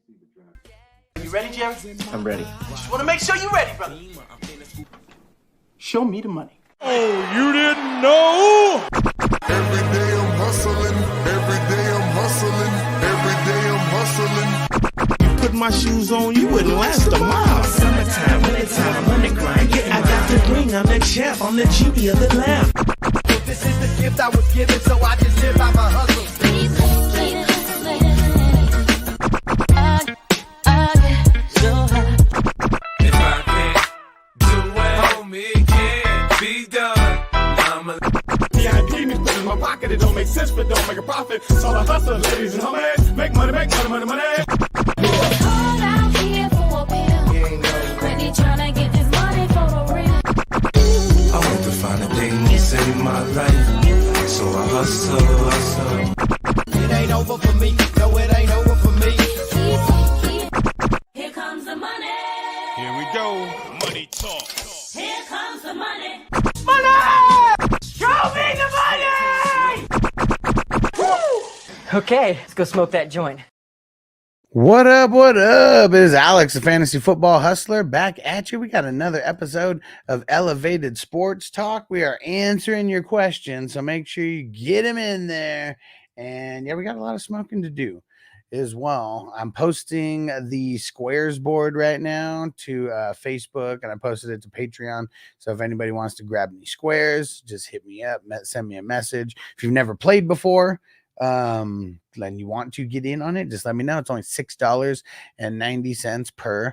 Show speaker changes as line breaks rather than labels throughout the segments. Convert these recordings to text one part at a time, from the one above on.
You ready, Jerry?
I'm ready.
Just want to make sure you're ready, brother. Show me the money.
Oh, you didn't know?
Every day I'm hustling. Every day I'm hustling. Every day I'm hustling.
You put my shoes on, you wouldn't last a mile.
Summertime, wintertime, I'm on the grind. Yeah, I got the ring, I'm the champ, I'm the genie of the lamp.
This is the gift I was given, so I just live by my hustle.
If I can't do it, homie, it can't be done.
Yeah, I keep me put in my pocket. It don't make sense, but don't make a profit. So I hustle, ladies and homies. Make money, money, money.
Called out here for a pill. Really tryna get this money for the real.
I want to find a thing to save my life, so I hustle.
It ain't over for me. No, it ain't over for me.
Here comes the money.
Here we go. Money talk.
Here comes the money.
Show me the money!
Okay, let's go smoke that joint.
What up? What up? It is Alex, the Fantasy Football Hustler, back at you. We got another episode of Elevated Sports Talk. We are answering your questions, so make sure you get them in there. And yeah, we got a lot of smoking to do as well. I'm posting the squares board right now to Facebook, and I posted it to Patreon. So if anybody wants to grab any squares, just hit me up, send me a message. If you've never played before, and you want to get in on it, just let me know. It's only $6.90 per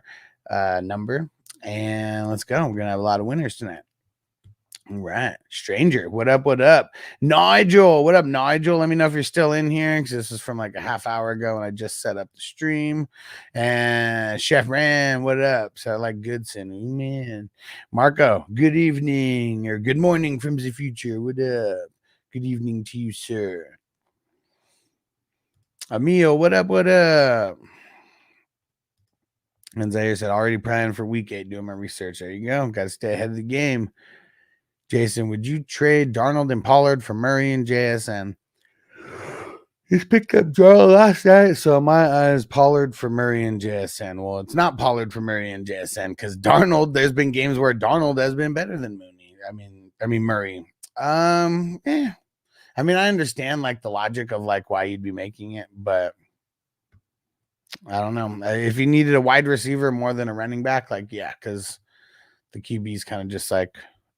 number, and let's go. We're gonna have a lot of winners tonight. All right, Stranger, what up? What up? Nigel, what up, Nigel? Let me know if you're still in here, because this is from like a half hour ago and I just set up the stream. And Chef Ran, what up? So like Goodson, ooh, man. Marco, good evening or good morning from the future. What up? Good evening to you, sir. Emil, what up? What up? And Zaire said, already planning for week 8, doing my research. There you go. Got to stay ahead of the game. Jason, would you trade Darnold and Pollard for Murray and JSN? He's picked up Darnold last night, so my eyes, Pollard for Murray and JSN. Well, it's not Pollard for Murray and JSN, because Darnold, there's been games where Darnold has been better than Mooney. I mean Murray. Yeah. I mean, I understand like the logic of like why you'd be making it, but I don't know. If you needed a wide receiver more than a running back, like, yeah, because the QB is kind of just like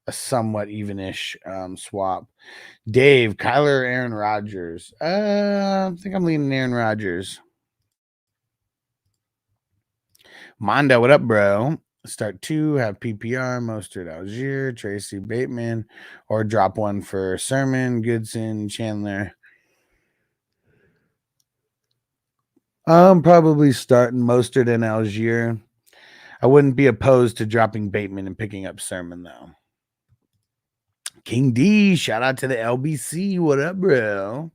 a somewhat evenish swap. Dave, Kyler, Aaron Rodgers. I think I'm leaning Aaron Rodgers. Mondo, what up, bro? Start 2, have PPR, Mostert, Algier, Tracy Bateman, or drop one for Sermon, Goodson, Chandler. I'm probably starting Mostert and Algier. I wouldn't be opposed to dropping Bateman and picking up Sermon, though. King D, shout out to the LBC. What up, bro?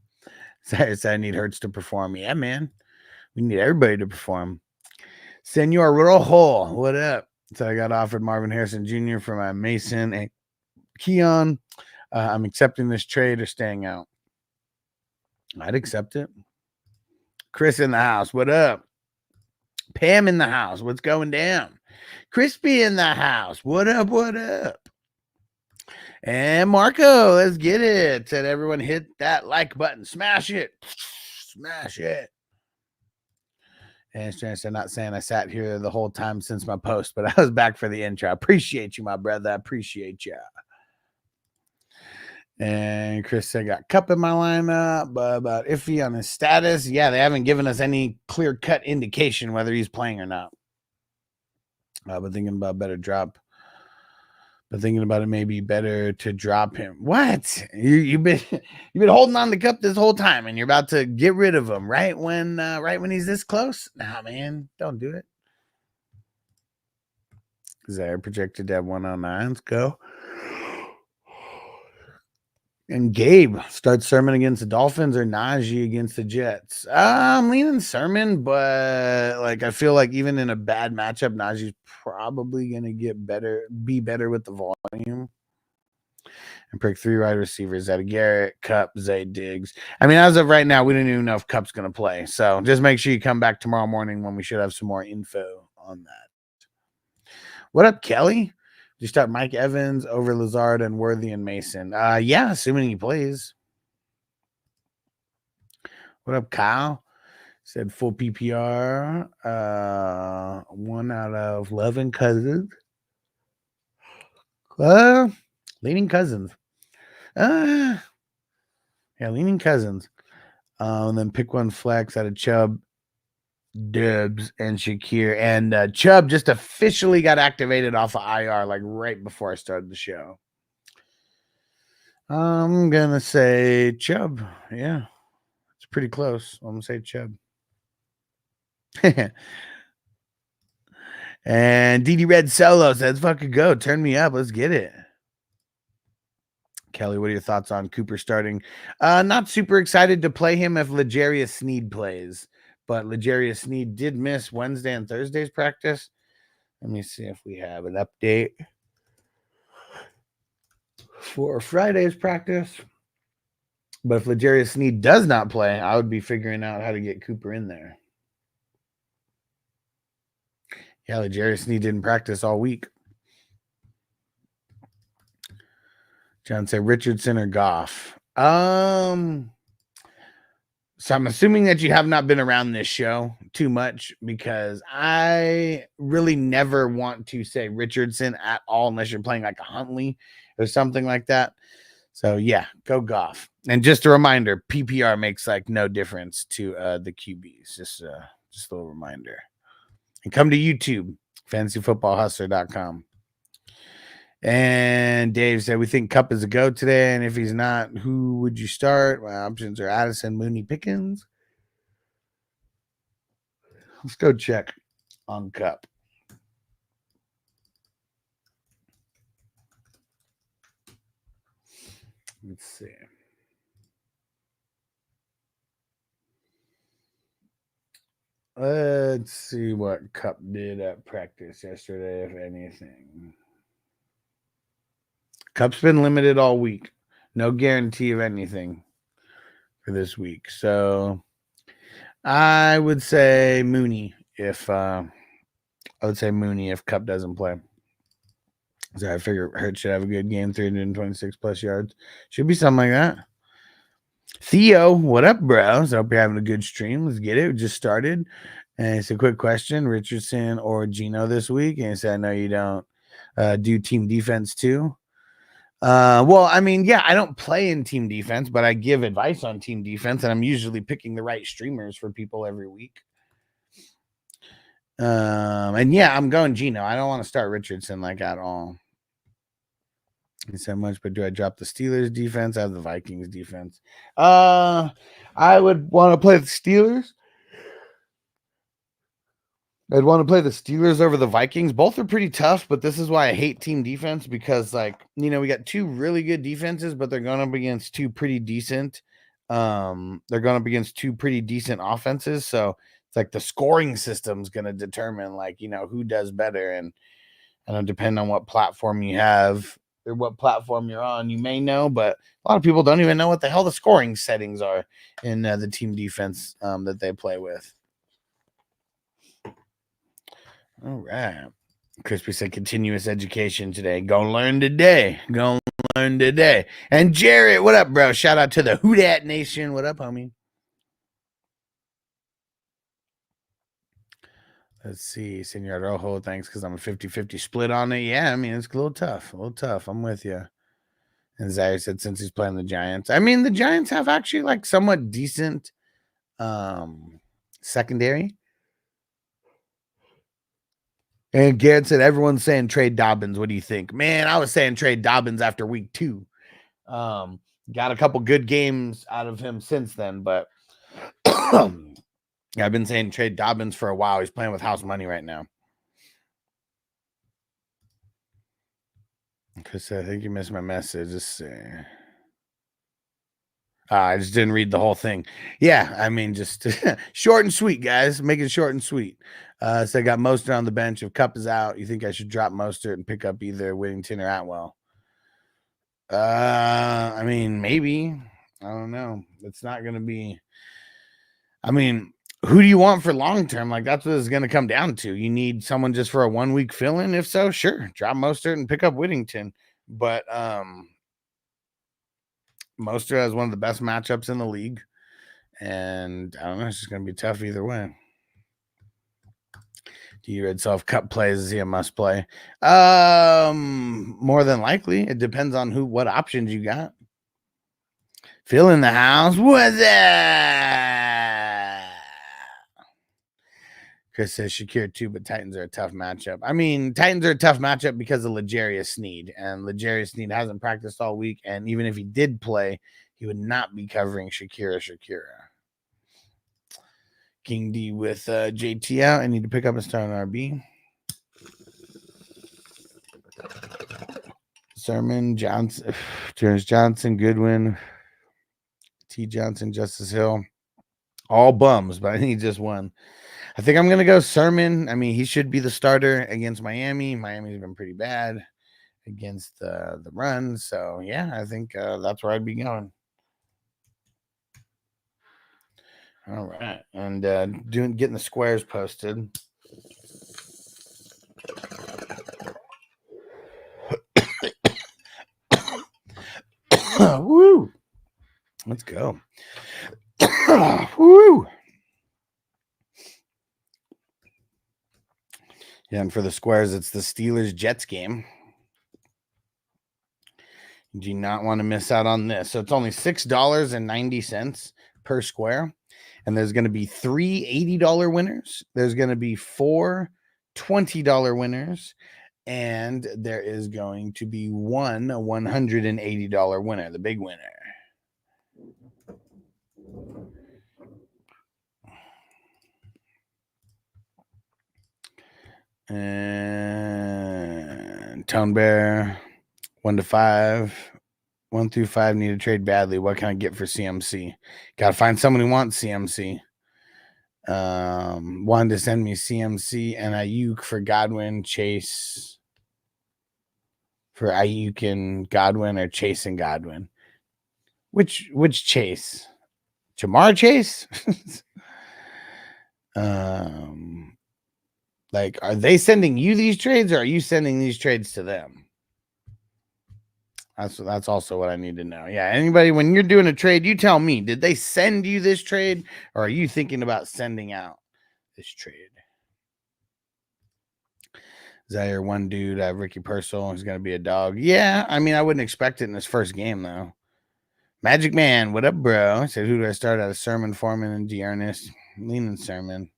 Sorry, I need Hurts to perform. Yeah, man. We need everybody to perform. Senor Rojo, what up? So I got offered Marvin Harrison Jr. for my Mason and Keon. I'm accepting this trade or staying out. I'd accept it. Chris in the house. What up? Pam in the house. What's going down? Crispy in the house. What up? What up? And Marco, let's get it. Said everyone hit that like button. Smash it. Smash it. And Strange said, not saying I sat here the whole time since my post, but I was back for the intro. I appreciate you, my brother. I appreciate you. And Chris said, got Cup in my lineup, but about iffy on his status. Yeah, they haven't given us any clear-cut indication whether he's playing or not. But thinking about better drop. But thinking about it, maybe better to drop him. What? You've been holding on to Cup this whole time, and you're about to get rid of him right when he's this close. Nah, man, don't do it. Zaire projected to have 109. Let's go. And Gabe, start Sermon against the Dolphins or Najee against the Jets. I'm leaning Sermon, but like I feel like even in a bad matchup, Najee's probably gonna be better with the volume. And pick 3 wide receivers out of Garrett, Cup, Zay, Diggs. I mean, as of right now, we don't even know if Cup's going to play. So just make sure you come back tomorrow morning when we should have some more info on that. What up, Kelly? You start Mike Evans over Lazard and Worthy and Mason. Yeah, assuming he plays. What up, Kyle? Said full PPR. 1 out of 11 Cousins. Leaning Cousins. Yeah, leaning Cousins. And then pick 1 flex out of Chubb, Dubs, and Shakir. And Chubb just officially got activated off of IR like right before I started the show. I'm going to say Chubb. Yeah, it's pretty close. I'm going to say Chubb. And DD Red Solo says, fucking go. Turn me up. Let's get it. Kelly, what are your thoughts on Cooper starting? Not super excited to play him if L'Jarius Sneed plays, but L'Jarius Sneed did miss Wednesday and Thursday's practice. Let me see if we have an update for Friday's practice. But if L'Jarius Sneed does not play, I would be figuring out how to get Cooper in there. Yeah, L'Jarius Sneed didn't practice all week. John said Richardson or Goff. So I'm assuming that you have not been around this show too much because I really never want to say Richardson at all unless you're playing like a Huntley or something like that. So yeah, go Goff. And just a reminder, PPR makes like no difference to the QBs. Just a little reminder. And come to YouTube, fantasyfootballhustler.com. And Dave said, we think Cup is a go today. And if he's not, who would you start? My options are Addison, Mooney, Pickens. Let's go check on Cup. Let's see. Let's see what Cup did at practice yesterday, if anything. Cup's been limited all week. No guarantee of anything for this week. So I would say Mooney if Cup doesn't play. So I figure Hurt should have a good game, 326 plus yards. Should be something like that. Theo, what up, bro? So I hope you're having a good stream. Let's get it. We just started. And it's a quick question. Richardson or Geno this week? And he said, I know you don't do team defense too. Well, I mean, yeah, I don't play in team defense, but I give advice on team defense, and I'm usually picking the right streamers for people every week. And yeah, I'm going Geno. I don't want to start Richardson like at all. He said much, but do I drop the Steelers defense? I have the Vikings defense. I would want to play the Steelers. I'd want to play the Steelers over the Vikings. Both are pretty tough, but this is why I hate team defense because, like, you know, we got 2 really good defenses, but they're going up against 2 pretty decent. They're going up against 2 pretty decent offenses. So it's like the scoring system is going to determine, like, you know, who does better. And I don't depend on what platform you have or what platform you're on. You may know, but a lot of people don't even know what the hell the scoring settings are in the team defense that they play with. All right. Crispy said continuous education today. Gonna learn today. Gonna learn today. And Jarrett, what up, bro? Shout out to the Who Dat Nation. What up, homie? Let's see. Senor Rojo, thanks because I'm a 50-50 split on it. Yeah, I mean, it's a little tough. I'm with you. And Zaire said since he's playing the Giants. I mean, the Giants have actually like somewhat decent secondary. And Garrett said, everyone's saying trade Dobbins. What do you think? Man, I was saying trade Dobbins after week 2. Got a couple good games out of him since then, but I've been saying trade Dobbins for a while. He's playing with house money right now. Chris, I think you missed my message. Let's see. I just didn't read the whole thing. Yeah, I mean, just short and sweet, guys. Make it short and sweet. So I got Mostert on the bench. If Cup is out, you think I should drop Mostert and pick up either Whittington or Atwell? I mean, maybe. I don't know. It's not going to be. I mean, who do you want for long term? Like, that's what it's going to come down to. You need someone just for a 1 week fill in. If so, sure, drop Mostert and pick up Whittington. But Mostert has one of the best matchups in the league, and I don't know. It's just going to be tough either way. Do you read self-cut plays? Is he a must play? More than likely. It depends on what options you got. Phil in the house. What's that? Chris says Shakir too, but Titans are a tough matchup. I mean, Titans are a tough matchup because of L'Jarius Sneed, and L'Jarius Sneed hasn't practiced all week, and even if he did play, he would not be covering Shakira. King D with JT out. I need to pick up a star on RB. Sermon, Johnson, Terrence Johnson, Goodwin, T. Johnson, Justice Hill. All bums, but I need just one. I think I'm going to go Sermon. I mean, he should be the starter against Miami. Miami's been pretty bad against the run. So, yeah, I think that's where I'd be going. All right, and getting the squares posted. Woo! Let's go. Woo! Yeah, and for the squares, it's the Steelers-Jets game. You do not want to miss out on this. So it's only $6.90 per square. And there's going to be 3 $80 winners. There's going to be 4 $20 winners. And there is going to be 1 $180 winner, the big winner. And Tone Bear, 1 to 5. 1 through 5 need to trade badly. What can I get for CMC? Got to find someone who wants CMC. Wanted to send me CMC and Ayuk for Godwin, Chase. For Ayuk and Godwin, or Chase and Godwin. Which Chase? Jamar Chase? Like, are they sending you these trades, or are you sending these trades to them? That's also what I need to know. Yeah, anybody, when you're doing a trade, you tell me, did they send you this trade, or are you thinking about sending out this trade? Zaire, one dude, I have Ricky Purcell. He's going to be a dog. Yeah, I mean, I wouldn't expect it in his first game, though. Magic Man, what up, bro? I said, who do I start out of? Sermon, Foreman, and Dearness? Leaning Sermon.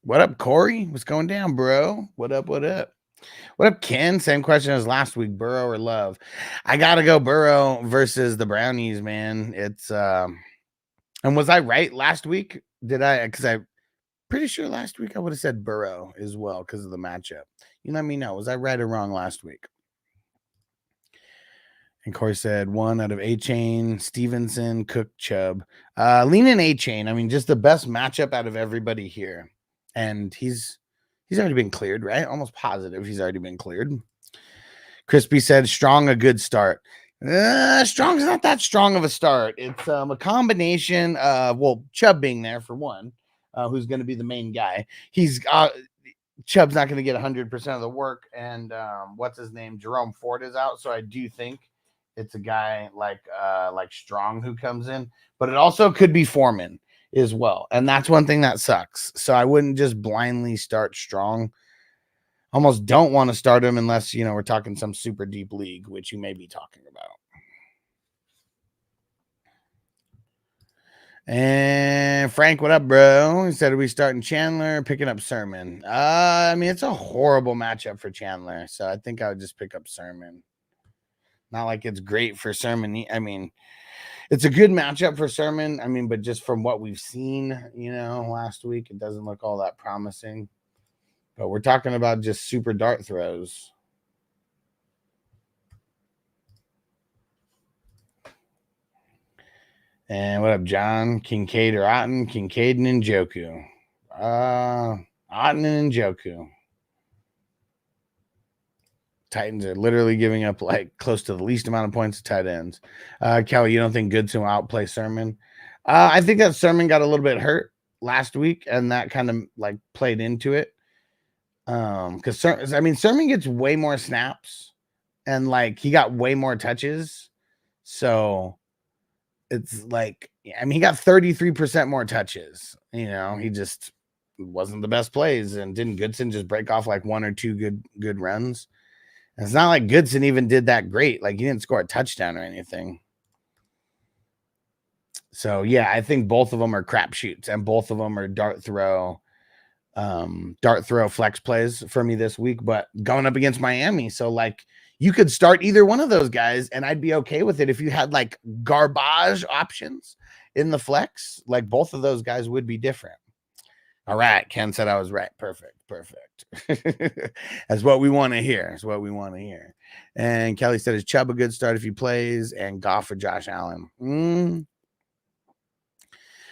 What up, Corey? What's going down, bro? What up, what up? What up, Ken? Same question as last week, Burrow or Love? I got to go Burrow versus the Brownies, man. It's, and was I right last week? Did I? Because I'm pretty sure last week I would have said Burrow as well because of the matchup. You let me know. Was I right or wrong last week? And Corey said 1 out of A-Chain, Stevenson, Cook, Chubb. Leaning A-Chain. I mean, just the best matchup out of everybody here. And he's already been cleared, right? Almost positive he's already been cleared. Crispy said, Strong, a good start. Strong's not that strong of a start. It's a combination of, well, Chubb being there for one, who's going to be the main guy. Chubb's not going to get 100% of the work. And what's his name? Jerome Ford is out. So I do think it's a guy like Strong who comes in. But it also could be Foreman as well. And that's one thing that sucks. So I wouldn't just blindly start Strong. Almost don't want to start him unless, we're talking some super deep league, which you may be talking about. And Frank, what up, bro? He said, are we starting Chandler, picking up Sermon? I mean, it's a horrible matchup for Chandler. So I think I would just pick up Sermon. Not like it's great for Sermon. I mean, it's a good matchup for Sermon. I mean, but just from what we've seen, last week, it doesn't look all that promising. But we're talking about just super dart throws. And what up, John? Kincaid or Otten? Kincaid and Njoku. Otten and Njoku. Titans are literally giving up like close to the least amount of points to tight ends. Kelly, you don't think Goodson will outplay Sermon? I think that Sermon got a little bit hurt last week, and that kind of like played into it. Because Sermon gets way more snaps, and like he got way more touches. So it's like, he got 33% more touches. He just wasn't the best plays, and didn't Goodson just break off like one or two good runs? And it's not like Goodson even did that great. Like, he didn't score a touchdown or anything. So yeah, I think both of them are crapshoots, and both of them are dart throw flex plays for me this week, but going up against Miami. So like, you could start either one of those guys, and I'd be okay with it if you had like garbage options in the flex. Like, both of those guys would be different. All right. Ken said I was right. Perfect. That's what we want to hear. That's what we want to hear. And Kelly said, is Chubb a good start if he plays, and Goff or Josh Allen?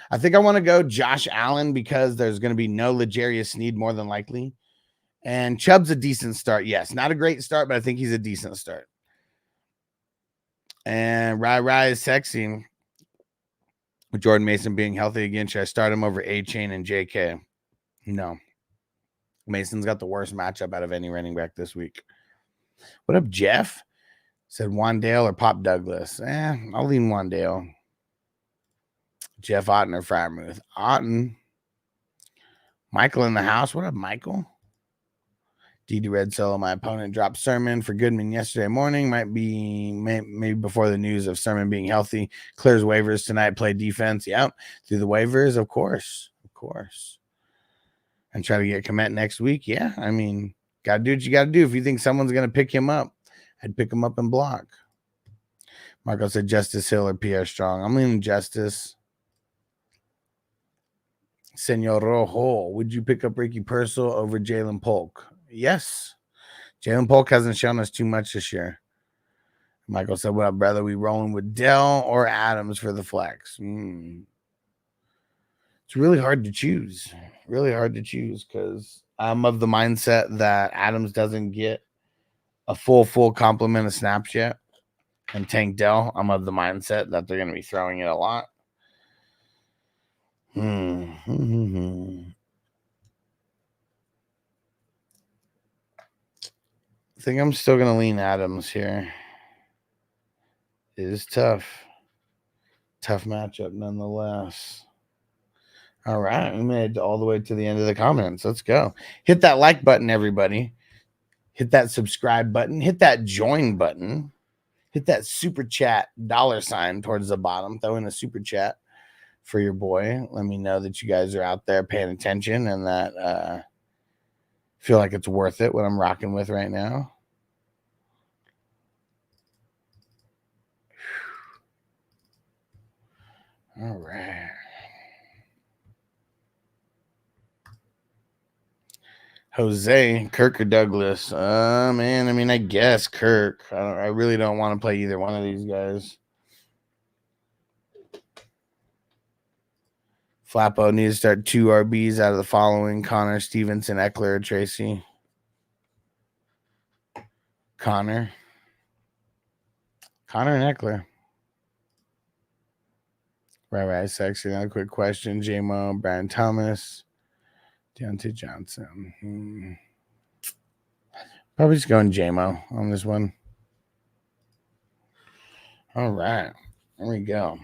I think I want to go Josh Allen because there's going to be no L'Jarius Sneed more than likely. And Chubb's a decent start. Yes, not a great start, but I think he's a decent start. And Rai is sexy. With Jordan Mason being healthy again, should I start him over A-Chain and JK? No. Mason's got the worst matchup out of any running back this week. What up, Jeff? Said Wandale or Pop Douglas. I'll lean Wandale. Jeff Otten or Fryermuth? Otten. Michael in the house. What up, Michael? DD Red Solo. My opponent dropped Sermon for Goodman yesterday morning. Maybe before the news of Sermon being healthy. Clears waivers tonight. Play defense. Yep. Through the waivers, of course. And try to get commit next week. Yeah. Got to do what you got to do. If you think someone's going to pick him up, I'd pick him up and block. Marco said Justice Hill or Pierre Strong. I'm leaning Justice. Senor Rojo, would you pick up Ricky Purcell over Jalen Polk? Yes. Jalen Polk hasn't shown us too much this year. Michael said, what up, brother? We rolling with Dell or Adams for the flex? It's really hard to choose. Because I'm of the mindset that Adams doesn't get a full complement of snaps yet. And Tank Dell, I'm of the mindset that they're going to be throwing it a lot. I think I'm still going to lean Adams here. It is tough. Tough matchup nonetheless. All right. We made it all the way to the end of the comments. Let's go. Hit that like button, everybody. Hit that subscribe button. Hit that join button. Hit that super chat $sign towards the bottom. Throw in a super chat for your boy. Let me know that you guys are out there paying attention and that feel like it's worth it what I'm rocking with right now. All right. Jose, Kirk or Douglas? Man, I guess Kirk. I really don't want to play either one of these guys. Flappo needs to start 2 RBs out of the following: Connor, Stevenson, Eckler, or Tracy. Connor and Eckler. Right. Sexy. Another quick question. J-Mo, Brian Thomas, Deontay Johnson. Probably just going J-Mo on this one. All right. There we go.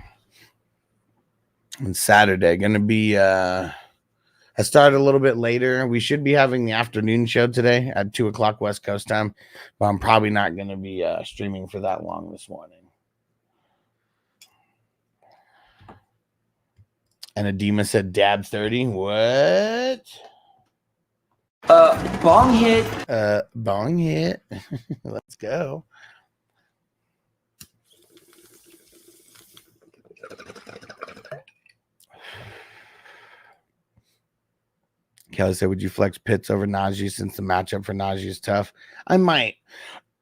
On Saturday, going to be I started a little bit later. We should be having the afternoon show today at 2 o'clock West Coast time, but I'm probably not going to be streaming for that long this morning. And Adema said dab 30. What?
Bong hit.
Bong hit. Let's go. Kelly said, would you flex Pitts over Najee since the matchup for Najee is tough? I might.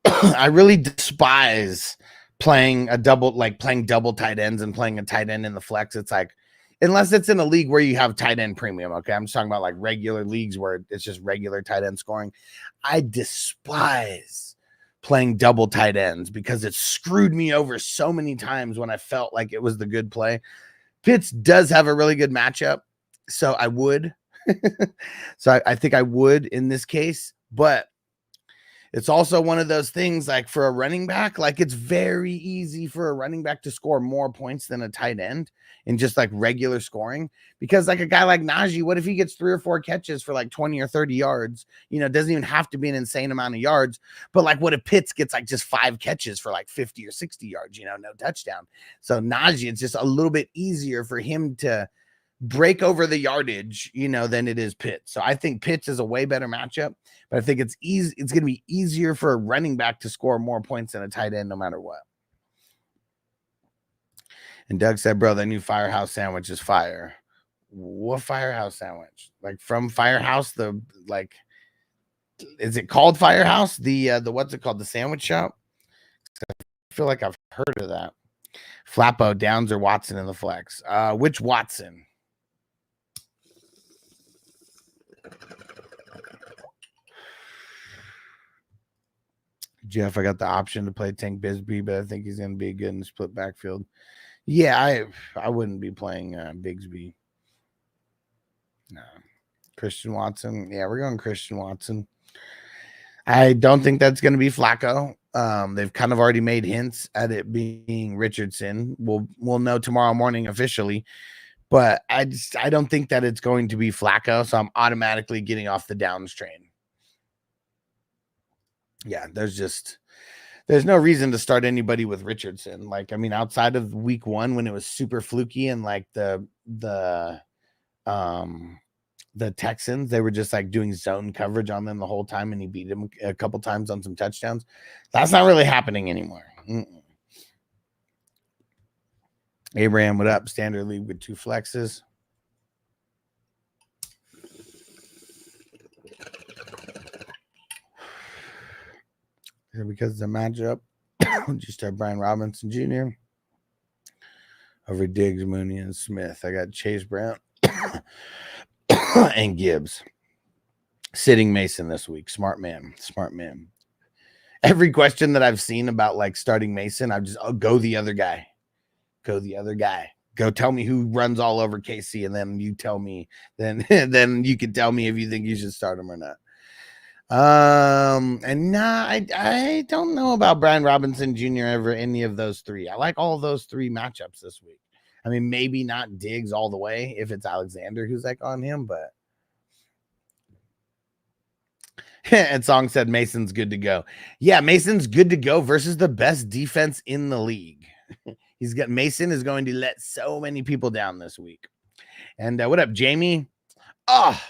I really despise playing double tight ends and playing a tight end in the flex. It's like, unless it's in a league where you have tight end premium. Okay. I'm just talking about like regular leagues where it's just regular tight end scoring. I despise playing double tight ends because it screwed me over so many times when I felt like it was the good play. Pitts does have a really good matchup, so I would. So I think I would in this case, but it's also one of those things like for a running back, like it's very easy for a running back to score more points than a tight end in just like regular scoring, because like a guy like Najee, what if he gets 3 or 4 catches for like 20 or 30 yards? You know, it doesn't even have to be an insane amount of yards, but like what if Pitts gets like just 5 catches for like 50 or 60 yards, you know, no touchdown. So Najee, it's just a little bit easier for him to break over the yardage, you know, than it is Pitts. So I think Pitts is a way better matchup, but I think it's easy. It's going to be easier for a running back to score more points than a tight end, no matter what. And Doug said, bro, that new Firehouse sandwich is fire. What Firehouse sandwich? Like from Firehouse, is it called Firehouse? The what's it called? The sandwich shop? I feel like I've heard of that. Flappo, Downs, or Watson in the flex? Which Watson? Jeff, I got the option to play Tank Bigsby, but I think he's going to be good in the split backfield. Yeah, I wouldn't be playing Bigsby. No. Christian Watson. Yeah, we're going Christian Watson. I don't think that's going to be Flacco. They've kind of already made hints at it being Richardson. We'll know tomorrow morning officially, but I don't think that it's going to be Flacco, so I'm automatically getting off the Downs train. Yeah, there's no reason to start anybody with Richardson. Like, I mean, outside of week 1 when it was super fluky and like the Texans, they were just like doing zone coverage on them the whole time, and he beat them a couple times on some touchdowns. That's not really happening anymore. Abraham, what up? Standard league with 2 flexes. Because of the matchup, just start Brian Robinson Jr. over Diggs, Mooney, and Smith. I got Chase Brown and Gibbs. Sitting Mason this week. Smart man. Every question that I've seen about like starting Mason, I'll go the other guy. Go tell me who runs all over KC, and then you tell me. Then you can tell me if you think you should start him or not. I don't know about Brian Robinson Jr. over any of those 3. I like all those 3 matchups this week. I mean, maybe not Diggs all the way if it's Alexander who's like on him, but and Song said Mason's good to go. Yeah, Mason's good to go versus the best defense in the league. Mason is going to let so many people down this week. And what up, Jamie? Oh,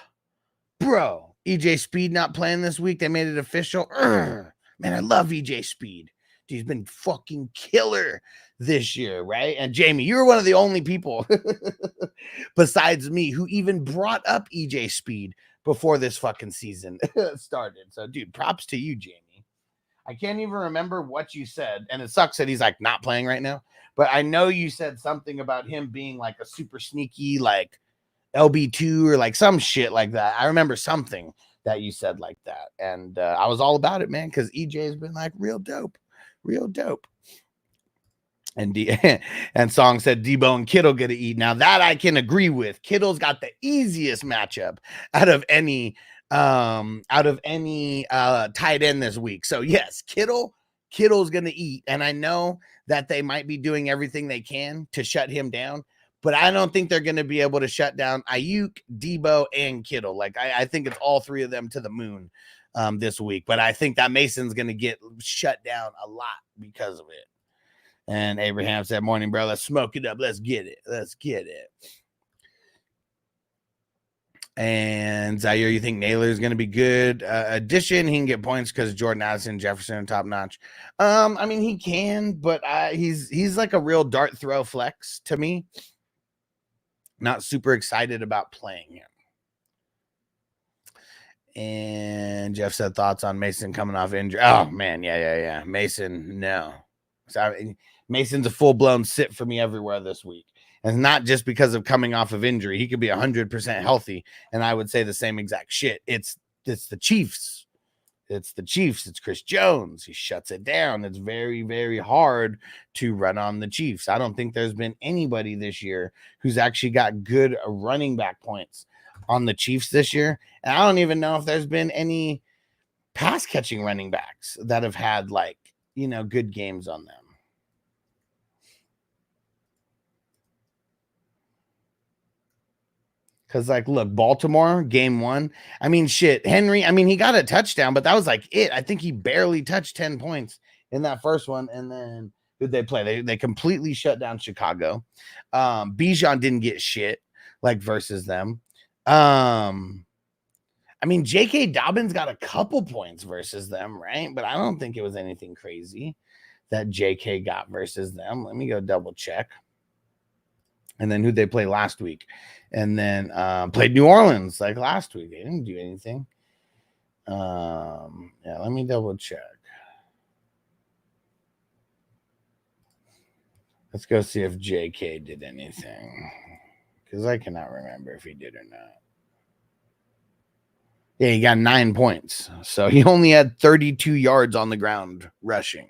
bro. EJ Speed not playing this week. They made it official. Man, I love EJ Speed. He's been fucking killer this year, right? And Jamie, you're one of the only people besides me who even brought up EJ Speed before this fucking season started. So, dude, props to you, Jamie. I can't even remember what you said, and it sucks that he's like not playing right now. But I know you said something about him being like a super sneaky, like LB2 or like some shit like that. I remember something that you said like that, and I was all about it, man, because EJ has been like real dope. And and Song said Debo and Kittle get to eat. Now that I can agree with. Kittle's got the easiest matchup out of any tight end this week. So yes, Kittle's gonna eat, and I know that they might be doing everything they can to shut him down. But I don't think they're going to be able to shut down Ayuk, Debo, and Kittle. Like, I think it's all 3 of them to the moon this week. But I think that Mason's going to get shut down a lot because of it. And Abraham said, morning, bro. Let's smoke it up. Let's get it. And Zaire, you think Naylor is going to be good addition? He can get points because Jordan Addison, Jefferson are top notch. I mean, he can, but he's like a real dart throw flex to me. Not super excited about playing him. And Jeff said thoughts on Mason coming off injury. Oh, man. Yeah. Mason, no. Mason's a full-blown sit for me everywhere this week. And not just because of coming off of injury. He could be 100% healthy, and I would say the same exact shit. It's the Chiefs. It's the Chiefs. It's Chris Jones. He shuts it down. It's very, very hard to run on the Chiefs. I don't think there's been anybody this year who's actually got good running back points on the Chiefs this year. And I don't even know if there's been any pass catching running backs that have had like, you know, good games on them. Because, like, look, Baltimore, game 1. I mean, shit, Henry, I mean, he got a touchdown, but that was like it. I think he barely touched 10 points in that first one. And then who'd they play? They completely shut down Chicago. Bijan didn't get shit, like, versus them. I mean, J.K. Dobbins got a couple points versus them, right? But I don't think it was anything crazy that J.K. got versus them. Let me go double check. And then who'd they play last week? And then played New Orleans like last week. They didn't do anything. Yeah, let me double check. Let's go see if JK did anything. Because I cannot remember if he did or not. Yeah, he got 9 points. So he only had 32 yards on the ground rushing.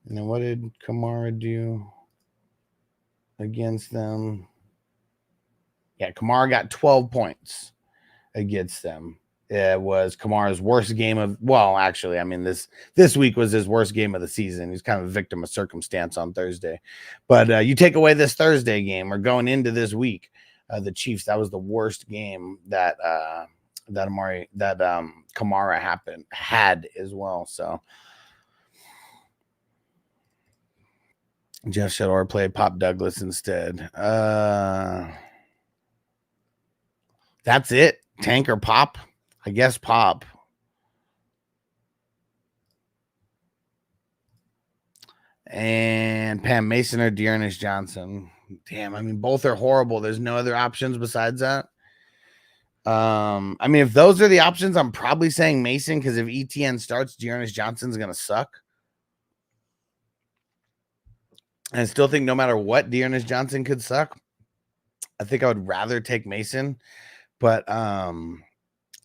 And then what did Kamara do against them? Yeah, Kamara got 12 points against them. It was Kamara's worst game of, well, actually, I mean, this week was his worst game of the season. He's kind of a victim of circumstance on Thursday. But you take away this Thursday game or going into this week, the Chiefs, that was the worst game that Kamara had as well. So Jeff Shador played Pop Douglas instead. That's it. Tank or Pop? I guess Pop. And Pam Mason or Dearness Johnson. Damn, I mean, both are horrible. There's no other options besides that. I mean, if those are the options, I'm probably saying Mason, because if ETN starts, Dearness Johnson's going to suck. And I still think no matter what, Dearness Johnson could suck. I think I would rather take Mason, but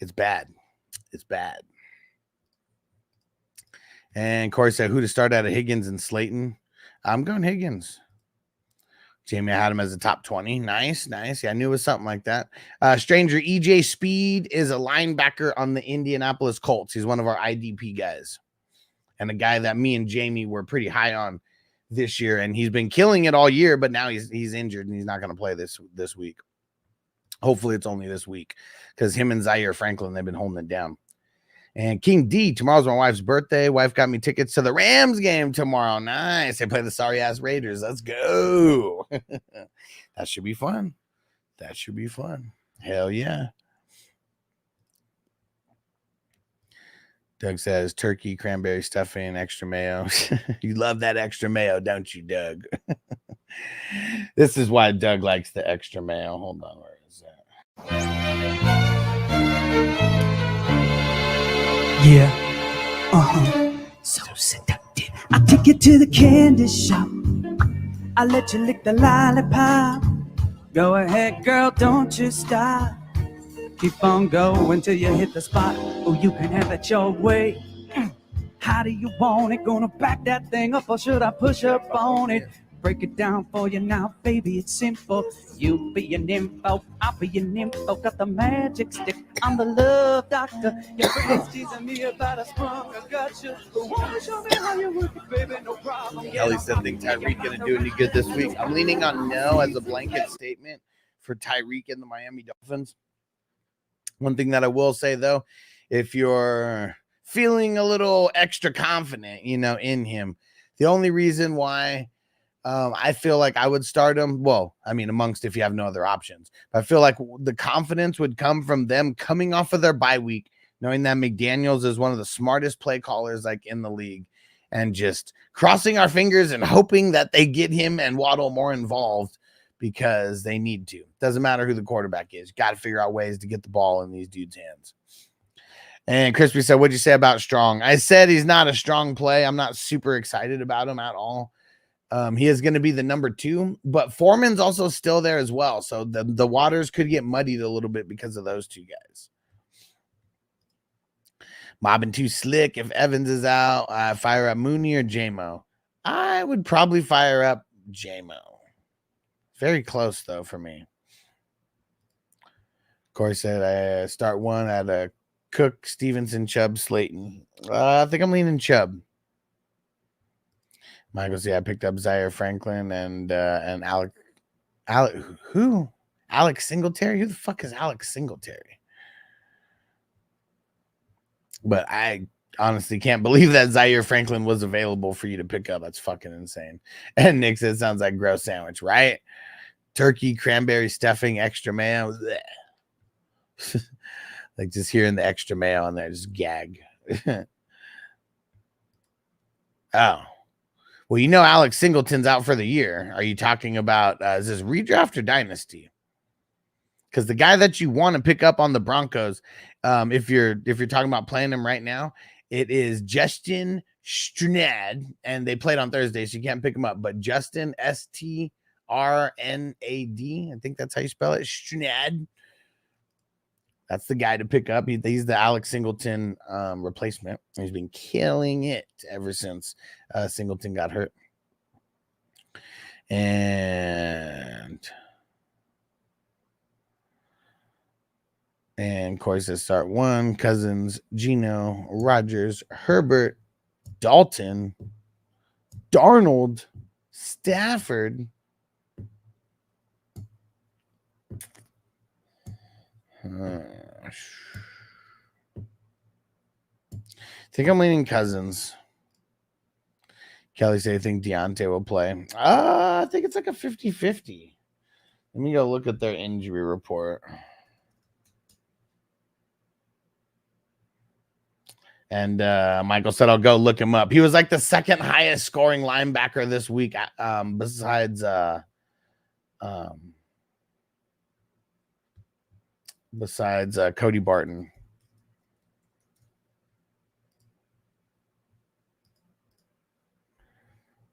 it's bad. It's bad. And Corey said, who to start out of Higgins and Slayton? I'm going Higgins. Jamie had him as a top 20. Nice, nice. Yeah, I knew it was something like that. Stranger EJ Speed is a linebacker on the Indianapolis Colts. He's one of our IDP guys. And a guy that me and Jamie were pretty high on this year, and he's been killing it all year, but now he's injured and he's not going to play this week. Hopefully it's only this week, because him and Zaire Franklin, they've been holding it down. And King D, tomorrow's my wife's birthday. Wife got me tickets to the Rams game tomorrow. Nice. They play the sorry ass Raiders. Let's go. That should be fun. That should be fun. Hell yeah. Doug says turkey, cranberry stuffing, extra mayo. You love that extra mayo, don't you, Doug? This is why Doug likes the extra mayo. Hold on, where is that?
Yeah. So seductive. I take you to the candy shop. I let you lick the lollipop. Go ahead, girl, don't you stop. Keep on going till you hit the spot. Oh, you can have it your way. How do you want it? Gonna back that thing up, or should I push up on it? Break it down for you now, baby, it's simple. You be an info, I'll be an info. Got the magic stick, I'm the love doctor. Your friends teasing me about a sprung, I got you. Wanna show me how you work it, baby, no problem.
Kelly said, think Tyreek gonna do any good this week? I'm leaning on no as a blanket statement for Tyreek and the Miami Dolphins. One thing that I will say, though, if you're feeling a little extra confident, in him, the only reason why I feel like I would start him, well, I mean, amongst if you have no other options, but I feel like the confidence would come from them coming off of their bye week, knowing that McDaniels is one of the smartest play callers like in the league, and just crossing our fingers and hoping that they get him and Waddle more involved, because they need to. Doesn't matter who the quarterback is. Got to figure out ways to get the ball in these dudes' hands. And Crispy said, what'd you say about Strong? I said he's not a strong play. I'm not super excited about him at all. He is going to be the number 2, but Foreman's also still there as well. So the waters could get muddied a little bit because of those two guys. Mobbing too slick. If Evans is out, fire up Mooney or J-Mo. I would probably fire up J-Mo. Very close, though, for me. Corey said I start one at Cook, Stevenson, Chubb, Slayton. I think I'm leaning Chubb. Michael said I picked up Zaire Franklin and Alex who? Alex Singletary? Who the fuck is Alex Singletary? But I honestly can't believe that Zaire Franklin was available for you to pick up. That's fucking insane. And Nick said, sounds like gross sandwich, right? Turkey, cranberry stuffing, extra mayo. Like just hearing the extra mayo on there, just gag. Oh. Well, you know Alex Singleton's out for the year. Are you talking about, is this redraft or dynasty? Because the guy that you want to pick up on the Broncos, if you're talking about playing him right now, it is Justin Strnad, and they played on Thursday, so you can't pick him up. But Justin Strnad, I think that's how you spell it, Strnad. That's the guy to pick up. He's the Alex Singleton replacement. He's been killing it ever since Singleton got hurt. And Corey says start one. Cousins, Geno, Rodgers, Herbert, Dalton, Darnold, Stafford. I think I'm leaning Cousins. Kelly say I think Deontay will play. I think it's like a 50-50. Let me go look at their injury report. And Michael said I'll go look him up. He was like the second highest scoring linebacker this week, besides Cody Barton.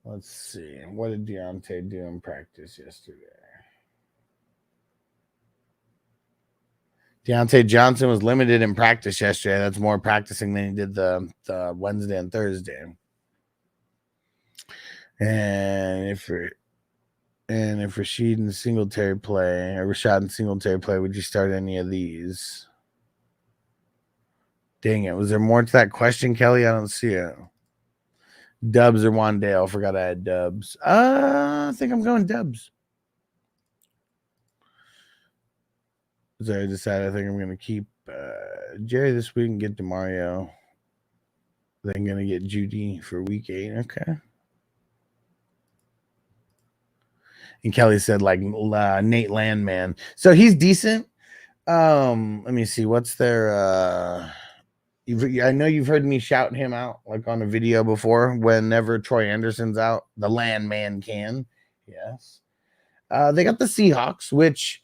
Let's see. What did Deontay do in practice yesterday? Deontay Johnson was limited in practice yesterday. That's more practicing than he did the Wednesday and Thursday. And if Rashad and Singletary play, would you start any of these? Dang it. Was there more to that question, Kelly? I don't see it. Dubs or Wandale? Forgot I had Dubs. I think I'm going Dubs. So I decided I think I'm going to keep Jerry this week and get DeMario. Then going to get Judy for week 8. Okay. And Kelly said like Nate Landman. So he's decent. Let me see. What's their I know you've heard me shout him out like on a video before whenever Troy Anderson's out. The Landman can. Yes. They got the Seahawks, which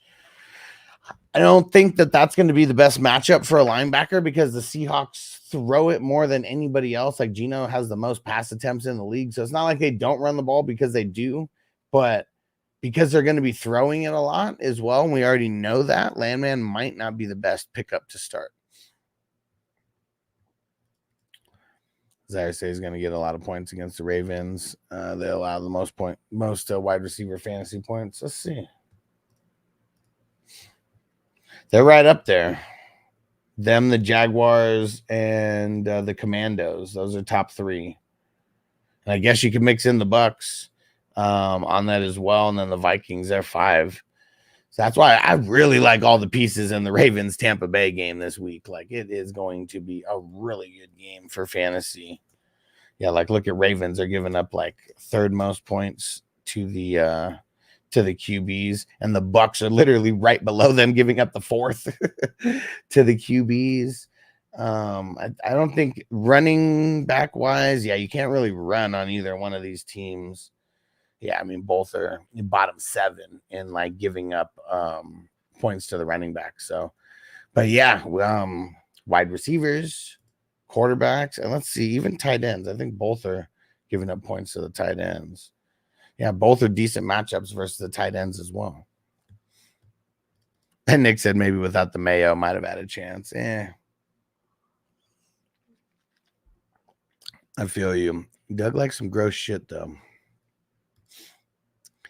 I don't think that's going to be the best matchup for a linebacker because the Seahawks throw it more than anybody else. Like Geno has the most pass attempts in the league. So it's not like they don't run the ball because they do, but because they're going to be throwing it a lot as well. And we already know that Landman might not be the best pickup to start. Zaire says he's going to get a lot of points against the Ravens. They allow the most wide receiver fantasy points. Let's see. They're right up there. Them, the Jaguars, and the Commandos. Those are top 3. And I guess you can mix in the Bucks on that as well. And then the Vikings, they're 5. So that's why I really like all the pieces in the Ravens-Tampa Bay game this week. Like, it is going to be a really good game for fantasy. Yeah, like, look at Ravens. They're giving up, like, 3rd most points to the QBs, and the Bucks are literally right below them, giving up the 4th to the QBs. I don't think running back wise, you can't really run on either one of these teams. Yeah, I mean, both are bottom 7 in like giving up points to the running back. So, but yeah, wide receivers, quarterbacks, and let's see, even tight ends. I think both are giving up points to the tight ends. Yeah, both are decent matchups versus the tight ends as well. And Nick said maybe without the mayo might have had a chance. I feel you. Doug likes some gross shit though.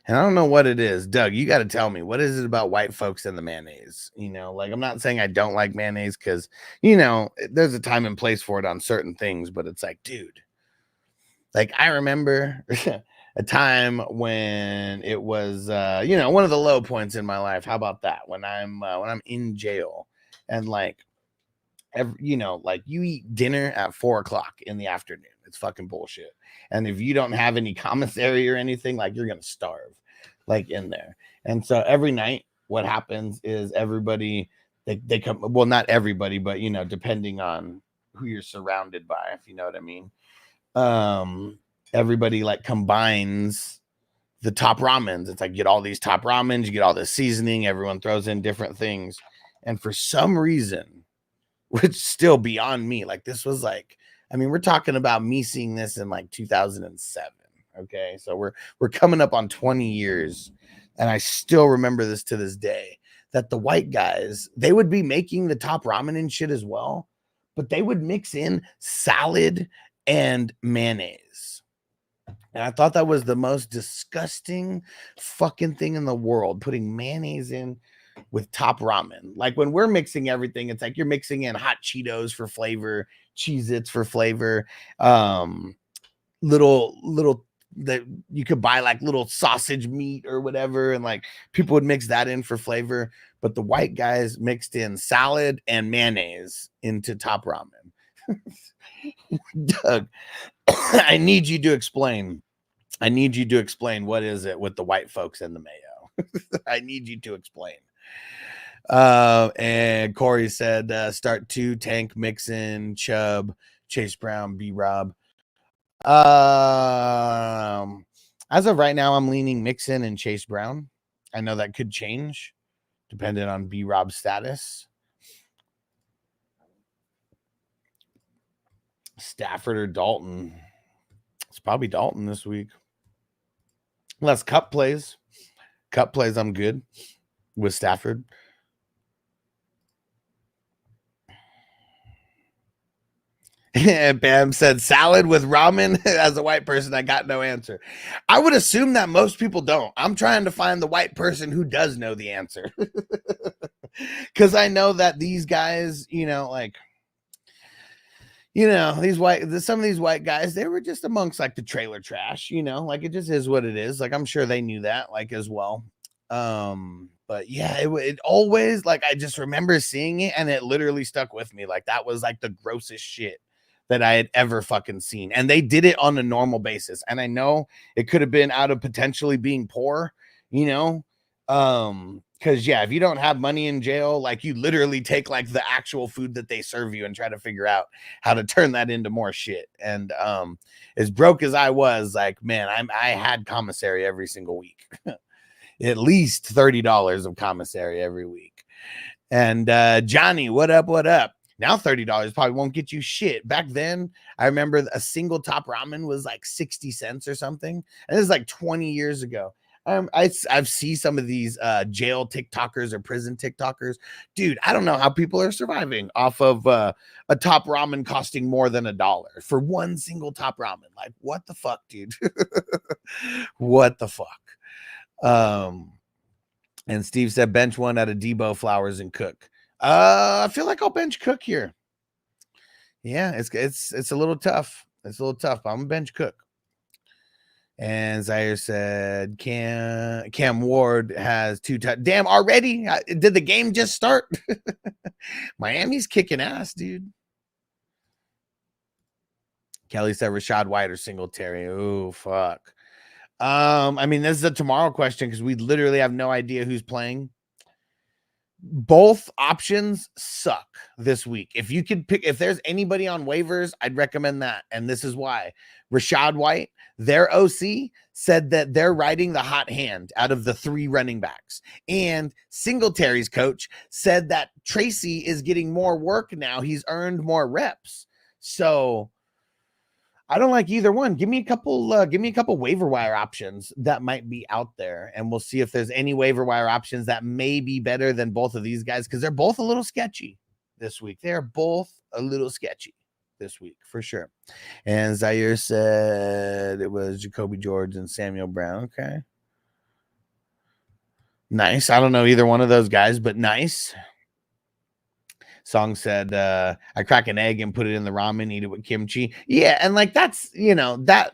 And I don't know what it is. Doug, you got to tell me, what is it about white folks and the mayonnaise? You know, like I'm not saying I don't like mayonnaise because, you know, there's a time and place for it on certain things, but it's like, dude, like I remember a time when it was, you know, one of the low points in my life. How about that? When I'm in jail and like, you know, like you eat dinner at 4:00 in the afternoon. It's fucking bullshit. And if you don't have any commissary or anything, like you're gonna starve, like in there. And so every night, what happens is everybody they come. Well, not everybody, but you know, depending on who you're surrounded by, if you know what I mean. Everybody like combines the top ramens. It's like you get all these top ramens, you get all this seasoning. Everyone throws in different things, and for some reason, which is still beyond me, like this was like. I mean, we're talking about me seeing this in like 2007. Okay. So we're coming up on 20 years. And I still remember this to this day, that the white guys, they would be making the top ramen and shit as well, but they would mix in salad and mayonnaise. And I thought that was the most disgusting fucking thing in the world, putting mayonnaise in with top ramen. Like when we're mixing everything, it's like you're mixing in hot Cheetos for flavor, Cheez-Its for flavor, little that you could buy like little sausage meat or whatever, and like people would mix that in for flavor. But the white guys mixed in salad and mayonnaise into top ramen. Doug, I need you to explain. I need you to explain what is it with the white folks and the mayo. I need you to explain. And Corey said start 2, Tank, Mixon, Chubb, Chase Brown, B-Rob. As of right now, I'm leaning Mixon and Chase Brown. I know that could change depending on B-Rob's status. Stafford or Dalton. It's probably Dalton this week. Unless Cup plays. Cup plays, I'm good with Stafford. And Bam said salad with ramen. As a white person, I got no answer. I would assume that most people don't. I'm trying to find the white person who does know the answer. Because I know that these guys, you know, like, you know, some of these white guys, they were just amongst like the trailer trash, you know, like it just is what it is. Like, I'm sure they knew that like as well. But yeah, it always, like, I just remember seeing it and it literally stuck with me. Like that was like the grossest shit that I had ever fucking seen. And they did it on a normal basis. And I know it could have been out of potentially being poor, you know, because yeah, if you don't have money in jail, like you literally take like the actual food that they serve you and try to figure out how to turn that into more shit. And as broke as I was, like, man, I had commissary every single week. At least $30 of commissary every week. And Johnny, what up? What up? Now $30 probably won't get you shit. Back then, I remember a single top ramen was like 60 cents or something. And this is like 20 years ago. I've seen some of these jail TikTokers or prison TikTokers. Dude, I don't know how people are surviving off of a top ramen costing more than $1 for one single top ramen. Like, what the fuck, dude? What the fuck? And Steve said bench one out of Debo, Flowers, and Cook. I feel like I'll bench Cook here. Yeah, it's a little tough. It's a little tough, but I'm a bench Cook. And Zaire said Cam Ward has 2 damn already. Did the game just start? Miami's kicking ass, dude. Kelly said Rashad White or Singletary. Oh, fuck. I mean, this is a tomorrow question because we literally have no idea who's playing. Both options suck this week. If you could pick, if there's anybody on waivers, I'd recommend that. And this is why. Rashad White, their OC, said that they're riding the hot hand out of the 3 running backs. And Singletary's coach said that Tracy is getting more work now. He's earned more reps. So I don't like either one. Give me a couple waiver wire options that might be out there, and we'll see if there's any waiver wire options that may be better than both of these guys, because they're both a little sketchy this week. They're both a little sketchy this week for sure. And Zaire said it was Jacoby George and Samuel Brown. Okay. Nice. I don't know either one of those guys, but nice. Song said, I crack an egg and put it in the ramen, eat it with kimchi. Yeah, and like that's, that's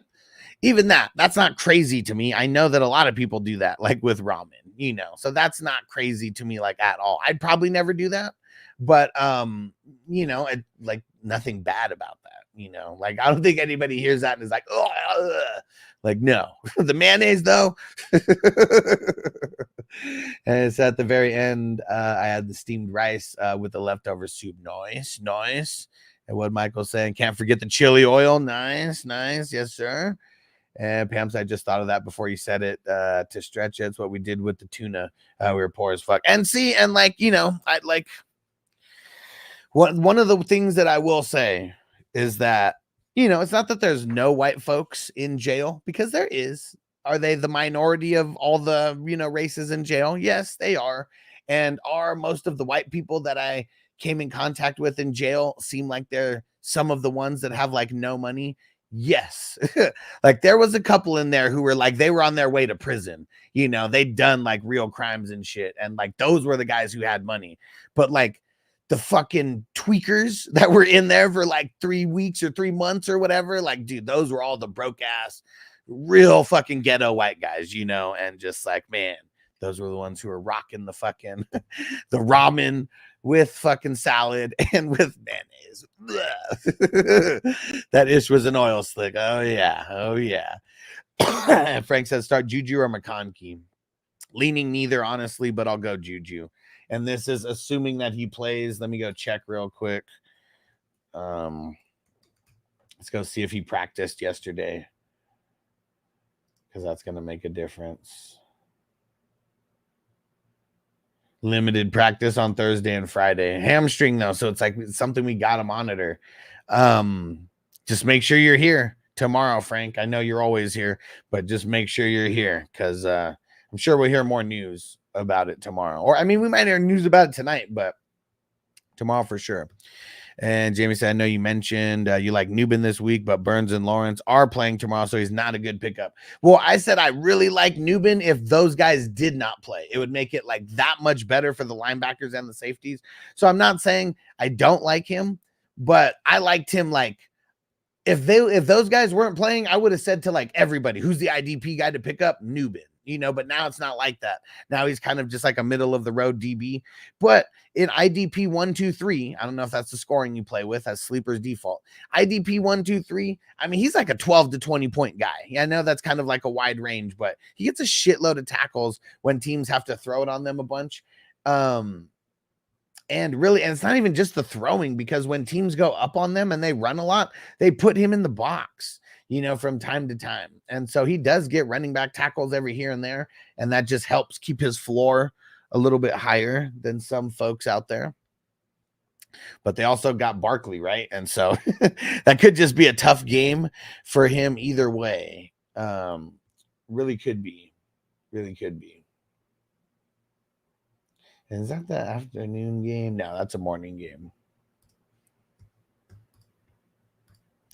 not crazy to me. I know that a lot of people do that, like with ramen, so that's not crazy to me, like at all. I'd probably never do that, but like nothing bad about that, like I don't think anybody hears that and is like, oh, like no. The mayonnaise though. And it's at the very end. I had the steamed rice with the leftover soup. Nice. And what Michael's saying, can't forget the chili oil. Nice. Yes, sir. And Pam said, I just thought of that before you said it, to stretch it. It's what we did with the tuna. We were poor as fuck. And see, and like, I like one of the things that I will say is that, it's not that there's no white folks in jail, because there is. Are they the minority of all the, races in jail? Yes, they are. And are most of the white people that I came in contact with in jail seem like they're some of the ones that have like no money? Yes. Like there was a couple in there who were like, they were on their way to prison. They'd done like real crimes and shit. And like, those were the guys who had money. But like the fucking tweakers that were in there for like 3 weeks or 3 months or whatever, like, dude, those were all the broke ass, real fucking ghetto white guys, and just like, man, those were the ones who were rocking the fucking the ramen with fucking salad and with mayonnaise. That ish was an oil slick. Oh yeah. Frank says start Juju or McConkey. Leaning neither, honestly, but I'll go Juju. And this is assuming that he plays. Let me go check real quick. Let's go see if he practiced yesterday, because that's going to make a difference. Limited practice on Thursday and Friday. Hamstring, though, so it's like something we got to monitor. Just make sure you're here tomorrow, Frank. I know you're always here, but just make sure you're here, because I'm sure we'll hear more news about it tomorrow. Or, I mean, we might hear news about it tonight, but tomorrow for sure. And Jamie said, I know you mentioned you like Newbin this week, but Burns and Lawrence are playing tomorrow, so he's not a good pickup. Well, I said I really like Newbin if those guys did not play. It would make it like that much better for the linebackers and the safeties. So I'm not saying I don't like him, but I liked him like if those guys weren't playing, I would have said to like everybody, who's the IDP guy to pick up? Newbin. But now it's not like that. Now he's kind of just like a middle of the road DB. But in IDP 1, 2, 3, I don't know if that's the scoring you play with as sleepers default. IDP 1, 2, 3. I mean, he's like a 12 to 20 point guy. Yeah, I know that's kind of like a wide range, but he gets a shitload of tackles when teams have to throw it on them a bunch. And it's not even just the throwing, because when teams go up on them and they run a lot, they put him in the box, from time to time. And so he does get running back tackles every here and there. And that just helps keep his floor a little bit higher than some folks out there. But they also got Barkley, right? And so that could just be a tough game for him either way. Really could be. And is that the afternoon game? No, that's a morning game.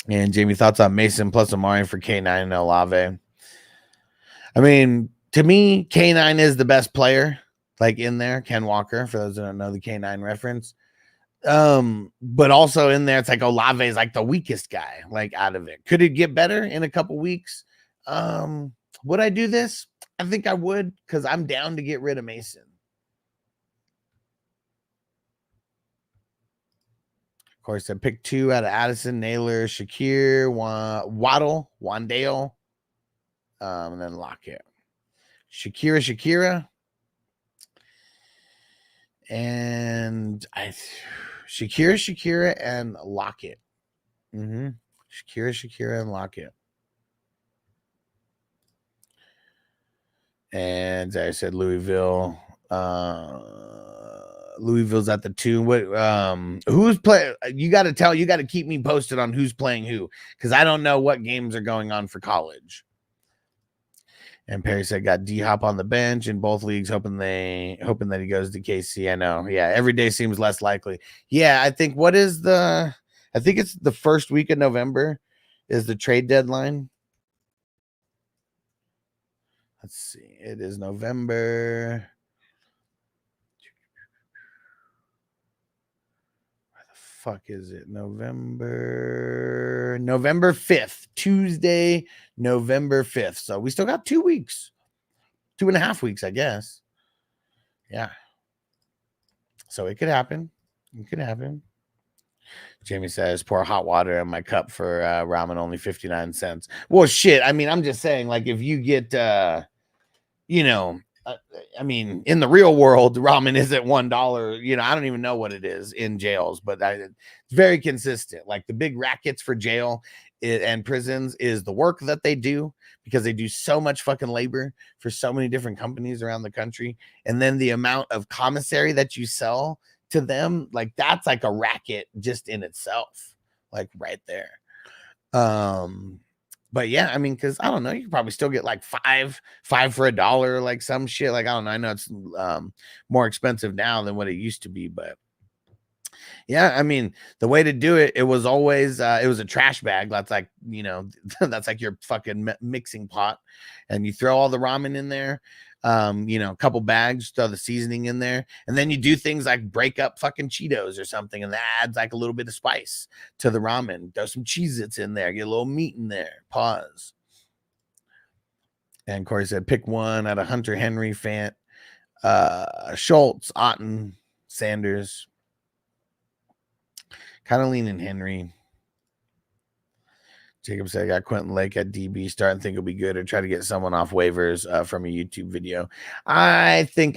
And Jamie, thoughts on Mason plus Amari for K9 and Olave? I mean, to me, K9 is the best player, like in there. Ken Walker, for those that don't know the K9 reference. But also in there, it's like Olave is like the weakest guy, like out of it. Could it get better in a couple weeks? Would I do this? I think I would, because I'm down to get rid of Mason. Of course, I picked 2 out of Addison, Naylor, Shakir, Waddle, Wandale, and then Lockett. Shakira, and Shakira, and Lockett. Shakira, and Lockett. And I said Louisville. Louisville's at the 2. What who's play? You got to keep me posted on who's playing who, because I don't know what games are going on for college. And Perry said got D-Hop on the bench in both leagues, hoping that he goes to KC. I know. Yeah, every day seems less likely. Yeah, I think I think it's the first week of November is the trade deadline. Let's see. It is November. Where the fuck is it? November 5th, Tuesday, November 5th. So we still got 2 weeks, 2.5 weeks, I guess. Yeah. So it could happen. It could happen. Jamie says, pour hot water in my cup for ramen, only 59 cents. Well, shit. I mean, I'm just saying, like, if you get, I mean, in the real world, ramen is at $1. I don't even know what it is in jails, but it's very consistent. Like the big rackets for jail and prisons is the work that they do, because they do so much fucking labor for so many different companies around the country. And then the amount of commissary that you sell to them, like that's like a racket just in itself, like right there. But yeah, I mean, because I don't know, you could probably still get like five for $1, like some shit. Like, I don't know. I know it's more expensive now than what it used to be, but yeah, I mean, the way to do it, it was always it was a trash bag. That's like, that's like your fucking mixing pot, and you throw all the ramen in there. A couple bags, throw the seasoning in there, and then you do things like break up fucking Cheetos or something, and that adds like a little bit of spice to the ramen. Throw some Cheez-Its in there, get a little meat in there. Pause. And Corey said, pick one out of Hunter Henry, Fant, Schultz, Otten, Sanders. Kind of leaning Henry. Jacob said, I got Quentin Lake at DB. Start and think it'll be good, or try to get someone off waivers from a YouTube video. I think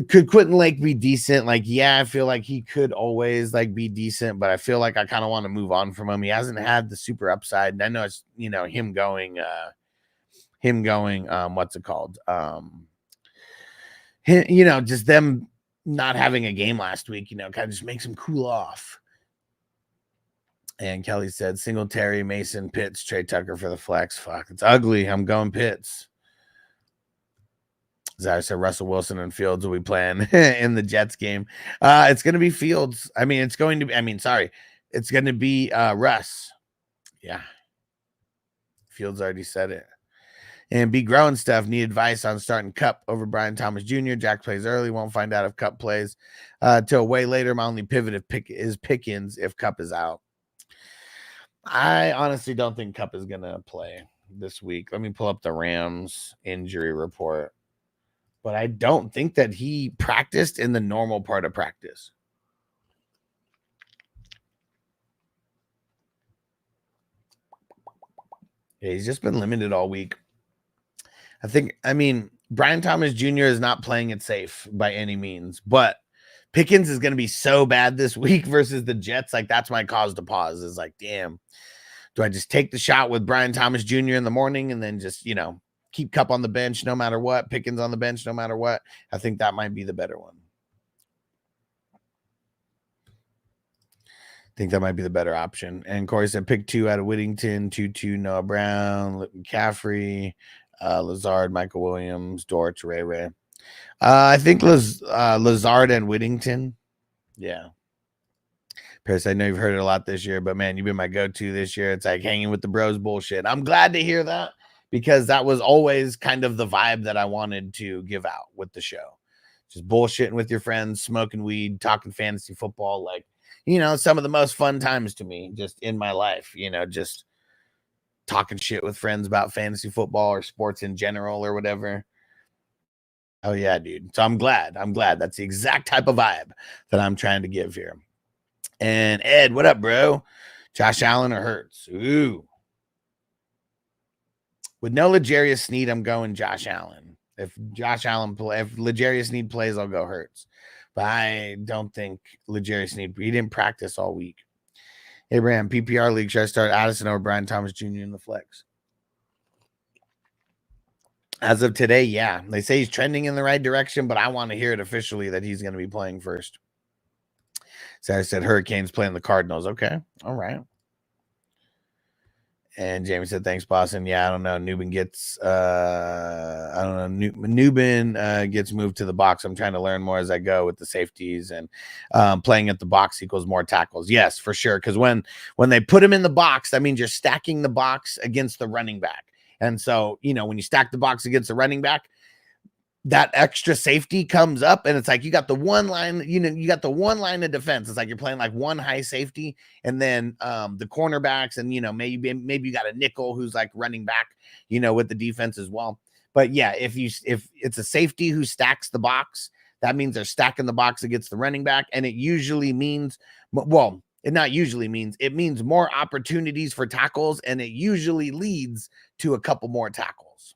could Quentin Lake be decent? Like, yeah, I feel like he could always like be decent, but I feel like I kind of want to move on from him. He hasn't had the super upside. And I know it's, him going, what's it called? Just them not having a game last week, kind of just makes him cool off. And Kelly said, Singletary, Mason, Pitts, Trey Tucker for the flex. Fuck, it's ugly. I'm going Pitts. Zara said, Russell Wilson and Fields will be playing in the Jets game. It's going to be Fields. It's going to be Russ. Yeah. Fields already said it. And be growing stuff. Need advice on starting Cup over Brian Thomas Jr. Jack plays early. Won't find out if Cup plays till way later. My only pivot is Pickens if Cup is out. I honestly don't think Cup is going to play this week. Let me pull up the Rams injury report. But I don't think that he practiced in the normal part of practice. Yeah, he's just been limited all week. Brian Thomas Jr. is not playing it safe by any means, but Pickens is going to be so bad this week versus the Jets. Like, that's my cause to pause, is like, damn, do I just take the shot with Brian Thomas Jr. in the morning and then just, keep Cup on the bench no matter what, Pickens on the bench no matter what? I think that might be the better one. I think that might be the better option. And Corey said, pick 2 out of Whittington, 2 Noah Brown, McCaffrey, Lazard, Michael Williams, Dortch, Ray. I think Lazard and Whittington. Yeah. Paris, I know you've heard it a lot this year, but man, you've been my go-to this year. It's like hanging with the bros bullshit. I'm glad to hear that, because that was always kind of the vibe that I wanted to give out with the show. Just bullshitting with your friends, smoking weed, talking fantasy football. Like, some of the most fun times to me just in my life, just talking shit with friends about fantasy football or sports in general or whatever. Oh yeah, dude. So I'm glad. That's the exact type of vibe that I'm trying to give here. And Ed, what up, bro? Josh Allen or Hurts? Ooh. With no L'Jarius Sneed, I'm going Josh Allen. If L'Jarius Sneed plays, I'll go Hurts. But I don't think L'Jarius Sneed, he didn't practice all week. Abraham, PPR league, should I start Addison over Brian Thomas Jr. in the flex? As of today, yeah. They say he's trending in the right direction, but I want to hear it officially that he's going to be playing first. So I said Hurricanes playing the Cardinals. Okay. All right. And Jamie said, thanks, Boston. Yeah, I don't know. Nubin gets gets moved to the box. I'm trying to learn more as I go with the safeties, and playing at the box equals more tackles. Yes, for sure. Because when they put him in the box, that means you're stacking the box against the running back. And so, when you stack the box against the running back, that extra safety comes up, and it's like you got the one line, you got the one line of defense. It's like you're playing like one high safety, and then the cornerbacks, and maybe you got a nickel who's like running back, with the defense as well. But yeah, if it's a safety who stacks the box, that means they're stacking the box against the running back, and it usually means, well, it not usually means, it means more opportunities for tackles, and it usually leads to a couple more tackles.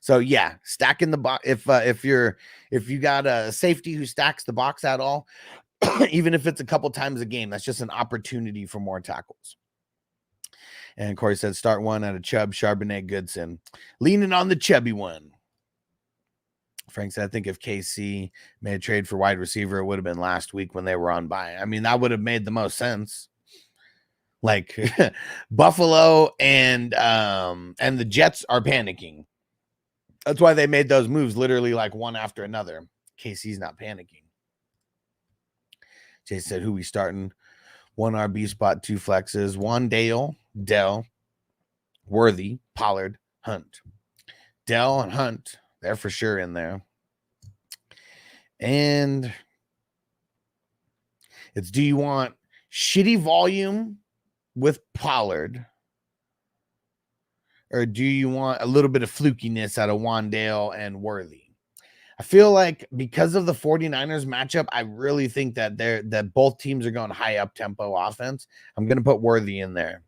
So yeah, stacking the box. If you got a safety who stacks the box at all, even if it's a couple times a game, that's just an opportunity for more tackles. And Corey said, start one out of Chubb, Charbonnet, Goodson, leaning on the chubby one. Frank said, I think if KC made a trade for wide receiver, it would have been last week when they were on bye. I mean, that would have made the most sense. Like Buffalo and the Jets are panicking. That's why they made those moves literally like one after another. KC's not panicking. Jay said, who we starting? 1 RB spot, 2 flexes, 1 Dell, Worthy, Pollard, Hunt. Dell and Hunt, they're for sure in there. And it's, do you want shitty volume with Pollard, or do you want a little bit of flukiness out of Wandale and Worthy? I feel like because of the 49ers matchup, I really think that both teams are going high up tempo offense. I'm going to put Worthy in there.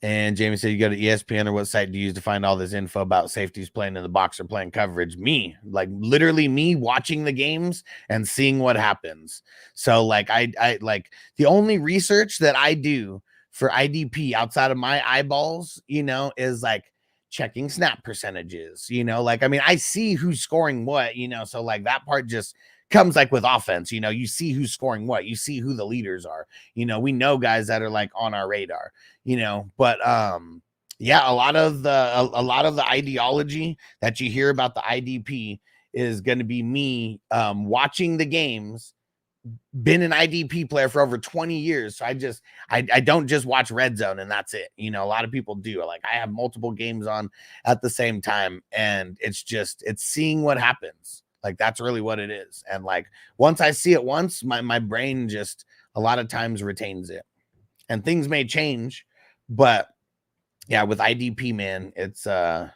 And Jamie said, you go to ESPN, or what site do you use to find all this info about safeties playing in the box or playing coverage? Me, like literally me watching the games and seeing what happens. So like I like the only research that I do for IDP outside of my eyeballs, is like checking snap percentages, like, I mean, I see who's scoring what, so like that part just comes like with offense, you see who's scoring what, you see who the leaders are, we know guys that are like on our radar, but yeah, a lot of the ideology that you hear about the IDP is going to be me watching the games. Been an IDP player for over 20 years. So I don't just watch Red Zone and that's it. A lot of people do. Like I have multiple games on at the same time, and it's seeing what happens. Like that's really what it is. And like once I see it once, my brain just a lot of times retains it. And things may change, but yeah, with IDP, man, it's there's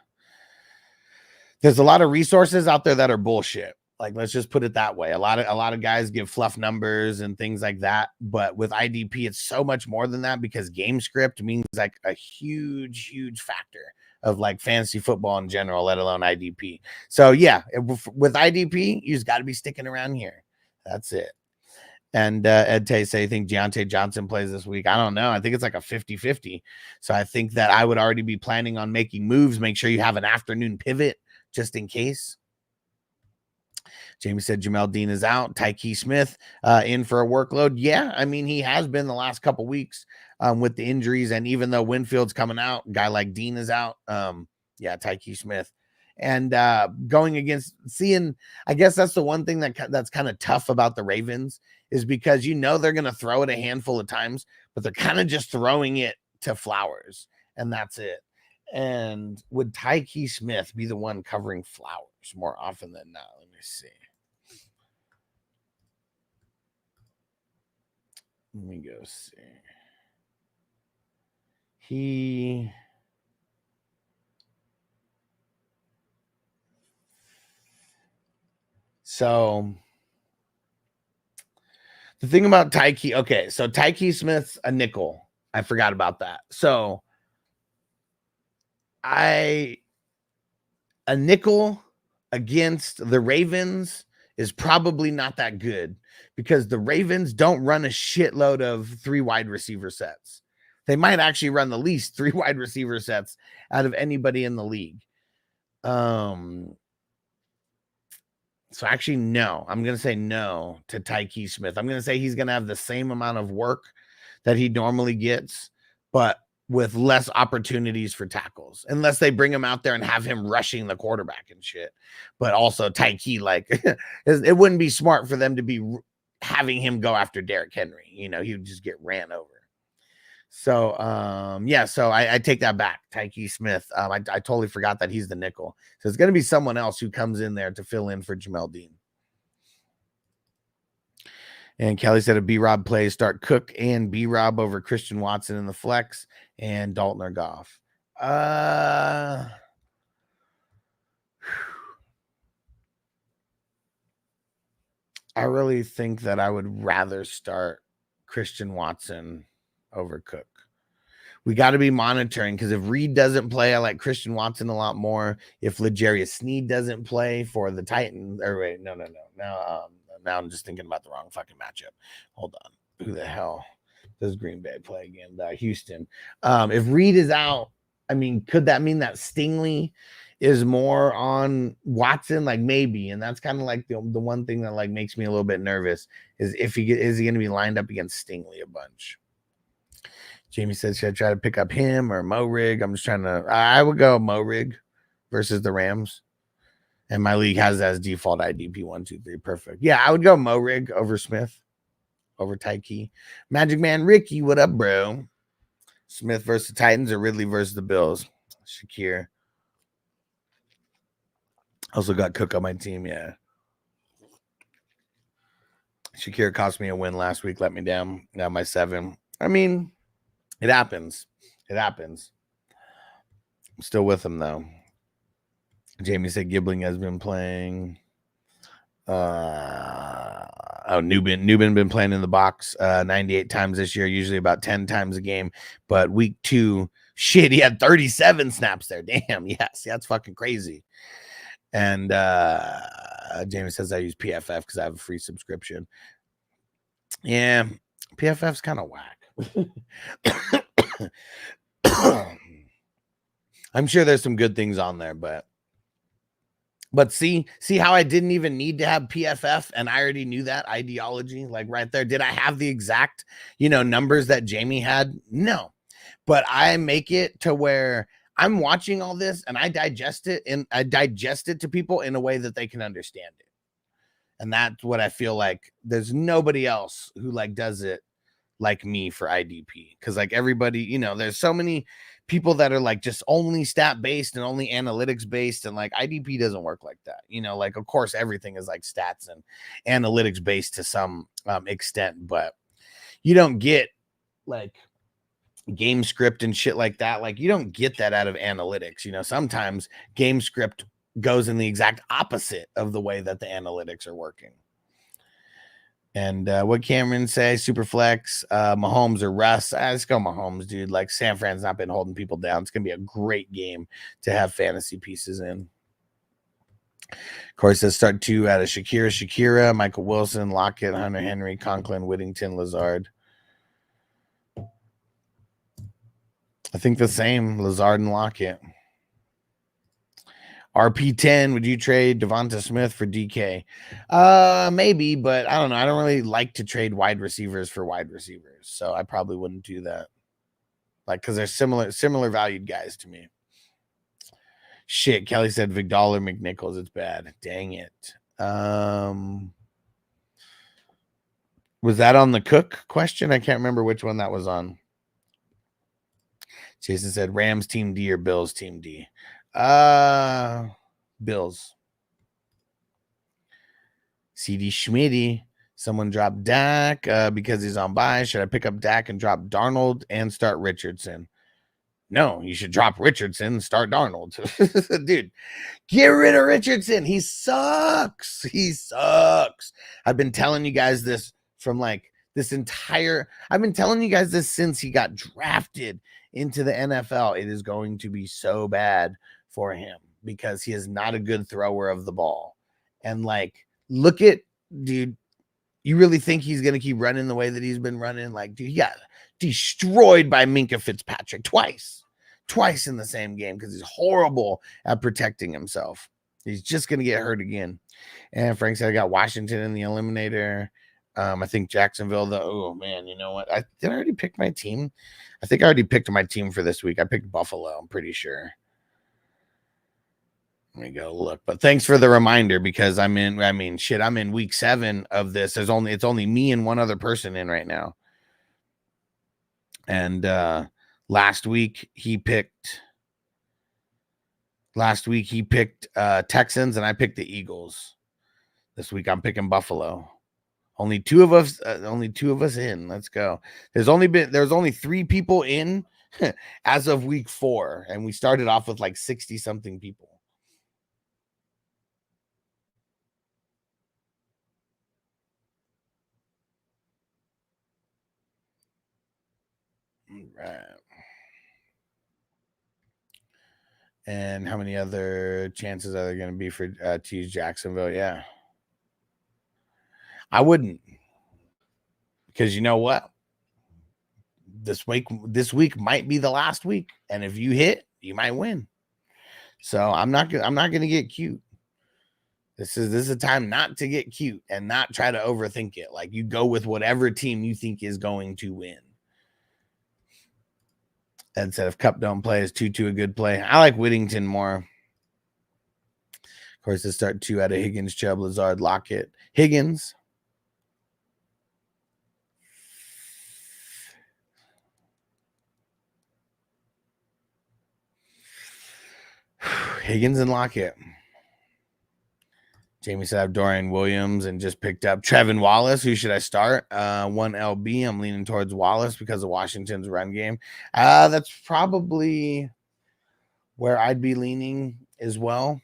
a lot of resources out there that are bullshit. Like, let's just put it that way. A lot of guys give fluff numbers and things like that. But with IDP, it's so much more than that, because game script means like a huge, huge factor of like fantasy football in general, let alone IDP. So yeah, with IDP, you just got to be sticking around here. That's it. And Ed Tay say, I think Deontay Johnson plays this week. I don't know. I think it's like a 50-50. So I think that I would already be planning on making moves. Make sure you have an afternoon pivot just in case. Jamie said Jamel Dean is out. Tyke Smith in for a workload. Yeah, I mean, he has been the last couple weeks with the injuries. And even though Winfield's coming out, a guy like Dean is out. Yeah, Tyke Smith. And going against I guess that's the one thing that's kind of tough about the Ravens, is because they're going to throw it a handful of times, but they're kind of just throwing it to Flowers, and that's it. And would Tyke Smith be the one covering Flowers more often than not? Let me see. Let me go see. So the thing about Tyke, okay, so Tyke Smith's a nickel. I forgot about that. So a nickel against the Ravens is probably not that good, because the Ravens don't run a shitload of 3 wide receiver sets. They might actually run the least 3 wide receiver sets out of anybody in the league. So actually, no. I'm going to say no to Tyke Smith. I'm going to say he's going to have the same amount of work that he normally gets, but with less opportunities for tackles, unless they bring him out there and have him rushing the quarterback and shit. But also Tyke, like, it wouldn't be smart for them to be having him go after Derrick Henry. You know, he would just get ran over. So, yeah, so I take that back. Tyke Smith. I totally forgot that he's the nickel. So it's going to be someone else who comes in there to fill in for Jamel Dean. And Kelly said a B-Rob play, start Cook and B-Rob over Christian Watson in the flex and Dalton or Goff. I really think that I would rather start Christian Watson over Cook. We got to be monitoring, because if Reed doesn't play, I like Christian Watson a lot more. If L'Jarius Sneed doesn't play for the Titans, or wait, no. Now I'm just thinking about the wrong fucking matchup. Hold on. Who the hell does Green Bay play again? Houston. If Reed is out, I mean, could that mean that Stingley is more on Watson? Like, maybe. And that's kind of like the one thing that like makes me a little bit nervous is is he going to be lined up against Stingley a bunch? Jamie says, should I try to pick up him or Mo Rig? I'm just trying to, I would go Mo Rig versus the Rams. And my league has as default IDP 1, 2, 3. Perfect. Yeah, I would go Mo Rig over Smith, over Tyke. Magic Man Ricky, what up, bro? Smith versus the Titans or Ridley versus the Bills? Shakir. Also got Cook on my team, yeah. Shakir cost me a win last week, let me down. Now my 7. I mean, it happens. It happens. I'm still with him, though. Jamie said Gibbling has been playing. Newbin been playing in the box 98 times this year, usually about 10 times a game. But week 2, shit, he had 37 snaps there. Damn, yes, that's fucking crazy. And Jamie says I use PFF because I have a free subscription. Yeah, PFF's kind of whack. I'm sure there's some good things on there, but see how I didn't even need to have PFF and I already knew that ideology, like right there. Did I have the exact, numbers that Jamie had? No, but I make it to where I'm watching all this and I digest it to people in a way that they can understand it. And that's what I feel like. There's nobody else who like does it like me for IDP. Cause like everybody, there's so many people that are like just only stat based and only analytics based. And like IDP doesn't work like that. Like, of course, everything is like stats and analytics based to some extent, but you don't get like game script and shit like that. Like you don't get that out of analytics. Sometimes game script goes in the exact opposite of the way that the analytics are working. And what Cameron say, Superflex, Mahomes or Russ? Let's go Mahomes, dude. Like San Fran's not been holding people down. It's going to be a great game to have fantasy pieces in. Corey says start 2 out of Shakira, Michael Wilson, Lockett, Hunter Henry, Conklin, Whittington, Lazard. I think the same, Lazard and Lockett. RP10, would you trade Devonta Smith for DK? Maybe, but I don't know. I don't really like to trade wide receivers for wide receivers, so I probably wouldn't do that. Like, because they're similar valued guys to me. Shit, Kelly said Vigdal or McNichols. It's bad. Dang it. Was that on the Cook question? I can't remember which one that was on. Jason said Rams team D or Bills team D. Bills. CD Schmitty. Someone dropped Dak because he's on bye. Should I pick up Dak and drop Darnold and start Richardson? No, you should drop Richardson and start Darnold. Dude, get rid of Richardson. He sucks. He sucks. I've been telling you guys this from like I've been telling you guys this since he got drafted into the NFL. It is going to be so bad for him because he is not a good thrower of the ball. And like, look at, dude, You really think he's going to keep running the way that he's been running? Like, dude, he got destroyed by Minkah Fitzpatrick twice in the same game because he's horrible at protecting himself. He's just going to get hurt again. And Frank said, I got Washington in the eliminator. I think Jacksonville, though. Oh, man, you know what? Did I already pick my team? I think I already picked my team for this week. I picked Buffalo, I'm pretty sure. Let me go look. But thanks for the reminder because I'm in week 7 of this. It's only me and one other person in right now. And last week he picked Texans and I picked the Eagles. This week I'm picking Buffalo. Only two of us in. Let's go. There's only 3 people in as of week 4, and we started off with like 60 something people. Right. And how many other chances are there going to be for to use Jacksonville? Yeah. I wouldn't. Because you know what? This week might be the last week. And if you hit, you might win. So I'm not going to get cute. This is a time not to get cute and not try to overthink it. Like, you go with whatever team you think is going to win. And said if Cup don't play, is 2-2 a good play? I like Whittington more. Of course, they start 2 out of Higgins, Chubb, Lazard, Lockett. Higgins. Higgins and Lockett. Jamie said I have Dorian Williams and just picked up Trevin Wallace. Who should I start? 1 LB. I'm leaning towards Wallace because of Washington's run game. That's probably where I'd be leaning as well.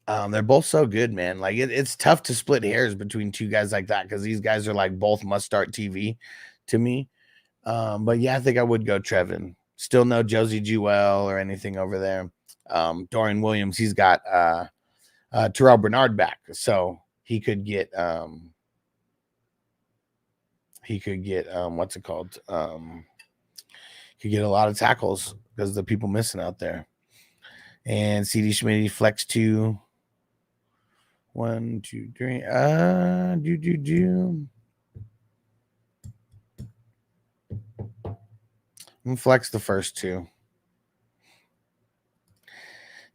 They're both so good, man. Like it's tough to split hairs between 2 guys like that because these guys are like both must-start TV to me. But yeah, I think I would go Trevin. Still no Josie Jewell or anything over there. Dorian Williams, he's got Terrell Bernard back, so he could get what's it called? Could get a lot of tackles because of the people missing out there. And CD Schmidt flex 2. 1, 2, 3. I'm flex the first 2.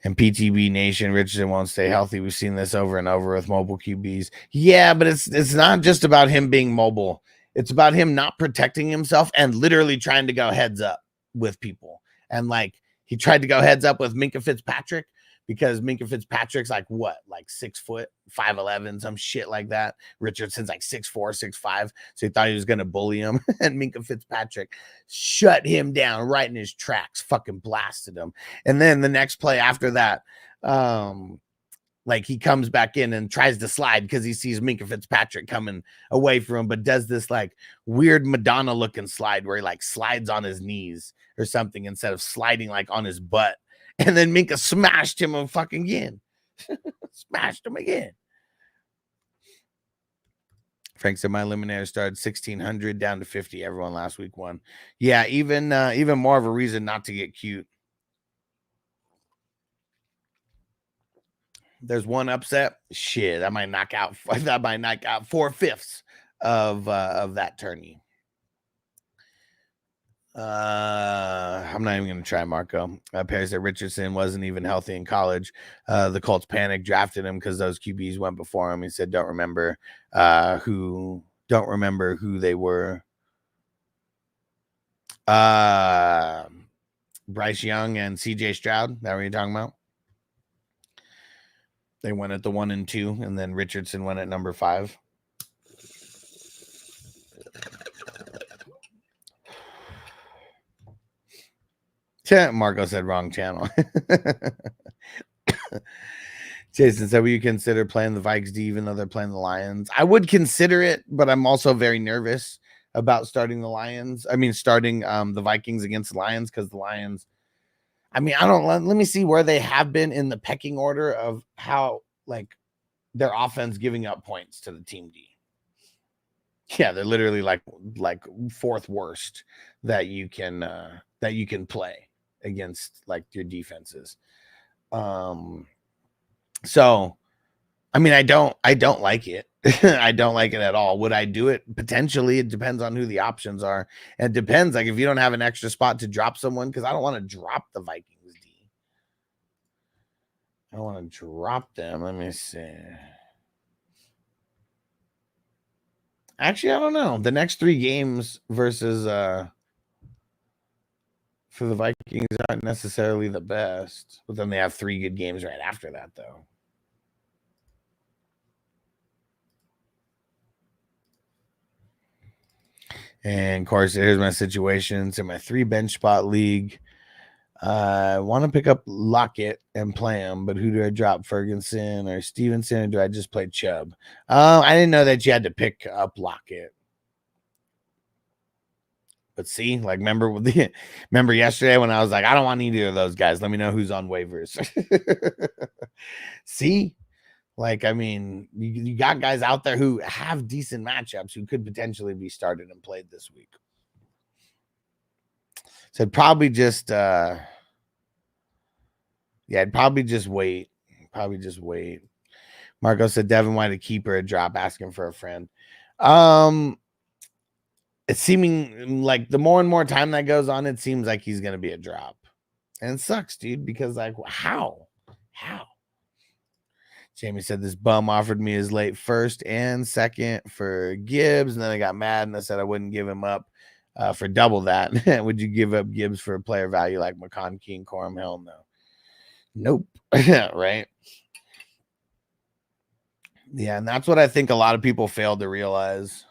And PTB Nation, Richardson won't stay healthy. We've seen this over and over with mobile QBs. Yeah, but it's not just about him being mobile. It's about him not protecting himself and literally trying to go heads up with people. And like he tried to go heads up with Minkah Fitzpatrick because Minkah Fitzpatrick's like what? Like 6 foot, 5'11", some shit like that. Richardson's like 6'4", 6'5". So he thought he was going to bully him. And Minkah Fitzpatrick shut him down right in his tracks, fucking blasted him. And then the next play after that, like he comes back in and tries to slide because he sees Minkah Fitzpatrick coming away from him, but does this like weird Madonna looking slide where he like slides on his knees or something instead of sliding like on his butt. And then Minkah smashed him fucking again. Smashed him again. Frank said my eliminator started 1,600 down to 50. Everyone last week won. Yeah, even more of a reason not to get cute. There's one upset. Shit, that might knock out 4/5 of that tourney. I'm not even going to try Marco. Perry said Richardson wasn't even healthy in college. The Colts panicked, drafted him because those QBs went before him. He said, don't remember who they were. Bryce Young and CJ Stroud. That what you're talking about? They went at the 1 and 2, and then Richardson went at number 5. Marco said wrong channel. Jason said, will you consider playing the Vikes D even though they're playing the Lions? I would consider it, but I'm also very nervous about starting the Lions. I mean, starting the Vikings against the Lions because the Lions, I mean, let me see where they have been in the pecking order of how like their offense giving up points to the team D. Yeah, they're literally like fourth worst that you can play against like your defenses. So I mean, I don't like it. I don't like it at all. Would I do it? Potentially. It depends on who the options are. And it depends, like if you don't have an extra spot to drop someone, because I don't want to drop the Vikings D. I don't want to drop them. Let me see. Actually, I don't know. The next 3 games versus for the Vikings aren't necessarily the best. But then they have 3 good games right after that, though. And of course, here's my situation. It's in my 3 bench spot league. I want to pick up Lockett and play him, but who do I drop? Ferguson or Stevenson, or do I just play Chubb? I didn't know that you had to pick up Lockett. But see, like remember yesterday when I was like, I don't want either of those guys. Let me know who's on waivers. See? Like, I mean, you got guys out there who have decent matchups who could potentially be started and played this week. So I'd probably just I'd probably just wait. Marco said Devin White a keeper, a drop, asking for a friend. It's seeming like the more and more time that goes on, it seems like he's gonna be a drop. And it sucks, dude, because like how? Jamie said this bum offered me his late first and second for Gibbs, and then I got mad and I said I wouldn't give him up for double that. Would you give up Gibbs for a player value like McConkey and Corum? Hell no. Nope. Right? Yeah, and that's what I think a lot of people fail to realize.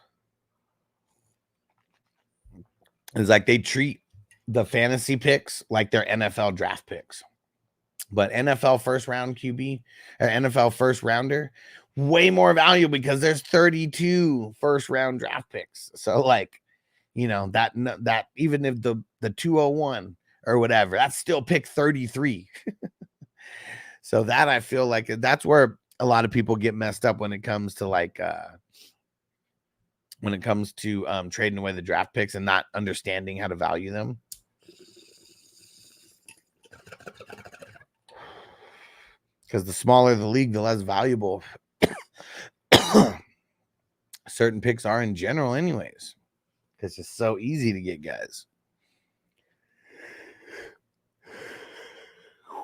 Is like they treat the fantasy picks like they're NFL draft picks. But NFL first round QB or NFL first rounder, way more valuable because there's 32 first round draft picks. So like, you know, that even if the 201 or whatever, that's still pick 33. So that I feel like that's where a lot of people get messed up when it comes to like trading away the draft picks and not understanding how to value them. Because the smaller the league, the less valuable certain picks are in general anyways. It's just so easy to get guys.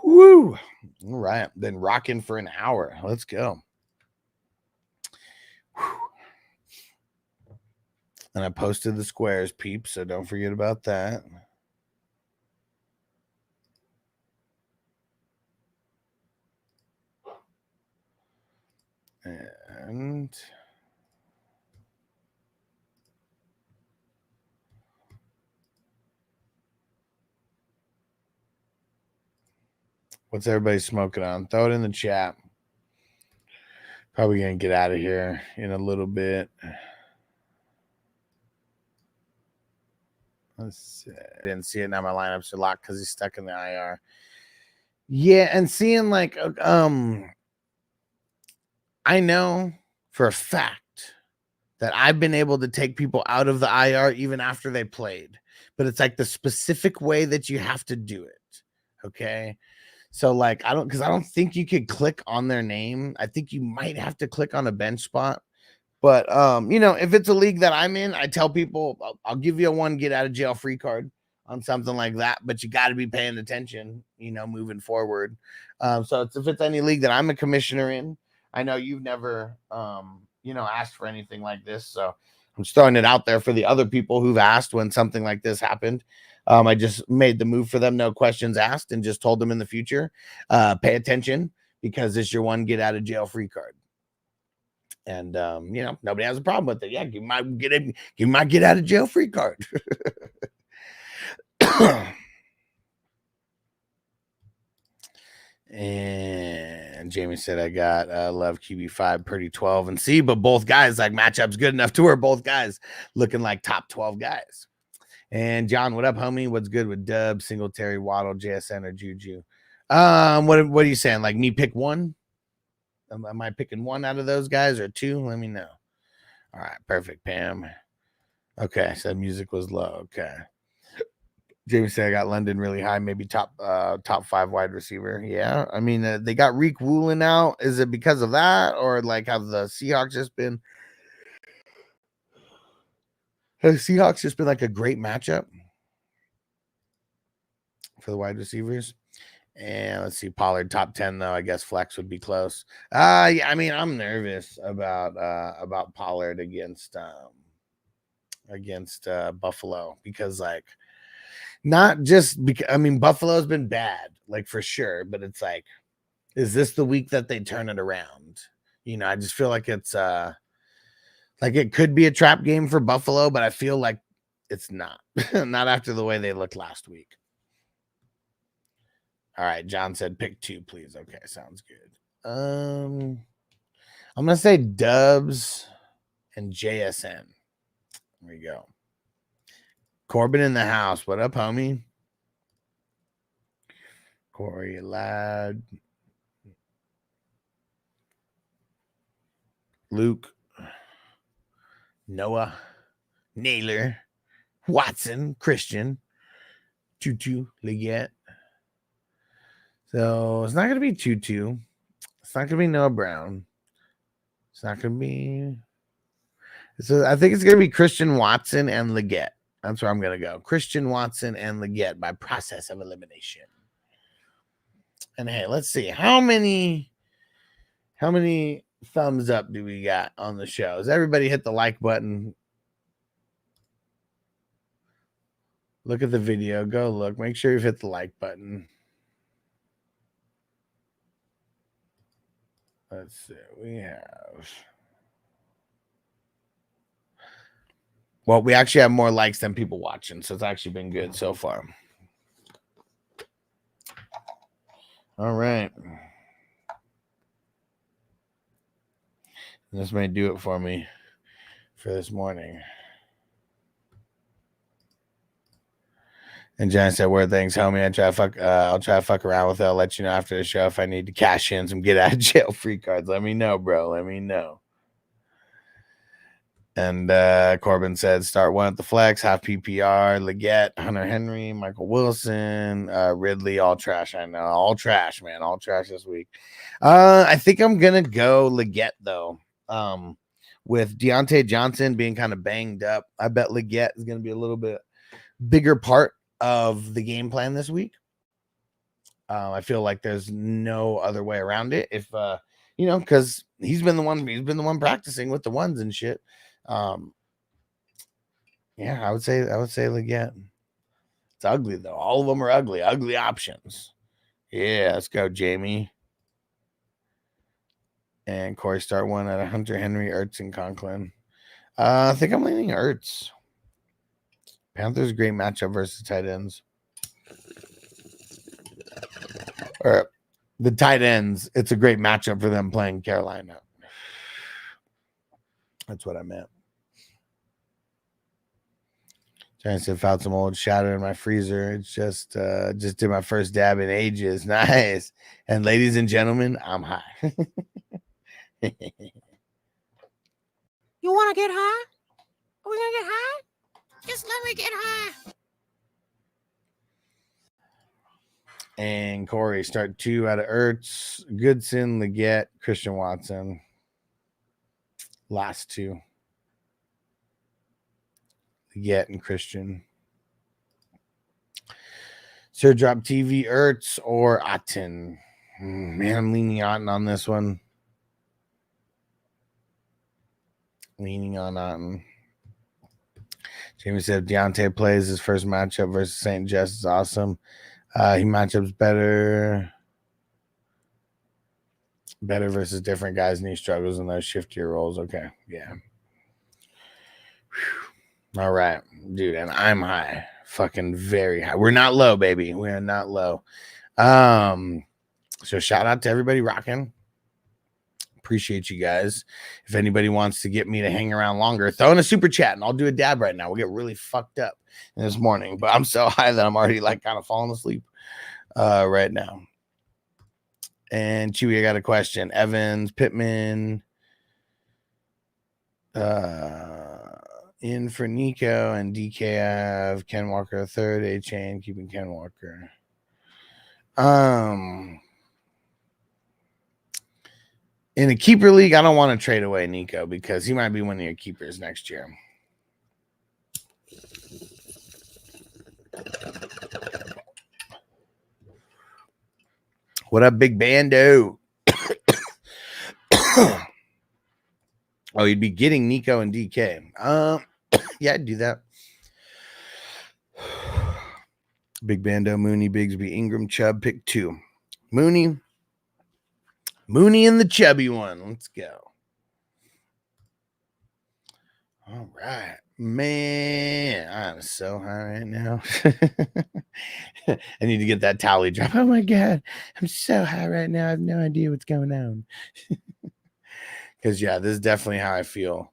Woo! All right. Been rocking for an hour. Let's go. Whew. And I posted the squares, peeps, so don't forget about that. And what's everybody smoking on? Throw it in the chat. Probably gonna get out of here in a little bit. Let's see. I didn't see it now. My lineups are locked because he's stuck in the IR. Yeah, and seeing like I know for a fact that I've been able to take people out of the IR even after they played, but it's like the specific way that you have to do it. Okay. So like, I don't think you could click on their name. I think you might have to click on a bench spot, but you know, if it's a league that I'm in, I tell people I'll give you a 1 get out of jail free card on something like that, but you got to be paying attention, you know, moving forward. So if it's any league that I'm a commissioner in, I know you've never, you know, asked for anything like this. So I'm just throwing it out there for the other people who've asked when something like this happened. I just made the move for them. No questions asked, and just told them in the future, pay attention because it's your 1 get out of jail free card. And, you know, nobody has a problem with it. Yeah. Give my get out of jail free card. And Jamie said, I got Love QB5, Purdy 12 and C, but both guys like matchups good enough to where both guys looking like top 12 guys. And John, what up, homie? What's good with Dub, Singletary, Waddle, JSN, or Juju? What are you saying? Like me pick one? Am I picking one out of those guys or 2? Let me know. All right, perfect, Pam. Okay, so music was low. Okay. Jamie said I got London really high, maybe top 5 wide receiver. Yeah, I mean they got Reek Woolen out. Is it because of that, or like have the Seahawks just been? Has Seahawks just been like a great matchup for the wide receivers? And let's see, Pollard top 10 though. I guess flex would be close. Yeah, I mean I'm nervous about Pollard against Buffalo because like. Not just because I mean Buffalo's been bad, like for sure, but it's like, is this the week that they turn it around? You know, I just feel like it's like it could be a trap game for Buffalo, but I feel like it's not. Not after the way they looked last week. All right, John said pick 2, please. Okay, sounds good. I'm gonna say Dubs and JSN. There we go. Corbin in the house. What up, homie? Corey Ladd. Luke. Noah. Naylor. Watson. Christian. Tutu. Leggett. So it's not going to be Tutu. It's not going to be Noah Brown. It's not going to be. So I think it's going to be Christian Watson and Leggett. That's where I'm going to go. Christian Watson and Leggett by process of elimination. And hey, let's see. How many thumbs up do we got on the show? Has everybody hit the like button? Look at the video. Go look. Make sure you've hit the like button. Let's see. We have... Well, we actually have more likes than people watching, so it's actually been good so far. All right. This may do it for me for this morning. And Jen said, "Where things, homie? I'll try to fuck around with it. I'll let you know after the show if I need to cash in some get out of jail free cards. Let me know, bro. Let me know." And Corbin said, "Start 1 at the flex, half PPR, Leggett, Hunter Henry, Michael Wilson, Ridley, all trash. I know, all trash, man, all trash this week. I think I'm gonna go Leggett though. With Deontay Johnson being kind of banged up, I bet Leggett is gonna be a little bit bigger part of the game plan this week. I feel like there's no other way around it. If because he's been the one practicing with the ones and shit." Yeah, I would say Leggett. It's ugly though. All of them are ugly options. Yeah, let's go, Jamie. And Corey, start 1 at Hunter Henry, Ertz, and Conklin. I think I'm leaning Ertz. Panthers great matchup versus tight ends. Or the tight ends, it's a great matchup for them playing Carolina. That's what I meant. Trying to found some old shadow in my freezer. It's just did my first dab in ages. Nice. And ladies and gentlemen, I'm high.
You want to get high? Are we going to get high? Just let me get high.
And Corey, start 2 out of Ertz, Goodson, Leggett, Christian Watson. Last 2. Leggett and Christian. Sir Drop TV, Ertz or Otten. Man, I'm leaning Otten on this one. Leaning on Otten. Jamie said if Deontay plays his first matchup versus St. Just is awesome. He matchups better versus different guys, and he struggles in those shiftier roles. Okay, yeah. Whew. All right, dude, and I'm high, fucking very high. We're not low, baby. We are not low. So shout out to everybody rocking. Appreciate you guys. If anybody wants to get me to hang around longer, throw in a super chat and I'll do a dab right now. We'll get really fucked up this morning, but I'm so high that I'm already like kind of falling asleep right now. And Chewy, I got a question. Evans, Pittman, In for Nico and DK, I have Ken Walker third, A Chain, keeping Ken Walker. In a keeper league, I don't want to trade away Nico because he might be one of your keepers next year. What up, Big Bando? Oh, you'd be getting Nico and DK. Yeah, I'd do that. Big Bando, Mooney, Bigsby, Ingram, Chubb, pick 2. Mooney and the chubby one. Let's go. All right, man. I'm so high right now. I need to get that tally drop. Oh my God, I'm so high right now. I have no idea what's going on. Because yeah, this is definitely how I feel.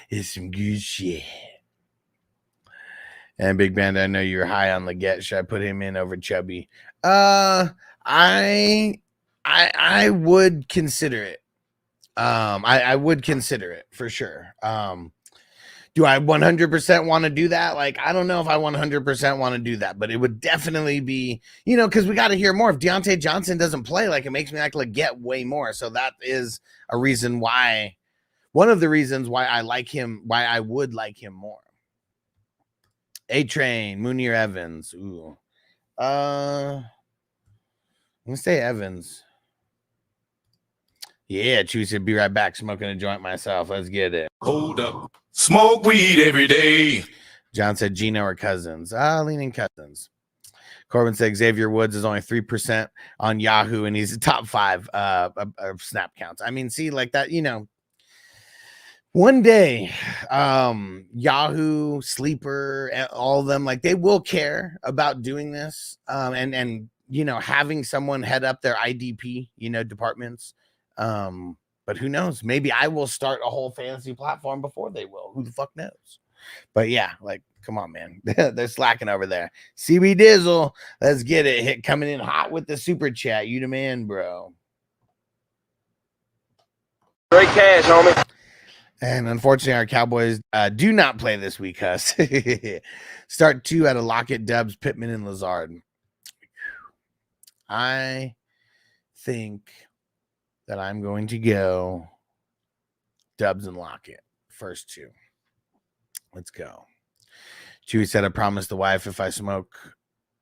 It's some good shit. And Big Band, I know you're high on Leggett. Should I put him in over Chubby? I would consider it. I would consider it for sure. Do I 100% want to do that? Like, I don't know if I 100% want to do that, but it would definitely be, you know, because we got to hear more. If Deontay Johnson doesn't play, like, it makes me like Leggett way more. So that is a reason why, one of the reasons why I like him, why I would like him more. A-Train, Mooney or Evans? Ooh. I'm going to say Evans. Yeah, Chewy said, be right back. Smoking a joint myself. Let's get it.
Hold up. Smoke weed every day.
John said Gino or Cousins. Leaning Cousins. Corbin said Xavier Woods is only 3% on Yahoo, and he's the top 5 of snap counts. I mean, see, like that, you know, one day, Yahoo, Sleeper, all of them, like, they will care about doing this, and you know, having someone head up their IDP, you know, departments. But who knows? Maybe I will start a whole fantasy platform before they will. Who the fuck knows? But yeah, like, come on, man. They're slacking over there. CB Dizzle, let's get it. Coming in hot with the super chat. You the man, bro.
Great cash, homie.
And unfortunately, our Cowboys do not play this week, Huss. Start 2 out of Lockett, Dubs, Pittman, and Lazard. I think that I'm going to go Dubs and Lockett. First 2. Let's go. Chewy said, I promised the wife if I smoke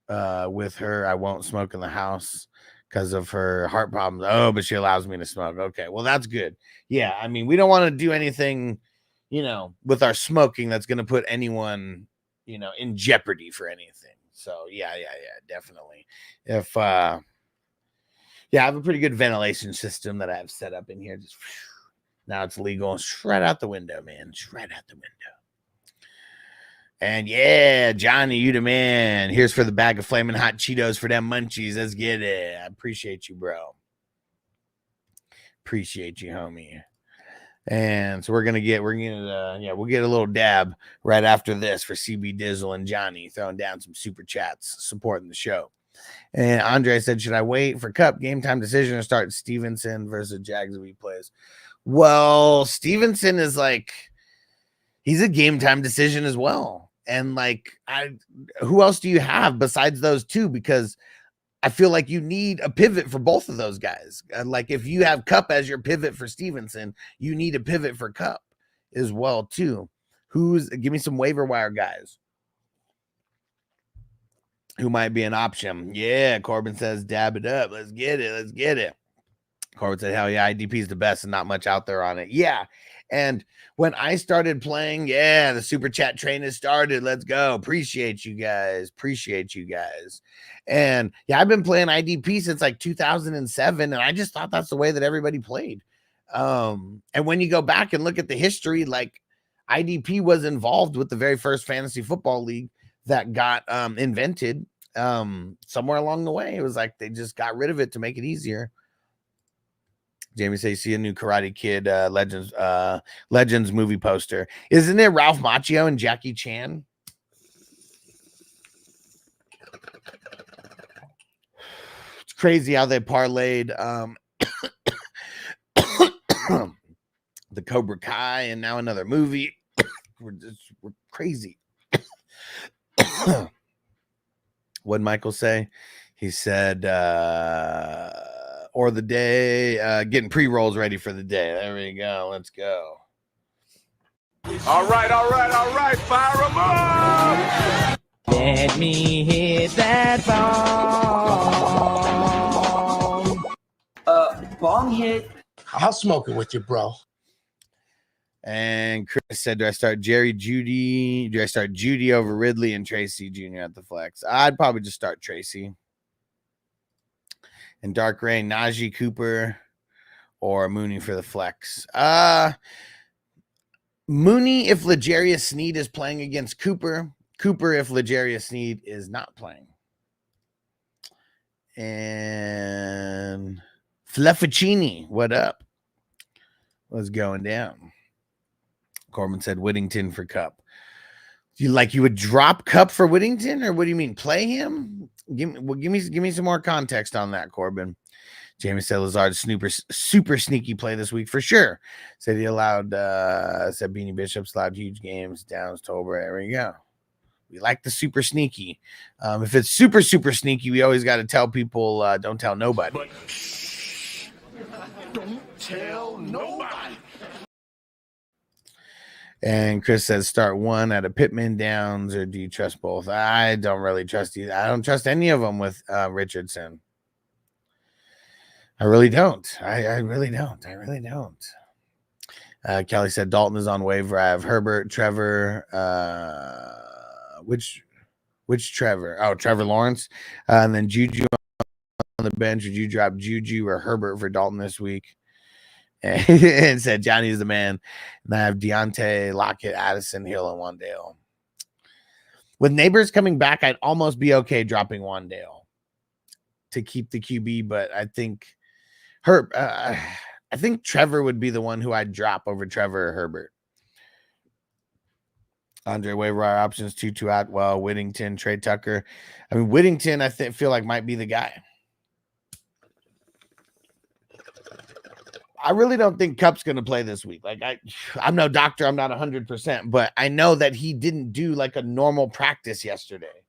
with her, I won't smoke in the house because of her heart problems. Oh, but she allows me to smoke. Okay, well, that's good. Yeah, I mean, we don't want to do anything, you know, with our smoking that's going to put anyone, you know, in jeopardy for anything. So, yeah, definitely. If, yeah, I have a pretty good ventilation system that I have set up in here. Just now it's legal. It's right out the window, man. It's right out the window. And yeah, Johnny, you the man. Here's for the bag of flaming hot Cheetos for them munchies. Let's get it. I appreciate you, bro. Appreciate you, homie. And so we'll get a little dab right after this for CB Dizzle and Johnny throwing down some super chats supporting the show. And Andre said, should I wait for Cup game time decision or start Stevenson versus Jags if he plays? Well, Stevenson is like, he's a game time decision as well. And like, who else do you have besides those two? Because I feel like you need a pivot for both of those guys. Like if you have Cup as your pivot for Stevenson, you need a pivot for Cup as well too. Give me some waiver wire guys who might be an option. Yeah, Corbin says, dab it up. Let's get it. Corbin said, hell yeah, IDP is the best and not much out there on it. Yeah. And when I started playing, the super chat train has started. Let's go. Appreciate you guys. And yeah, I've been playing IDP since like 2007. And I just thought that's the way that everybody played. And when you go back and look at the history, like IDP was involved with the very first fantasy football league that got invented somewhere along the way. It was like they just got rid of it to make it easier. Jamie says, see a new Karate Kid Legends movie poster. Isn't it Ralph Macchio and Jackie Chan? It's crazy how they parlayed Cobra Kai and now another movie. we're crazy. What'd Michael say? He said, or the day, getting pre-rolls ready for the day. There we go. Let's go.
All right. Fire 'em up.
Let me hit that bong. Bong hit.
I'll smoke it with you, bro.
And Chris said, do I start Judy over Ridley and Tracy Jr. at the flex? I'd probably just start Tracy. And Dark Rain, Najee, Cooper, or Mooney for the flex. Mooney if L'Jarius Sneed is playing against Cooper. Cooper if L'Jarius Sneed is not playing. And Flefficini, what up? What's going down? Corbin said Whittington for Cup. You would drop Cup for Whittington, or what do you mean? Play him? Give me some more context on that, Corbin. Jamie said Lazard's super sneaky play this week for sure. Said he allowed said Beanie Bishop's allowed huge games, Downs, Tolbert. There we go. We like the super sneaky. If it's super sneaky, we always got to tell people don't tell nobody.
But don't tell nobody.
And Chris says, start one at a Pittman, Downs, or do you trust both? I don't really trust either. I don't trust any of them with Richardson. I really don't. I really don't. Kelly said Dalton is on waiver. I have Herbert, Trevor. Which Trevor? Oh, Trevor Lawrence. And then Juju on the bench. Would you drop Juju or Herbert for Dalton this week? And said Johnny's the man. And I have Deontay, Lockett, Addison, Hill, and Wandale. With Neighbors coming back, I'd almost be okay dropping Wandale to keep the QB, but I think I think Trevor would be the one who I'd drop over Trevor or Herbert. Andre waiver wire options, Tutu Atwell, Whittington, Trey Tucker. I mean, Whittington, I feel like might be the guy. I really don't think Cup's going to play this week. Like I'm no doctor. I'm not 100%, but I know that he didn't do like a normal practice yesterday.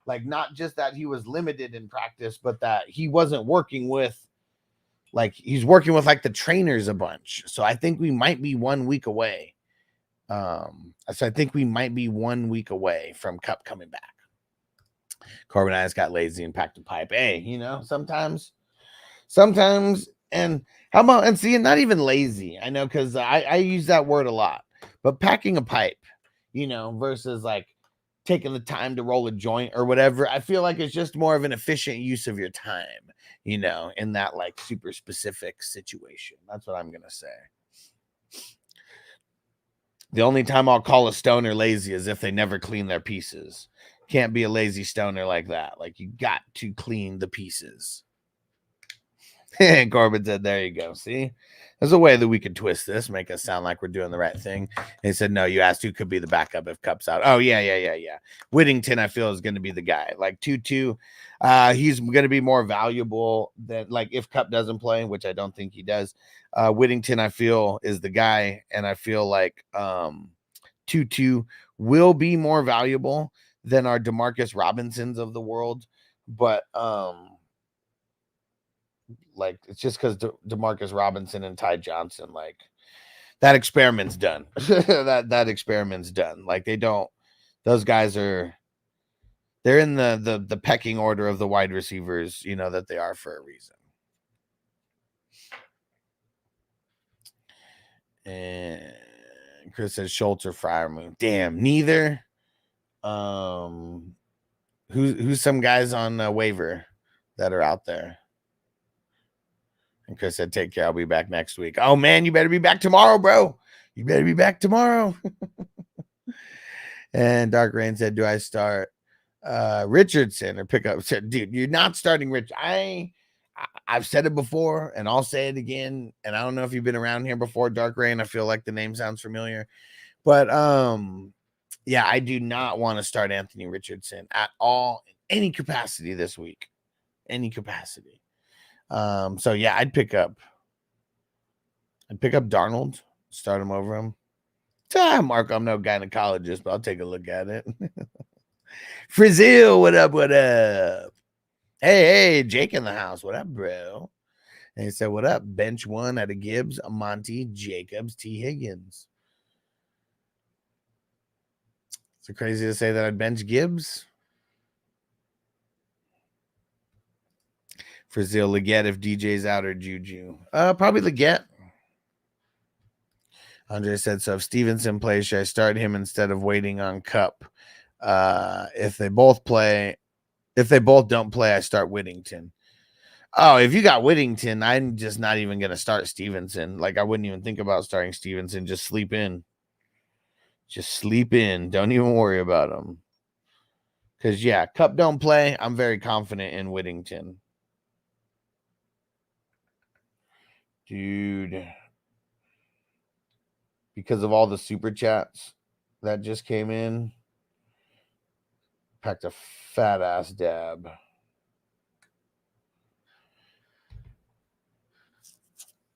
Like not just that he was limited in practice, but that he wasn't working with, he's working with like the trainers a bunch. So I think we might be 1 week away. So I think we might be 1 week away from Cup coming back. Corbin Eyes got lazy and packed a pipe. Hey, sometimes, and how about, and see, not even lazy. I know, because I use that word a lot, but packing a pipe, versus like taking the time to roll a joint or whatever. I feel like it's just more of an efficient use of your time, in that like super specific situation. That's what I'm going to say. The only time I'll call a stoner lazy is if they never clean their pieces. Can't be a lazy stoner like that. Like you got to clean the pieces. And Corbin said, there you go. See, there's a way that we could twist this, make us sound like we're doing the right thing. And he said, no, you asked who could be the backup if Cup's out. Oh, yeah. Whittington, I feel, is going to be the guy. Like Tutu, he's going to be more valuable than, like, if Cup doesn't play, which I don't think he does. Whittington, I feel, is the guy. And I feel like Tutu will be more valuable than our DeMarcus Robinsons of the world. But, like, it's just because DeMarcus Robinson and Ty Johnson, like, that experiment's done. that experiment's done. Like, those guys they're in the pecking order of the wide receivers, that they are for a reason. And Chris says Schultz or Freiermuth. Damn, neither. Who's some guys on waiver that are out there? And Chris said, take care. I'll be back next week. Oh, man, you better be back tomorrow, bro. You better be back tomorrow. And Dark Rain said, do I start Richardson or pick up? Said, dude, you're not starting Rich. I've said it before, and I'll say it again. And I don't know if you've been around here before, Dark Rain. I feel like the name sounds familiar. But, yeah, I do not want to start Anthony Richardson at all in any capacity this week. Any capacity. So yeah, I'd pick up Darnold. Start him over him. Mark, I'm no gynecologist, but I'll take a look at it. Frizzil, what up, what up? Hey, Jake in the house. What up, bro? And he said, what up? Bench one out of Gibbs, Monty, Jacobs, T. Higgins. Is it crazy to say that I'd bench Gibbs? Frizzil, Leggett if DJ's out or Juju. Probably Leggett. Andre said, so if Stevenson plays, should I start him instead of waiting on Cup? If they both don't play, I start Whittington. Oh, if you got Whittington, I'm just not even going to start Stevenson. Like, I wouldn't even think about starting Stevenson. Just sleep in. Just sleep in. Don't even worry about him. Because, yeah, Cup don't play. I'm very confident in Whittington. Dude. Because of all the super chats that just came in. Packed a fat ass dab.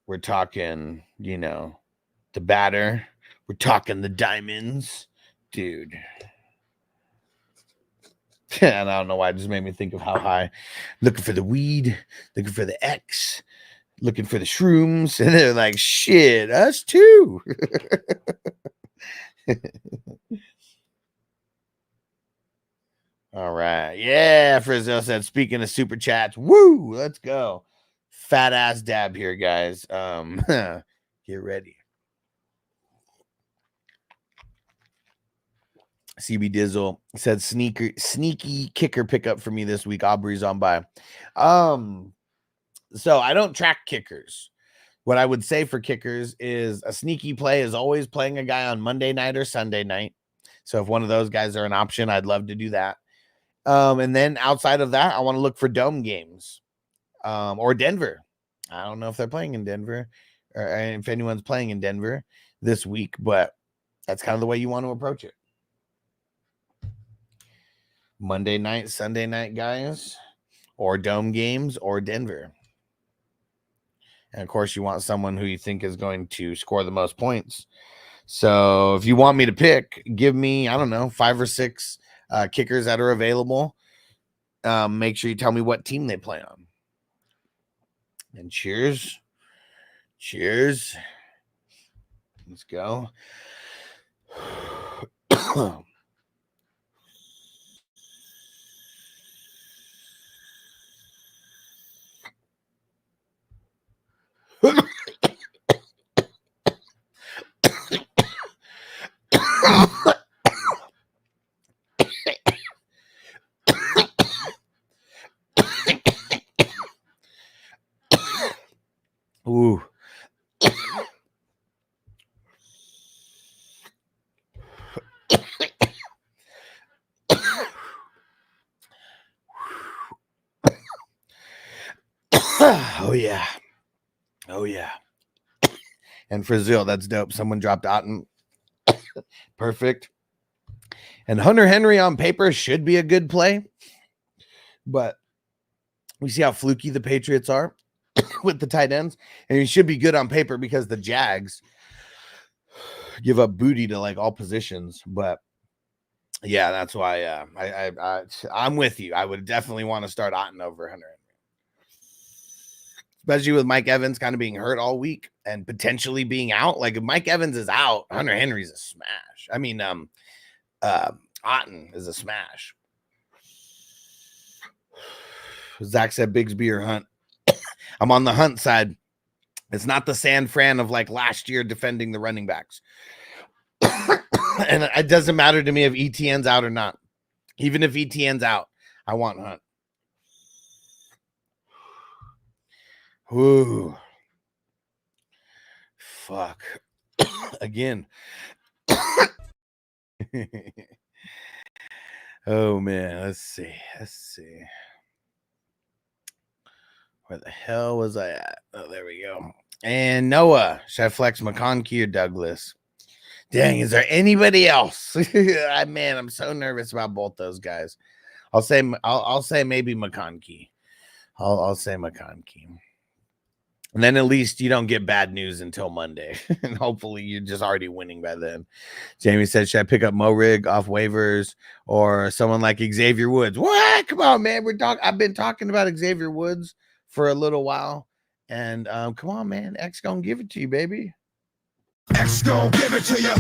We're talking, the batter. We're talking the diamonds. Dude. And I don't know why it just made me think of how high. Looking for the weed. Looking for the X. Looking for the shrooms. And they're like, shit, us too. All right. Yeah, Frizzell said, speaking of super chats, woo, let's go. Fat ass dab here, guys. Get ready. CB Dizzle said sneaky kicker pickup for me this week. Aubrey's on by. So I don't track kickers. What I would say for kickers is a sneaky play is always playing a guy on Monday night or Sunday night. So if one of those guys are an option, I'd love to do that. And then outside of that, I want to look for dome games. Or Denver. I don't know if they're playing in Denver or if anyone's playing in Denver this week, but that's kind of the way you want to approach it. Monday night, Sunday night guys, or dome games, or Denver. And of course, you want someone who you think is going to score the most points. So if you want me to pick, give me, 5 or 6 kickers that are available. Make sure you tell me what team they play on. And cheers. Cheers. Let's go. Ooh. Oh yeah. Oh yeah. And Frizzil, that's dope. Someone dropped Otten. Perfect. And Hunter Henry on paper should be a good play. But we see how fluky the Patriots are with the tight ends. And he should be good on paper because the Jags give up booty to like all positions. But yeah, that's why I'm with you. I would definitely want to start Otten over Hunter Henry. Especially with Mike Evans kind of being hurt all week and potentially being out. Like if Mike Evans is out, Hunter Henry's a smash. I mean, Otten is a smash. Zach said Bigsby or Hunt. I'm on the Hunt side. It's not the San Fran of like last year defending the running backs. And it doesn't matter to me if ETN's out or not. Even if ETN's out, I want Hunt. Ooh. Fuck. Again. Oh, man. Let's see. Where the hell was I at? Oh, there we go. And Noah. Should I flex McConkey or Douglas? Dang, is there anybody else? Man, I'm so nervous about both those guys. I'll say maybe McConkey. I'll say McConkey. And then at least you don't get bad news until Monday. And hopefully you're just already winning by then. Jamie said, should I pick up Mo Rig off waivers or someone like Xavier Woods? What? Come on, man. I've been talking about Xavier Woods for a little while. And come on, man. X gonna give it to you, baby.
X gonna give it to you.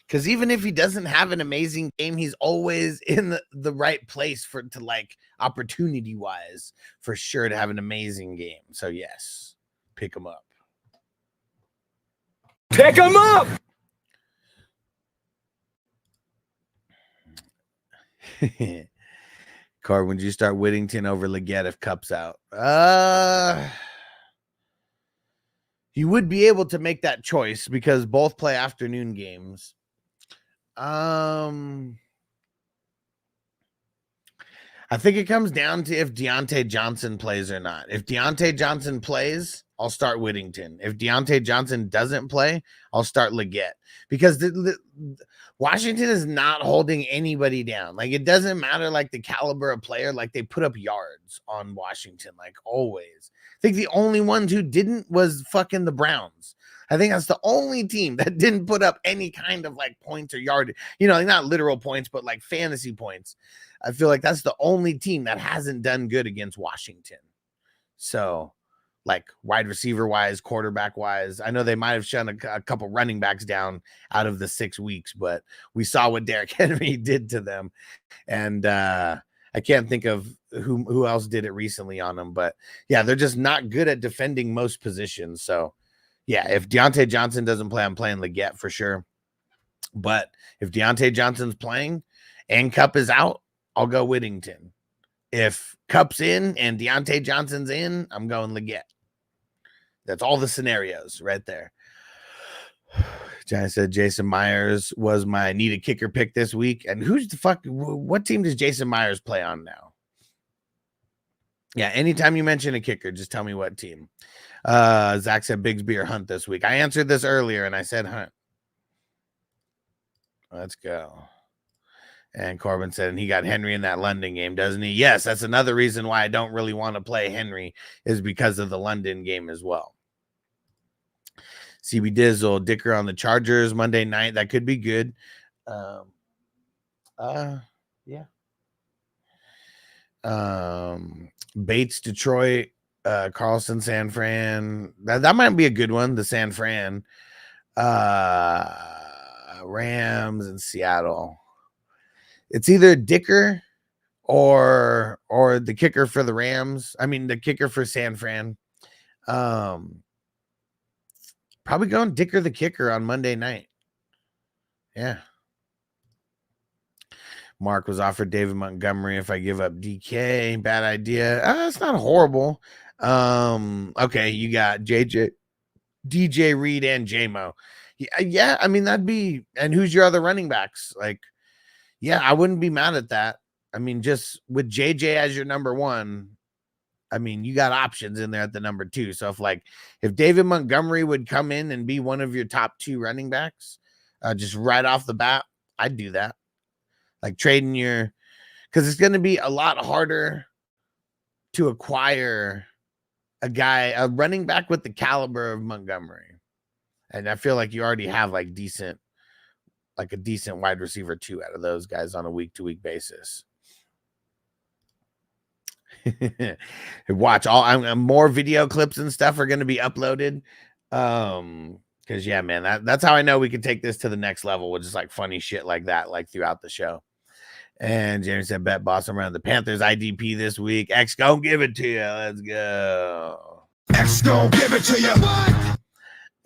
Because even if he doesn't have an amazing game, he's always in the right place to like opportunity wise for sure to have an amazing game. So yes, pick him up.
Pick him up.
Car, would you start Whittington over Leggett if Cup's out? You would be able to make that choice because both play afternoon games. I think it comes down to if Deontay Johnson plays or not. If Deontay Johnson plays, I'll start Whittington. If Deontay Johnson doesn't play, I'll start Leggett because Washington is not holding anybody down. Like, it doesn't matter, like, the caliber of player. Like, they put up yards on Washington, like, always. I think the only ones who didn't was fucking the Browns. I think that's the only team that didn't put up any kind of, like, points or yard. You know, like, not literal points, but, like, fantasy points. I feel like that's the only team that hasn't done good against Washington. So, like, wide receiver wise, quarterback wise, I know they might have shut a couple running backs down out of the 6 weeks, but we saw what Derrick Henry did to them. And I can't think of who else did it recently on them, but yeah, they're just not good at defending most positions. So yeah, if Deontay Johnson doesn't play, I'm playing Leggett for sure. But if Deontay Johnson's playing and Cup is out, I'll go Whittington. If Cup's in and Deontay Johnson's in, I'm going Leggett. That's all the scenarios right there. Johnny said Jason Myers was my need a kicker pick this week. And what team does Jason Myers play on now? Yeah, anytime you mention a kicker, just tell me what team. Zach said Bigsby or Hunt this week. I answered this earlier and I said Hunt. Let's go. And Corbin said, and he got Henry in that London game, doesn't he? Yes, that's another reason why I don't really want to play Henry is because of the London game as well. CB Dizzle, Dicker on the Chargers Monday night. That could be good. Yeah. Bates, Detroit, Carlson, San Fran. That might be a good one, the San Fran. Rams and Seattle. It's either Dicker or the kicker for the Rams. I mean, the kicker for San Fran. Probably going Dicker the kicker on Monday night. Yeah. Mark was offered David Montgomery if I give up DK. Bad idea. It's not horrible. Okay, you got DJ Reed and J-Mo. Yeah, I mean, that'd be, and who's your other running backs? Like, yeah, I wouldn't be mad at that. I mean, just with JJ as your number one, I mean, you got options in there at the number 2. So if David Montgomery would come in and be one of your top 2 running backs, just right off the bat, I'd do that. Like trading because it's going to be a lot harder to acquire a running back with the caliber of Montgomery. And I feel like you already have a decent wide receiver 2 out of those guys on a week-to-week basis. Watch more video clips and stuff are going to be uploaded. Because yeah, man, that's how I know we can take this to the next level with just funny shit like that, throughout the show. And James said, bet boss around the Panthers IDP this week. X gonna give it to you. Let's go.
X gonna give it to you. What?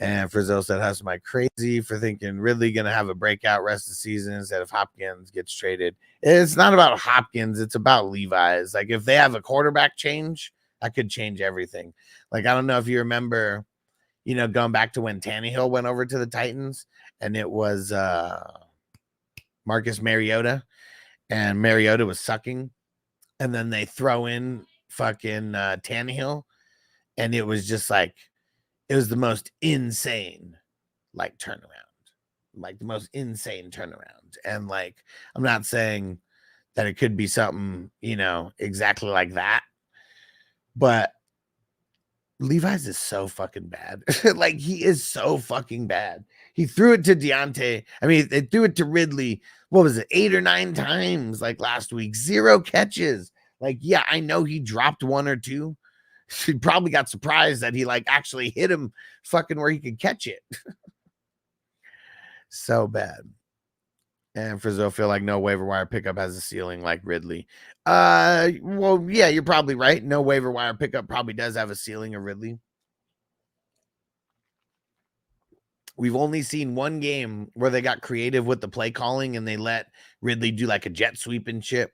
And Frizzell said, "How's my crazy for thinking Ridley gonna have a breakout rest of the season instead of Hopkins gets traded?" It's not about Hopkins, it's about Levi's. If they have a quarterback change, that could change everything. I don't know if you remember, going back to when Tannehill went over to the Titans, and it was Marcus Mariota, and Mariota was sucking, and then they throw in fucking Tannehill, and it was just it was the most insane turnaround, the most insane turnaround. And I'm not saying that it could be something, exactly like that, but Levi's is so fucking bad. Like, he is so fucking bad. He threw it to Deontay. I mean, they threw it to Ridley. What was it? 8 or 9 times like last week. 0 catches. Like, yeah, I know he dropped 1 or 2. He probably got surprised that he like actually hit him fucking where he could catch it. So bad. And Frizzle feel like no waiver wire pickup has a ceiling like Ridley. Well, yeah, you're probably right. No waiver wire pickup probably does have a ceiling of Ridley. We've only seen one game where they got creative with the play calling and they let Ridley do like a jet sweep and shit.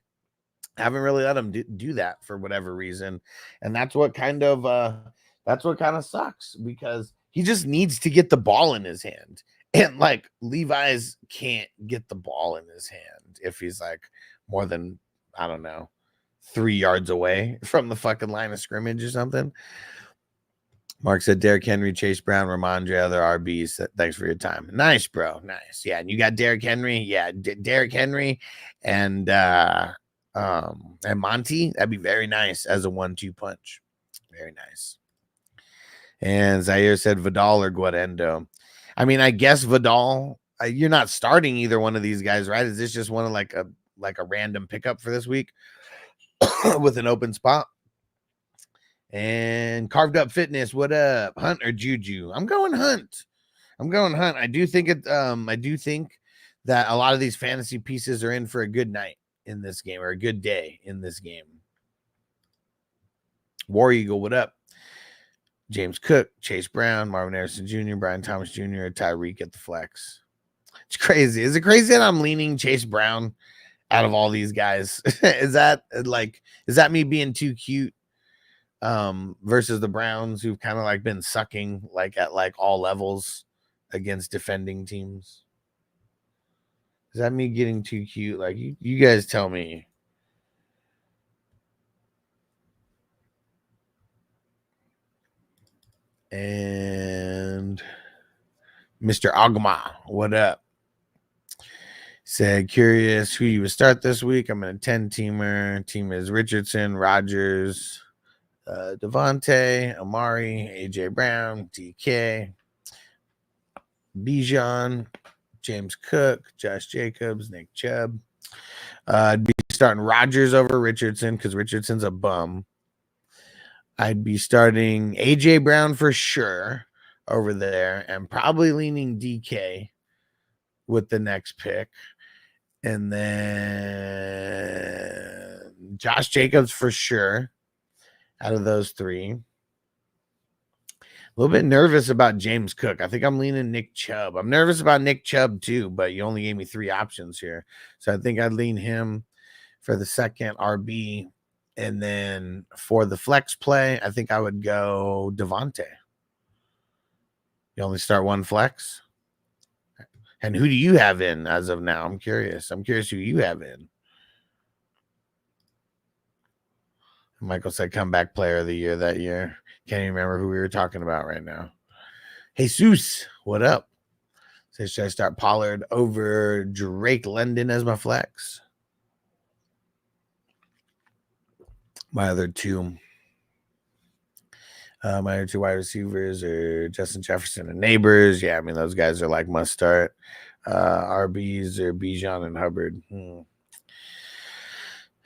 Haven't really let him do that for whatever reason. And that's what kind of sucks, because he just needs to get the ball in his hand. And like Levi's can't get the ball in his hand if he's like more than, I don't know, 3 yards away from the fucking line of scrimmage or something. Mark said Derrick Henry, Chase Brown, Ramondre, other RBs. Thanks for your time. Nice, bro. Nice. Yeah. And you got Derrick Henry. Yeah. Derrick Henry and Monty. That'd be very nice as a 1-2 punch. Very nice. And Zaire said Vidal or Guarendo. I mean, I guess Vidal, you're not starting either one of these guys, right? Is this just one of like a random pickup for this week with an open spot? And Carved Up Fitness, what up? Hunt or Juju? I'm going Hunt. I do think that a lot of these fantasy pieces are in for a good night in this game, or a good day in this game. War Eagle, what up? James Cook, Chase Brown, Marvin Harrison Jr., Brian Thomas Jr., Tyreek at the flex. It's crazy. Is it crazy that I'm leaning Chase Brown out of all these guys? Is that me being too cute versus the Browns, who've kind of like been sucking like at like all levels against defending teams? Is that me getting too cute? Like, you guys tell me. And Mr. Agma, what up? Said, curious who you would start this week. I'm in a 10-teamer. Team is Richardson, Rodgers, Devontae, Amari, AJ Brown, DK, Bijan, James Cook, Josh Jacobs, Nick Chubb. I'd be starting Rodgers over Richardson because Richardson's a bum. I'd be starting AJ Brown for sure over there, and probably leaning DK with the next pick. And then Josh Jacobs for sure out of those 3. A little bit nervous about James Cook. I think I'm leaning Nick Chubb. I'm nervous about Nick Chubb too, but you only gave me 3 options here. So I think I'd lean him for the second RB. And then for the flex play, I think I would go Devontae. You only start one flex? And who do you have in as of now? I'm curious. Who you have in. Michael said comeback player of the year that year. Can't even remember who we were talking about right now. Jesus, what up? Says, should I start Pollard over Drake London as my flex? My other two wide receivers are Justin Jefferson and Neighbors. Yeah, I mean, those guys are like must start. RBs are Bijan and Hubbard.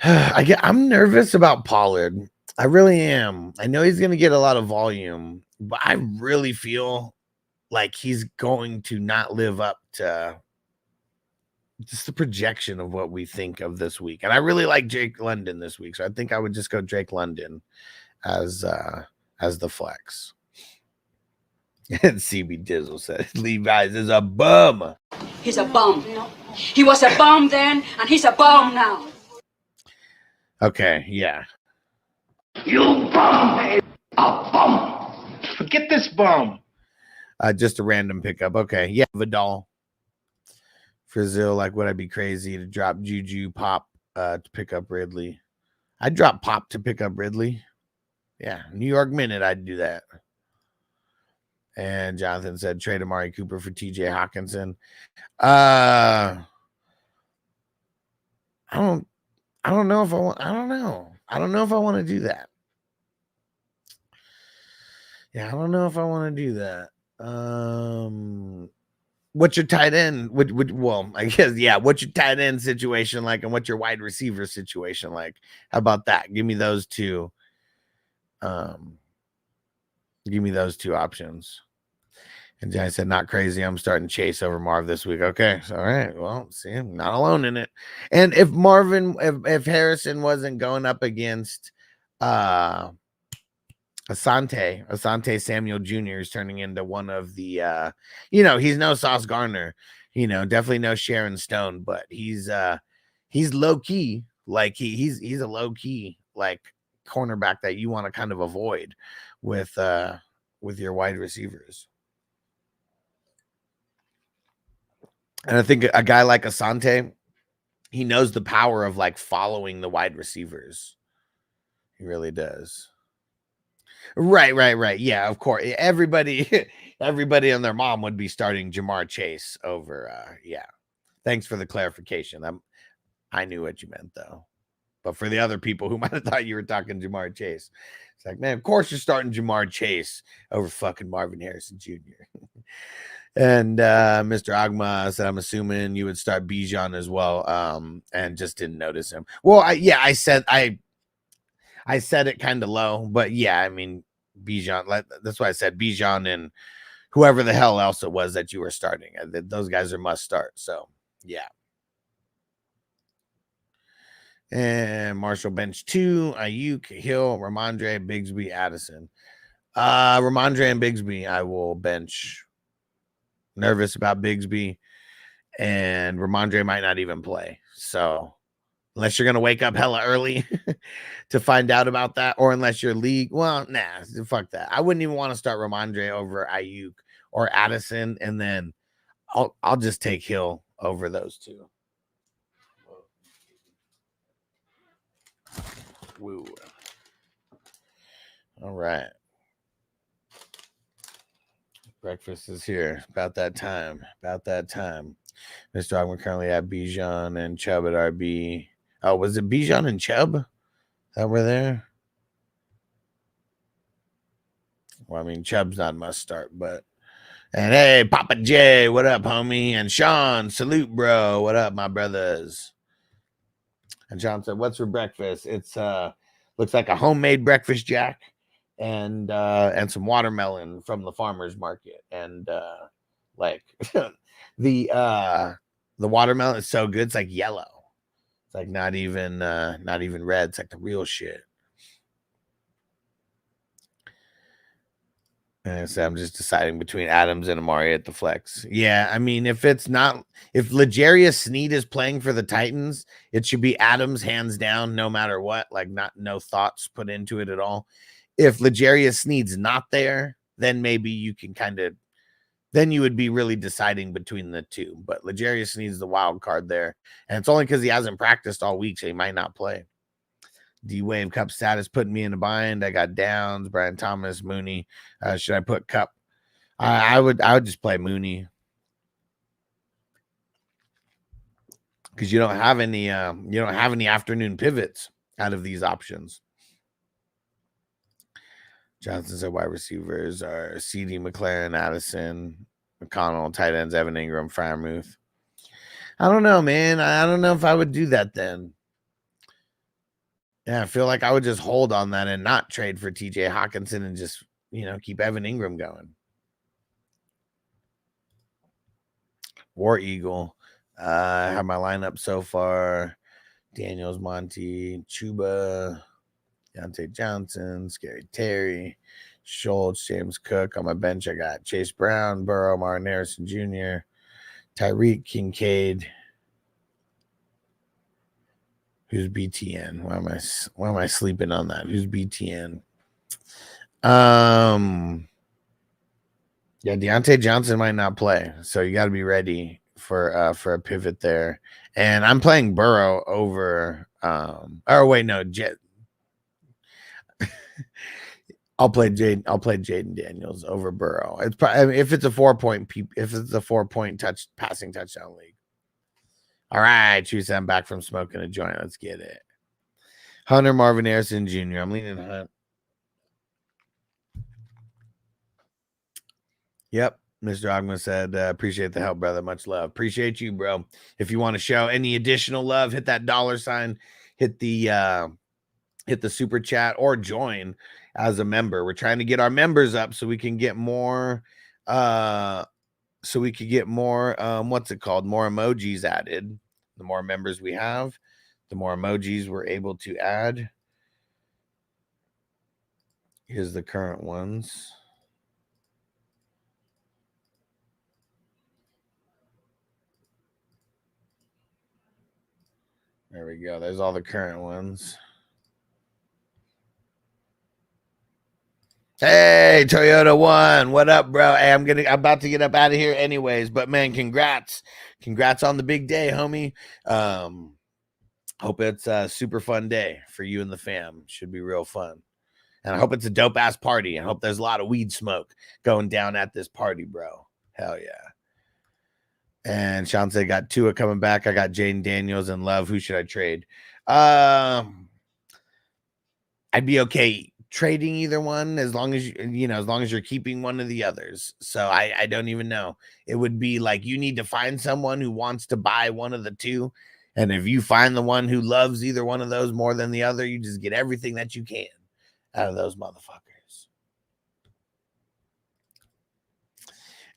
I'm nervous about Pollard. I really am. I know he's going to get a lot of volume, but I really feel like he's going to not live up to just the projection of what we think of this week. And I really like Drake London this week, so I think I would just go Drake London as the flex. And CB Dizzle said Levi's is a bum.
He's a bum. He was a bum then, and he's a bum now.
Okay, yeah.
You bum, a bum. Forget this bum.
Just a random pickup. Okay, yeah, Vidal. Frizzle, like, would I be crazy to drop Juju Pop to pick up Ridley? I'd drop Pop to pick up Ridley. Yeah, New York Minute, I'd do that. And Jonathan said trade Amari Cooper for TJ Hawkinson. I don't know if I want to do that. Yeah, I don't know if I want to do that. What's your tight end? Well, I guess, yeah. What's your tight end situation like, and what's your wide receiver situation like? How about that? Give me those two. Give me those two options. And I said, not crazy. I'm starting Chase over Marv this week. Okay. So, all right. Well, see, I'm not alone in it. And if Harrison wasn't going up against Asante Samuel Jr. is turning into one of the he's no Sauce Gardner, definitely no Sharon Stone, but he's low key, like he's a low key like cornerback that you want to kind of avoid with your wide receivers. And I think a guy like Asante, he knows the power of like following the wide receivers. He really does. Right. Yeah, of course. Everybody and their mom would be starting Jamar Chase over. Yeah. Thanks for the clarification. I knew what you meant though. But for the other people who might have thought you were talking Jamar Chase, it's like, man, of course you're starting Jamar Chase over fucking Marvin Harrison Jr. And Mr. Agma said, I'm assuming you would start Bijan as well, and just didn't notice him. Well, I said it kind of low, but yeah, I mean, Bijan, that's why I said Bijan and whoever the hell else it was that you were starting. Those guys are must start. So, yeah. And Marshall bench 2, Ayuk, Hill, Ramondre, Bigsby, Addison. Ramondre and Bigsby, I will bench. Nervous about Bigsby, and Ramondre might not even play. So, unless you're going to wake up hella early to find out about that, or unless you're league, well, nah, fuck that. I wouldn't even want to start Ramondre over Ayuk or Addison, and then I'll just take Hill over those two. Woo. All right. Breakfast is here. About that time. Mr. Ogman currently at Bijan and Chubb at RB. Oh, was it Bijan and Chubb that were there? Well, I mean, Chubb's not a must start, but. And hey, Papa J, what up, homie? And Sean, salute, bro. What up, my brothers? And John said, what's for breakfast? It's looks like a homemade breakfast jack and some watermelon from the farmer's market. And like the watermelon is so good, it's like yellow. It's like not even red. It's like the real shit. And so I'm just deciding between Adams and Amari at the flex. Yeah, I mean, if L'Jarius Sneed is playing for the Titans, it should be Adams hands down, no matter what. Like, no thoughts put into it at all. If L'Jarius Sneed's not there, then maybe you can then you would be really deciding between the two. But L'Jarius Sneed's the wild card there, and it's only because he hasn't practiced all week, so he might not play. D-Wave Cup status putting me in a bind. I got Downs, Brian Thomas, Mooney. Should I put Cup? I would just play Mooney because you don't have any afternoon pivots out of these options. Johnson said wide receivers are CD, McLaren, Addison, McConnell, tight ends, Evan Ingram, Freiermuth. I don't know, man. I don't know if I would do that then. Yeah, I feel like I would just hold on that and not trade for TJ Hawkinson and just, keep Evan Ingram going. War Eagle. I have my lineup so far. Daniels, Monty, Chuba, Deontay Johnson, Scary Terry, Schultz, James Cook. On my bench, I got Chase Brown, Burrow, Martin Harrison Jr., Tyreek, Kincaid. Who's BTN? Why am I sleeping on that? Who's BTN? Yeah, Deontay Johnson might not play, so you got to be ready for a pivot there. And I'm playing Burrow over. Jet. I'll play Jaden Daniels over Burrow. It's probably if it's a 4-point passing touchdown league. All right, Tuesday, I'm back from smoking a joint. Let's get it. Hunter, Marvin Harrison Jr. I'm leaning Hunt. Yep. Mr. Ogma said, appreciate the help, brother. Much love. Appreciate you, bro. If you want to show any additional love, hit that $, hit the super chat, or join as a member. We're trying to get our members up so we can get more what's it called? More emojis added. The more members we have, the more emojis we're able to add. Here's the current ones. There we go. There's all the current ones. Hey, Toyota One, what up, bro? Hey, I'm about to get up out of here anyways, but man, congrats on the big day, homie. Hope it's a super fun day for you and the fam. Should be real fun, and I hope it's a dope ass party. I hope there's a lot of weed smoke going down at this party, bro. Hell yeah. And Shanse got Tua coming back. I got Jaden Daniels and Love. Who should I trade? I'd be okay trading either one as long as as long as you're keeping one of the others. So I don't even know. It would be like you need to find someone who wants to buy one of the two. And if you find the one who loves either one of those more than the other, you just get everything that you can out of those motherfuckers.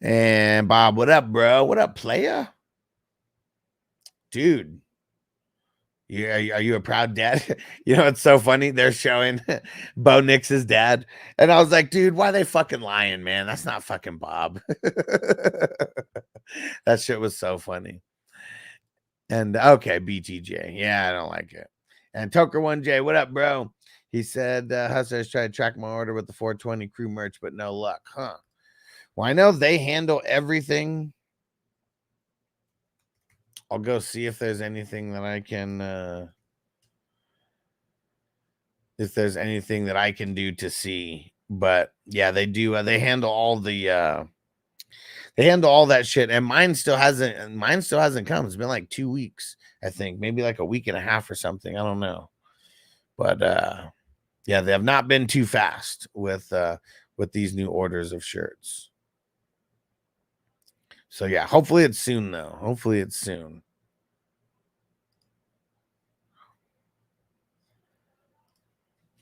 And Bob, what up, bro? What up, playa? Dude. Are you a proud dad? It's so funny. They're showing Bo Nix's dad. And I was like, dude, why are they fucking lying, man? That's not fucking Bob. That shit was so funny. And okay, BTJ. Yeah, I don't like it. And Toker1J, what up, bro? He said, Hustlers tried to track my order with the 420 crew merch, but no luck, huh? Well, I know they handle everything. I'll go see if there's anything that I can do to see. But yeah, they do. They handle all the they handle all that shit. And mine still hasn't come. It's been like 2 weeks, I think, maybe like a week and a half or something. I don't know. But yeah, they have not been too fast with these new orders of shirts. So yeah, hopefully it's soon though. Hopefully it's soon.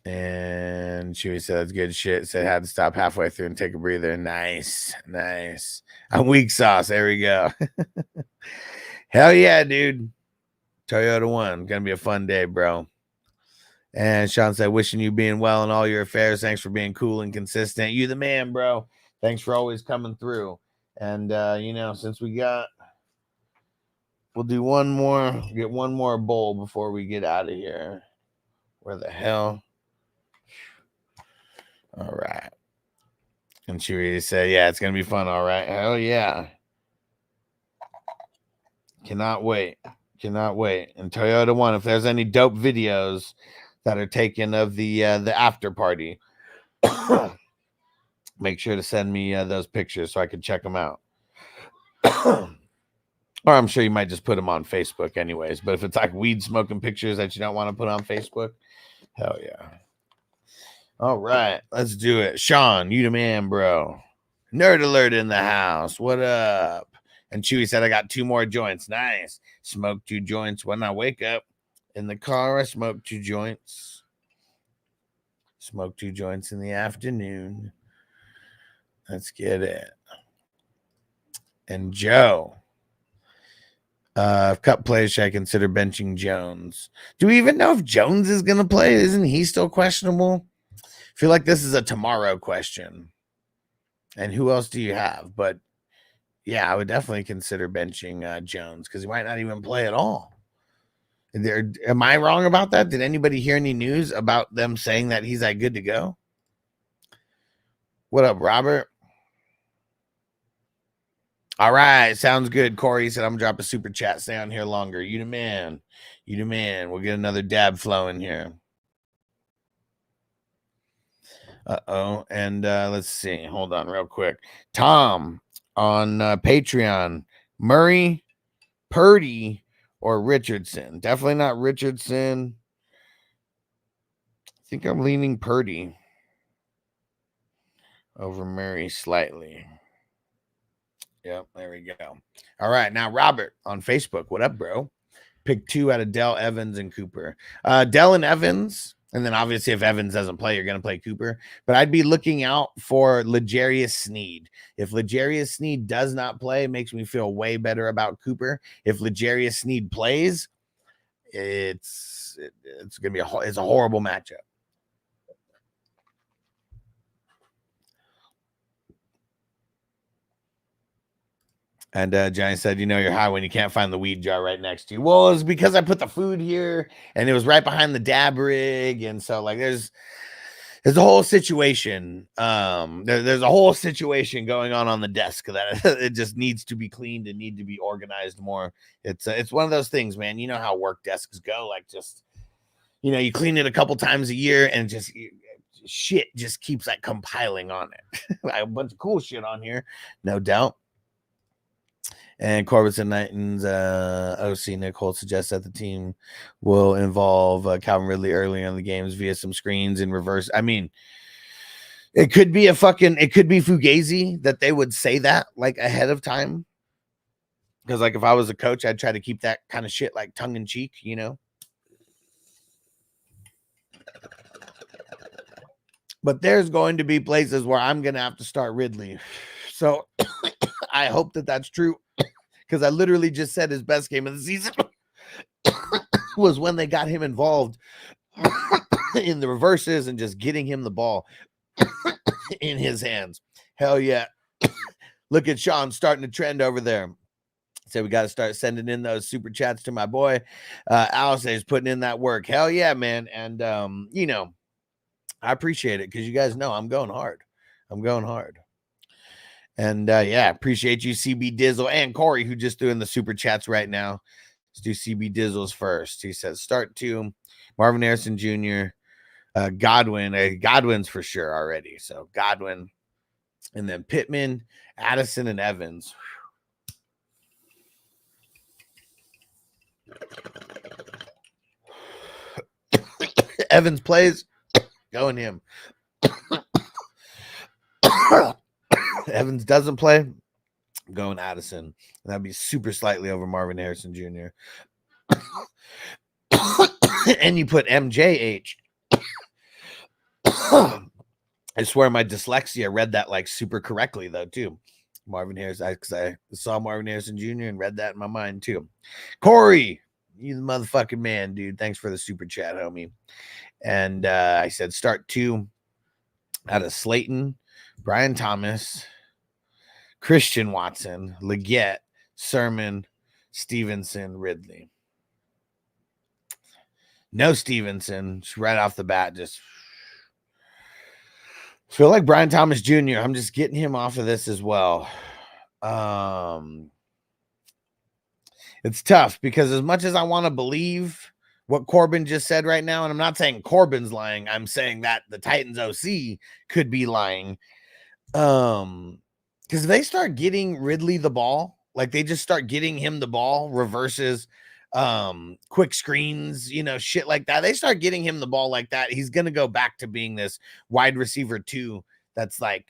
And Chewy said that's good shit. Said had to stop halfway through and take a breather. Nice. I'm weak sauce. There we go. Hell yeah, dude. Toyota One. Gonna be a fun day, bro. And Sean said, wishing you being well in all your affairs. Thanks for being cool and consistent. You the man, bro. Thanks for always coming through. And since we'll do one more bowl before we get out of here. Where the hell? All right. And Chewy said, yeah, it's gonna be fun. All right. Hell yeah. Cannot wait. And Toyota One, if there's any dope videos that are taken of the after party, make sure to send me those pictures so I can check them out. Or I'm sure you might just put them on Facebook anyways. But if it's like weed smoking pictures that you don't want to put on Facebook, hell yeah. All right, let's do it. Sean, you the man, bro. Nerd alert in the house. What up? And Chewy said, I got 2 more joints. Nice. Smoke 2 joints when I wake up. In the car, I smoke 2 joints. Smoke 2 joints in the afternoon. Let's get it. And Joe. Cup plays, should I consider benching Jones? Do we even know if Jones is going to play? Isn't he still questionable? I feel like this is a tomorrow question. And who else do you have? But yeah, I would definitely consider benching Jones because he might not even play at all. Am I wrong about that? Did anybody hear any news about them saying that he's like good to go? What up, Robert? All right, sounds good. Corey said, I'm going to drop a super chat. Stay on here longer. You the man. We'll get another dab flowing here. Uh-oh. And let's see. Hold on real quick. Tom on Patreon. Murray, Purdy, or Richardson? Definitely not Richardson. I think I'm leaning Purdy over Murray slightly. Yep, there we go. All right, now Robert on Facebook. What up, bro? Pick 2 out of Dell, Evans, and Cooper. Dell and Evans, and then obviously if Evans doesn't play, you're going to play Cooper. But I'd be looking out for L'Jarius Sneed. If L'Jarius Sneed does not play, it makes me feel way better about Cooper. If L'Jarius Sneed plays, it's going to be it's a horrible matchup. And Johnny said, you know, you're high when you can't find the weed jar right next to you. Well, it's because I put the food here and it was right behind the dab rig. And so like there's a whole situation. There's a whole situation going on the desk that it just needs to be cleaned and need to be organized more. It's one of those things, man. You know how work desks go, like just, you know, you clean it a couple times a year and just shit just keeps like compiling on it. A bunch of cool shit on here, no doubt. And Corbison Knighton's OC Nick Holt suggests that the team will involve Calvin Ridley early in the games via some screens in reverse. I mean, it could be Fugazi that they would say that like ahead of time. Because like if I was a coach, I'd try to keep that kind of shit like tongue in cheek, you know. But there's going to be places where I'm going to have to start Ridley. So I hope that that's true. Because I literally just said his best game of the season was when they got him involved in the reverses and just getting him the ball in his hands. Hell yeah. Look at Sean starting to trend over there. So we got to start sending in those super chats to my boy. Alice is putting in that work. Hell yeah, man. And, you know, I appreciate it because you guys know I'm going hard. And yeah, appreciate you, CB Dizzle and Corey, who just doing the super chats right now. Let's do CB Dizzle's first. He says, start 2, Marvin Harrison Jr., Godwin. Godwin's for sure already. So Godwin, and then Pittman, Addison, and Evans. Evans plays, going him. Evans doesn't play, going Addison. That'd be super slightly over Marvin Harrison Jr. And you put MJH. I swear my dyslexia read that like super correctly though too. Marvin Harrison, because I saw Marvin Harrison Jr. and read that in my mind too. Corey, you the motherfucking man, dude. Thanks for the super chat, homie. And I said start 2 out of Slayton, Brian Thomas, Christian Watson, Leggett, Sermon, Stevenson, Ridley. No Stevenson, just right off the bat. Just feel like Brian Thomas Jr. I'm just getting him off of this as well. It's tough because as much as I want to believe what Corbin just said right now, and I'm not saying Corbin's lying, I'm saying that the Titans OC could be lying. Because they start getting Ridley the ball, like they just start getting him the ball, reverses, quick screens, you know, shit like that. They start getting him the ball like that. He's gonna go back to being this wide receiver 2 that's like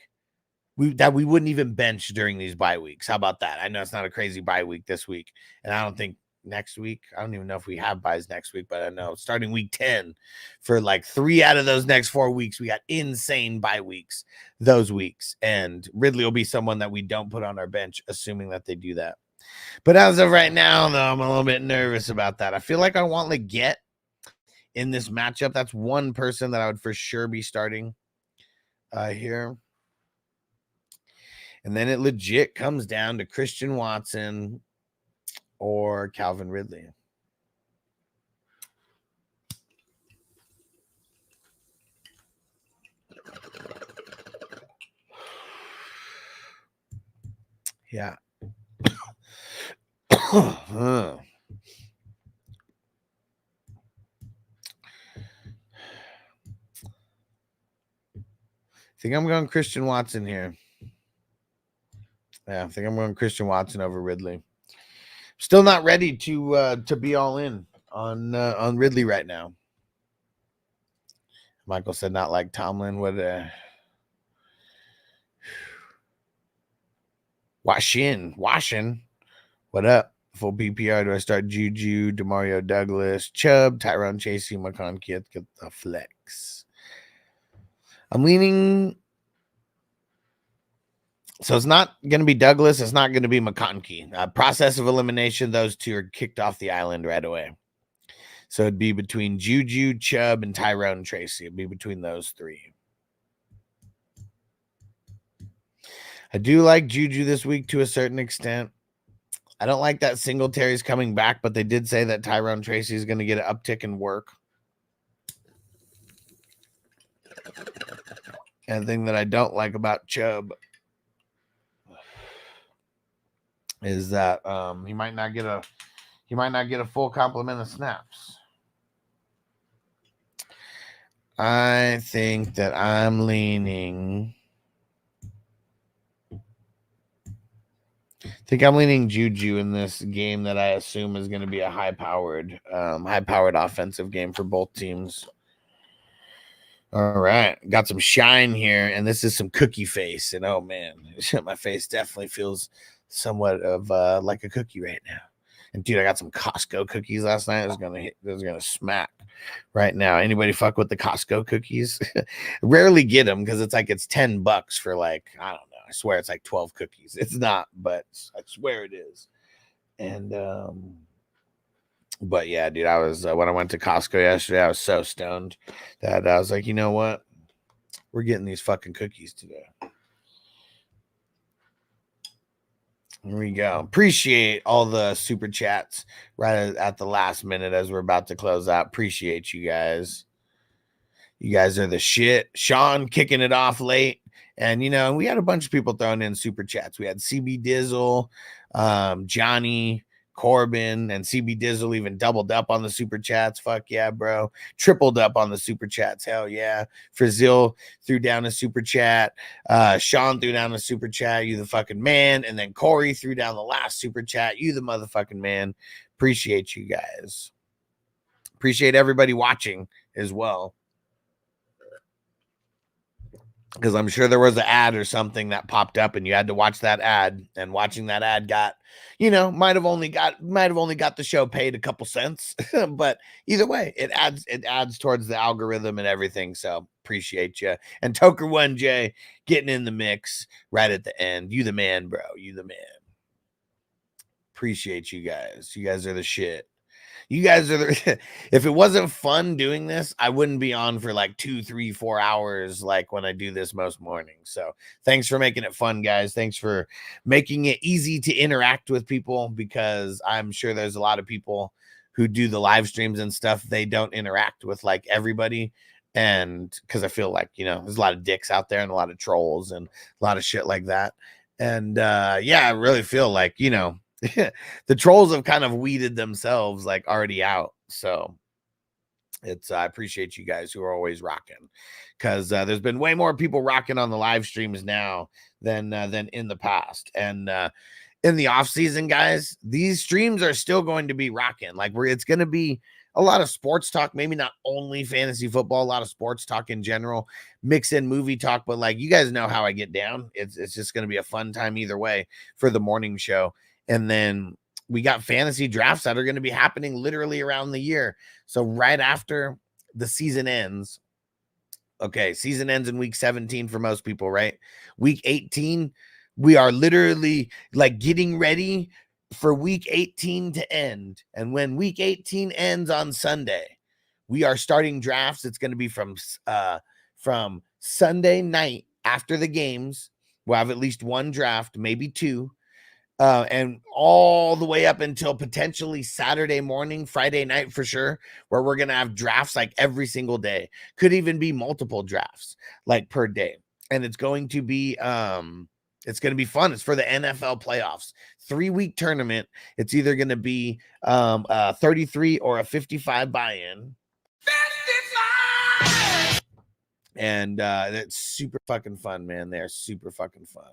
we wouldn't even bench during these bye weeks. How about that? I know it's not a crazy bye week this week, and I don't think next week. I don't even know if we have buys next week, but I know starting week 10 for like 3 out of those next 4 weeks, we got insane bye weeks those weeks. And Ridley will be someone that we don't put on our bench, assuming that they do that. But as of right now, though, I'm a little bit nervous about that. I feel like I want Leggett in this matchup. That's one person that I would for sure be starting here. And then it legit comes down to Christian Watson or Calvin Ridley. Yeah. I think I'm going Christian Watson here. Yeah, I think I'm going Christian Watson over Ridley. Still not ready to be all in on Ridley right now. Michael said not like Tomlin. What Washing. What up? Full PPR. Do I start Juju, Demario Douglas, Chubb, Tyrone Chasey, McConkey? Get the flex. I'm leaning. So it's not going to be Douglas. It's not going to be McConkey. Process of elimination. Those two are kicked off the island right away. So it'd be between Juju, Chubb, and Tyrone Tracy. It'd be between those three. I do like Juju this week to a certain extent. I don't like that Singletary's coming back, but they did say that Tyrone Tracy is going to get an uptick in work. And the thing that I don't like about Chubb is that he might not get a full complement of snaps. I think that I'm leaning. Juju in this game that I assume is going to be a high-powered offensive game for both teams. All right, got some shine here, and this is some cookie face. And oh man, my face definitely feels somewhat of like a cookie right now. And dude, I got some Costco cookies last night. It was gonna smack right now. Anybody fuck with the Costco cookies? Rarely get them because it's $10 for like, I don't know. I swear it's like 12 cookies. It's not, but I swear it is. And but yeah, dude, I was when I went to Costco yesterday, I was so stoned that I was like, you know what? We're getting these fucking cookies today. Here we go. Appreciate all the super chats right at the last minute as we're about to close out. Appreciate you guys. You guys are the shit. Sean kicking it off late. And, we had a bunch of people throwing in super chats. We had CB Dizzle, Johnny, Corbin, and CB Dizzle even doubled up on the super chats. Fuck yeah, bro. Tripled up on the super chats. Hell yeah. Frazil threw down a super chat. Sean threw down a super chat. You the fucking man. And then Corey threw down the last super chat. You the motherfucking man. Appreciate you guys. Appreciate everybody watching as well. Because I'm sure there was an ad or something that popped up and you had to watch that ad, and watching that ad got, might have only got the show paid a couple cents, but either way, it adds towards the algorithm and everything. So appreciate you. And Toker1J getting in the mix right at the end. You the man, bro. You the man. Appreciate you guys. You guys are the shit. You guys are the, if it wasn't fun doing this, I wouldn't be on for like 2, 3, 4 hours like when I do this most mornings. So thanks for making it fun, guys. Thanks for making it easy to interact with people, because I'm sure there's a lot of people who do the live streams and stuff. They don't interact with like everybody. And because I feel like, there's a lot of dicks out there and a lot of trolls and a lot of shit like that. And yeah, I really feel like, the trolls have kind of weeded themselves like already out. So I appreciate you guys who are always rocking, because there's been way more people rocking on the live streams now than in the past. And in the off season, guys, these streams are still going to be rocking. Like it's going to be a lot of sports talk, maybe not only fantasy football, a lot of sports talk in general, mix in movie talk. But like, you guys know how I get down. It's just going to be a fun time either way for the morning show. And then we got fantasy drafts that are going to be happening literally around the year. So right after the season ends, okay, season ends in week 17 for most people, right? Week 18, we are literally like getting ready for week 18 to end. And when week 18 ends on Sunday, we are starting drafts. It's going to be from Sunday night after the games. We'll have at least one draft, maybe two. And all the way up until potentially Saturday morning, Friday night for sure, where we're going to have drafts like every single day. Could even be multiple drafts like per day. And it's going to be fun. It's for the NFL playoffs. 3-week tournament. It's either going to be 33 or a 55 buy-in. 55! And that's super fucking fun, man. They're super fucking fun.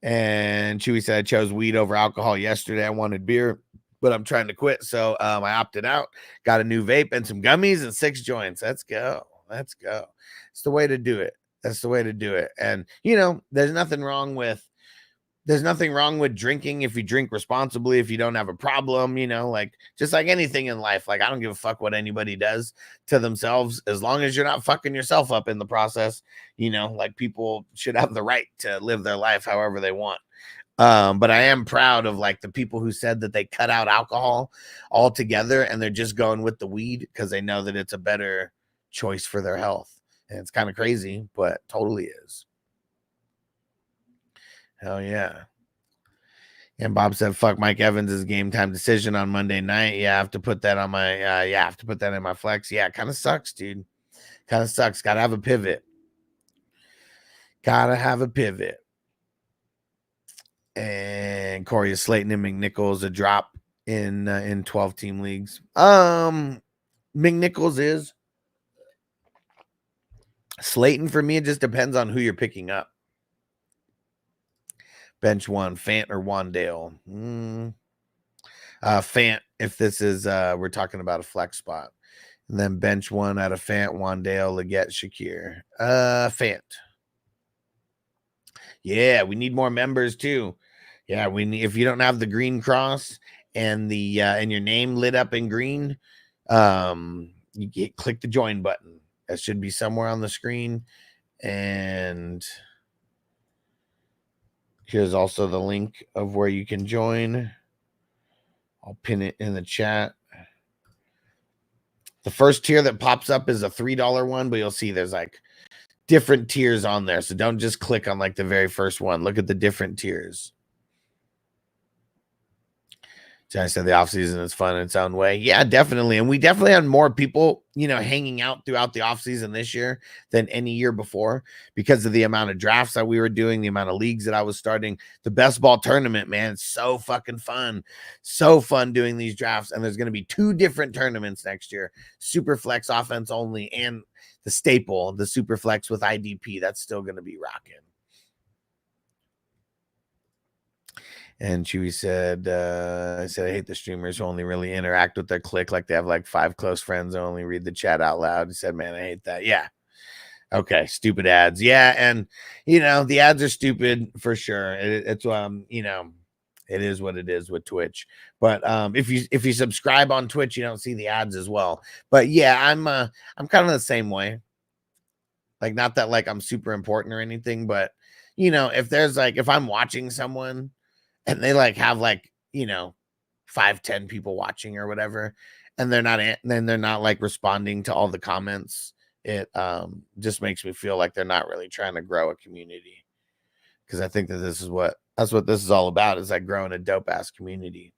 And Chewy said, I chose weed over alcohol yesterday. I wanted beer, but I'm trying to quit. So I opted out, got a new vape and some gummies and 6 joints. Let's go. Let's go. It's the way to do it. That's the way to do it. And, there's nothing wrong with there's nothing wrong with drinking if you drink responsibly, if you don't have a problem, you know, like just like anything in life. Like I don't give a fuck what anybody does to themselves as long as you're not fucking yourself up in the process. You know, like people should have the right to live their life however they want. But I am proud of like the people who said that they cut out alcohol altogether and they're just going with the weed because they know that it's a better choice for their health. And it's kind of crazy, but totally is. Hell yeah. And Bob said, fuck Mike Evans' game time decision on Monday night. Yeah, I have to put that on my, I have to put that in my flex. Yeah, it kind of sucks, dude. Kind of sucks. Got to have a pivot. Got to have a pivot. And Corey is Slayton and McNichols a drop in 12-team leagues. McNichols is. Slayton, for me, it just depends on who you're picking up. Bench one, Fant or Wandale. Fant, if this is, we're talking about a flex spot. And then bench one out of Fant, Wandale, Leggett, Shakir. Fant. Yeah, we need more members too. Yeah, if you don't have the green cross and the and your name lit up in green, click the join button. That should be somewhere on the screen. And here's also the link of where you can join. I'll pin it in the chat. The first tier that pops up is a $3 one, but you'll see there's like different tiers on there. So don't just click on like the very first one. Look at the different tiers. I said the offseason is fun in its own way. Yeah, definitely. And we definitely had more people, you know, hanging out throughout the offseason this year than any year before because of the amount of drafts that we were doing, the amount of leagues that I was starting. The best ball tournament, man, it's so fucking fun. So fun doing these drafts. And there's going to be 2 different tournaments next year. Super flex offense only and the staple, the super flex with IDP. That's still going to be rocking. And Chewy said, I hate the streamers who only really interact with their click like they have like 5 close friends who only read the chat out loud. He said, man, I hate that. Yeah. Okay. Stupid ads. Yeah. And, you know, the ads are stupid for sure. It's, you know, it is what it is with Twitch. But if you subscribe on Twitch, you don't see the ads as well. But yeah, I'm kind of the same way. Like, not that like I'm super important or anything, but, you know, if there's like, if I'm watching someone, and they like have like, you know, 5-10 people watching or whatever, and they're not like responding to all the comments. It just makes me feel like they're not really trying to grow a community. Because I think that that's what this is all about, is like growing a dope ass community.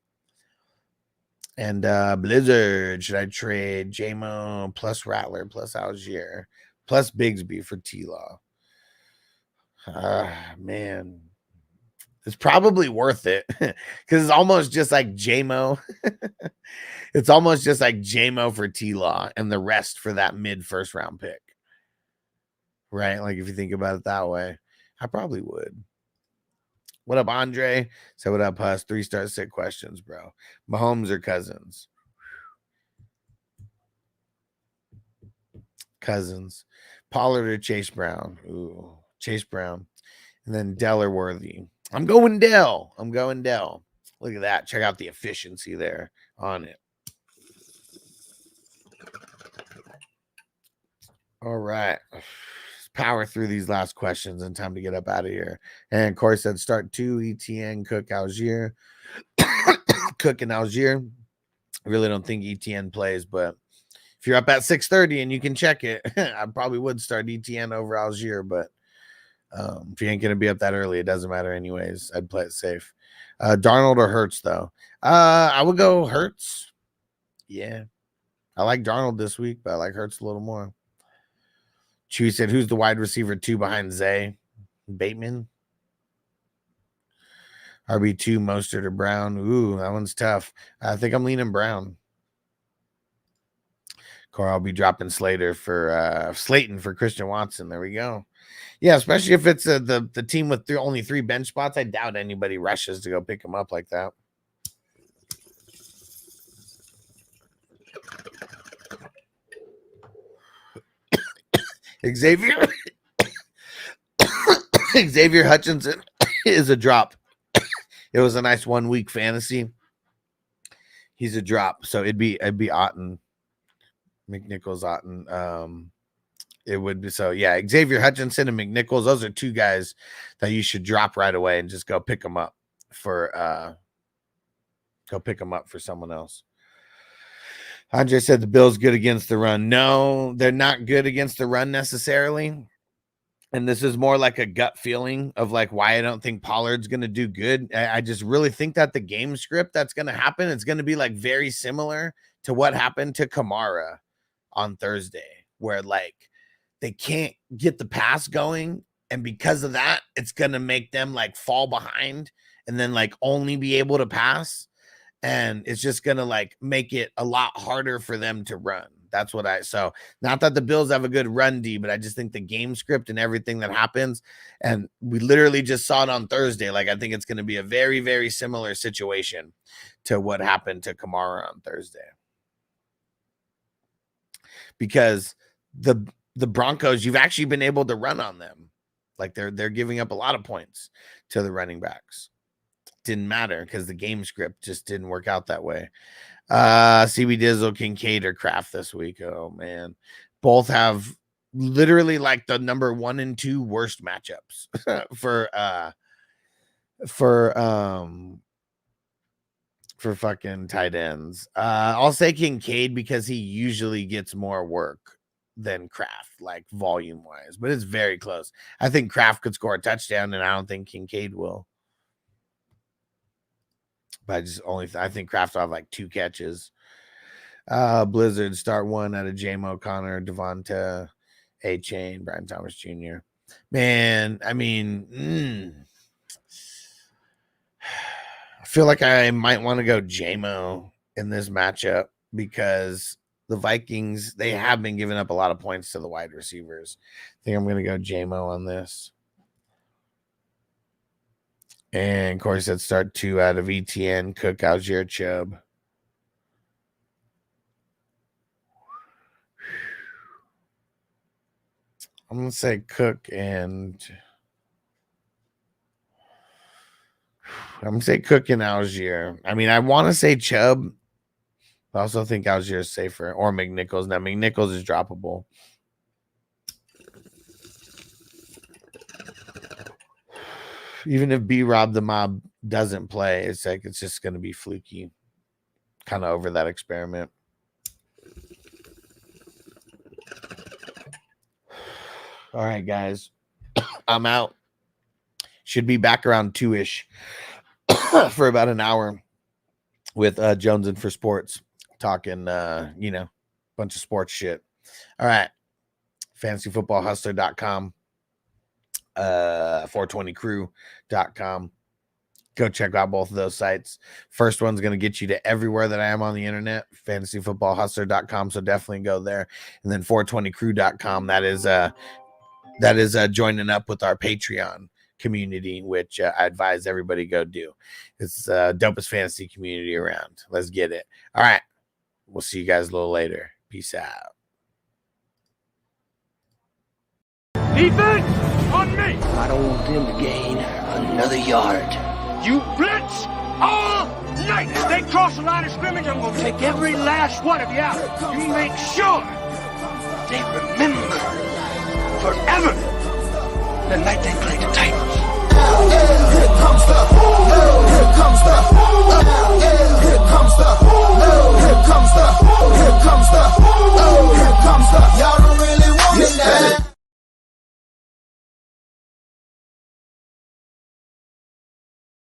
And Blizzard, should I trade JMO plus Rattler plus Algier plus Bigsby for T-Law? Man. It's probably worth it because it's almost just like JMO. It's almost just like JMO for T-Law and the rest for that mid first round pick. Right? Like if you think about it that way, I probably would. What up, Andre? So what up, Huss? 3-star sick questions, bro. Mahomes or Cousins? Cousins. Pollard or Chase Brown? Ooh, Chase Brown. And then Dell or Worthy. I'm going Dell. Look at that. Check out the efficiency there on it. All right. Let's power through these last questions and time to get up out of here. And Corey said start 2, ETN, Cook, Algier. Cook and Algier. I really don't think ETN plays, but if you're up at 6:30 and you can check it, I probably would start ETN over Algier, but if you ain't going to be up that early, it doesn't matter anyways. I'd play it safe. Darnold or Hurts, though? I would go Hurts. Yeah. I like Darnold this week, but I like Hurts a little more. Chewy said, who's the wide receiver 2 behind Zay? Bateman? RB2, Mostert or Brown? Ooh, that one's tough. I think I'm leaning Brown. Corey, I'll be dropping Slayton for Christian Watson. There we go. Yeah, especially if it's the team with only 3 bench spots. I doubt anybody rushes to go pick him up like that. Xavier Hutchinson is a drop. It was a nice 1 week fantasy. He's a drop, so it'd be Otten, McNichols, Otten. It would be so yeah. Xavier Hutchinson and McNichols. Those are two guys that you should drop right away and just go pick them up for someone else. Andre said the Bills good against the run. No, they're not good against the run necessarily. And this is more like a gut feeling of like why I don't think Pollard's going to do good. I just really think that the game script that's going to happen, it's going to be like very similar to what happened to Kamara on Thursday, where like they can't get the pass going. And because of that, it's going to make them like fall behind and then like only be able to pass. And it's just going to like make it a lot harder for them to run. That's what so not that the Bills have a good run D, but I just think the game script and everything that happens, and we literally just saw it on Thursday. Like, I think it's going to be a very, very similar situation to what happened to Kamara on Thursday. Because the Broncos, you've actually been able to run on them. Like they're giving up a lot of points to the running backs. Didn't matter because the game script just didn't work out that way. CB Dizzle, Kincaid, or Kraft this week. Oh man, both have literally like the number 1 and 2 worst matchups for fucking tight ends. I'll say Kincaid because he usually gets more work than Kraft, like volume wise, but it's very close. I think Kraft could score a touchdown, and I don't think Kincaid will. But I think Kraft will have like 2 catches. Blizzard, start 1 out of J-Mo, Connor, Devonta, A-Chain, Brian Thomas Jr. Man, I mean, I feel like I might want to go J-Mo in this matchup because the Vikings, they have been giving up a lot of points to the wide receivers. I think I'm going to go J-Mo on this. And Corey said start 2 out of ETN, Cook, Algier, Chubb. I'm going to say Cook and Algier. I mean, I want to say Chubb. I also think Algier is safer, or McNichols. Now, McNichols is droppable. Even if B-Rob the Mob doesn't play, it's like it's just going to be fluky. Kind of over that experiment. All right, guys. I'm out. Should be back around 2-ish for about an hour with Jones and for Sports talking, bunch of sports shit. All right. FantasyFootballHustler.com. 420crew.com. Go check out both of those sites. First one's going to get you to everywhere that I am on the internet, fantasyfootballhustler.com. So definitely go there. And then 420crew.com. That is joining up with our Patreon community, which I advise everybody go do. It's the dopest fantasy community around. Let's get it. All right. We'll see you guys a little later. Peace out.
Defense on me.
I don't want them to gain another yard.
You blitz all night. If they cross the line of scrimmage, I'm going to take every last one of you out. You make sure they remember forever the night they played the Titans.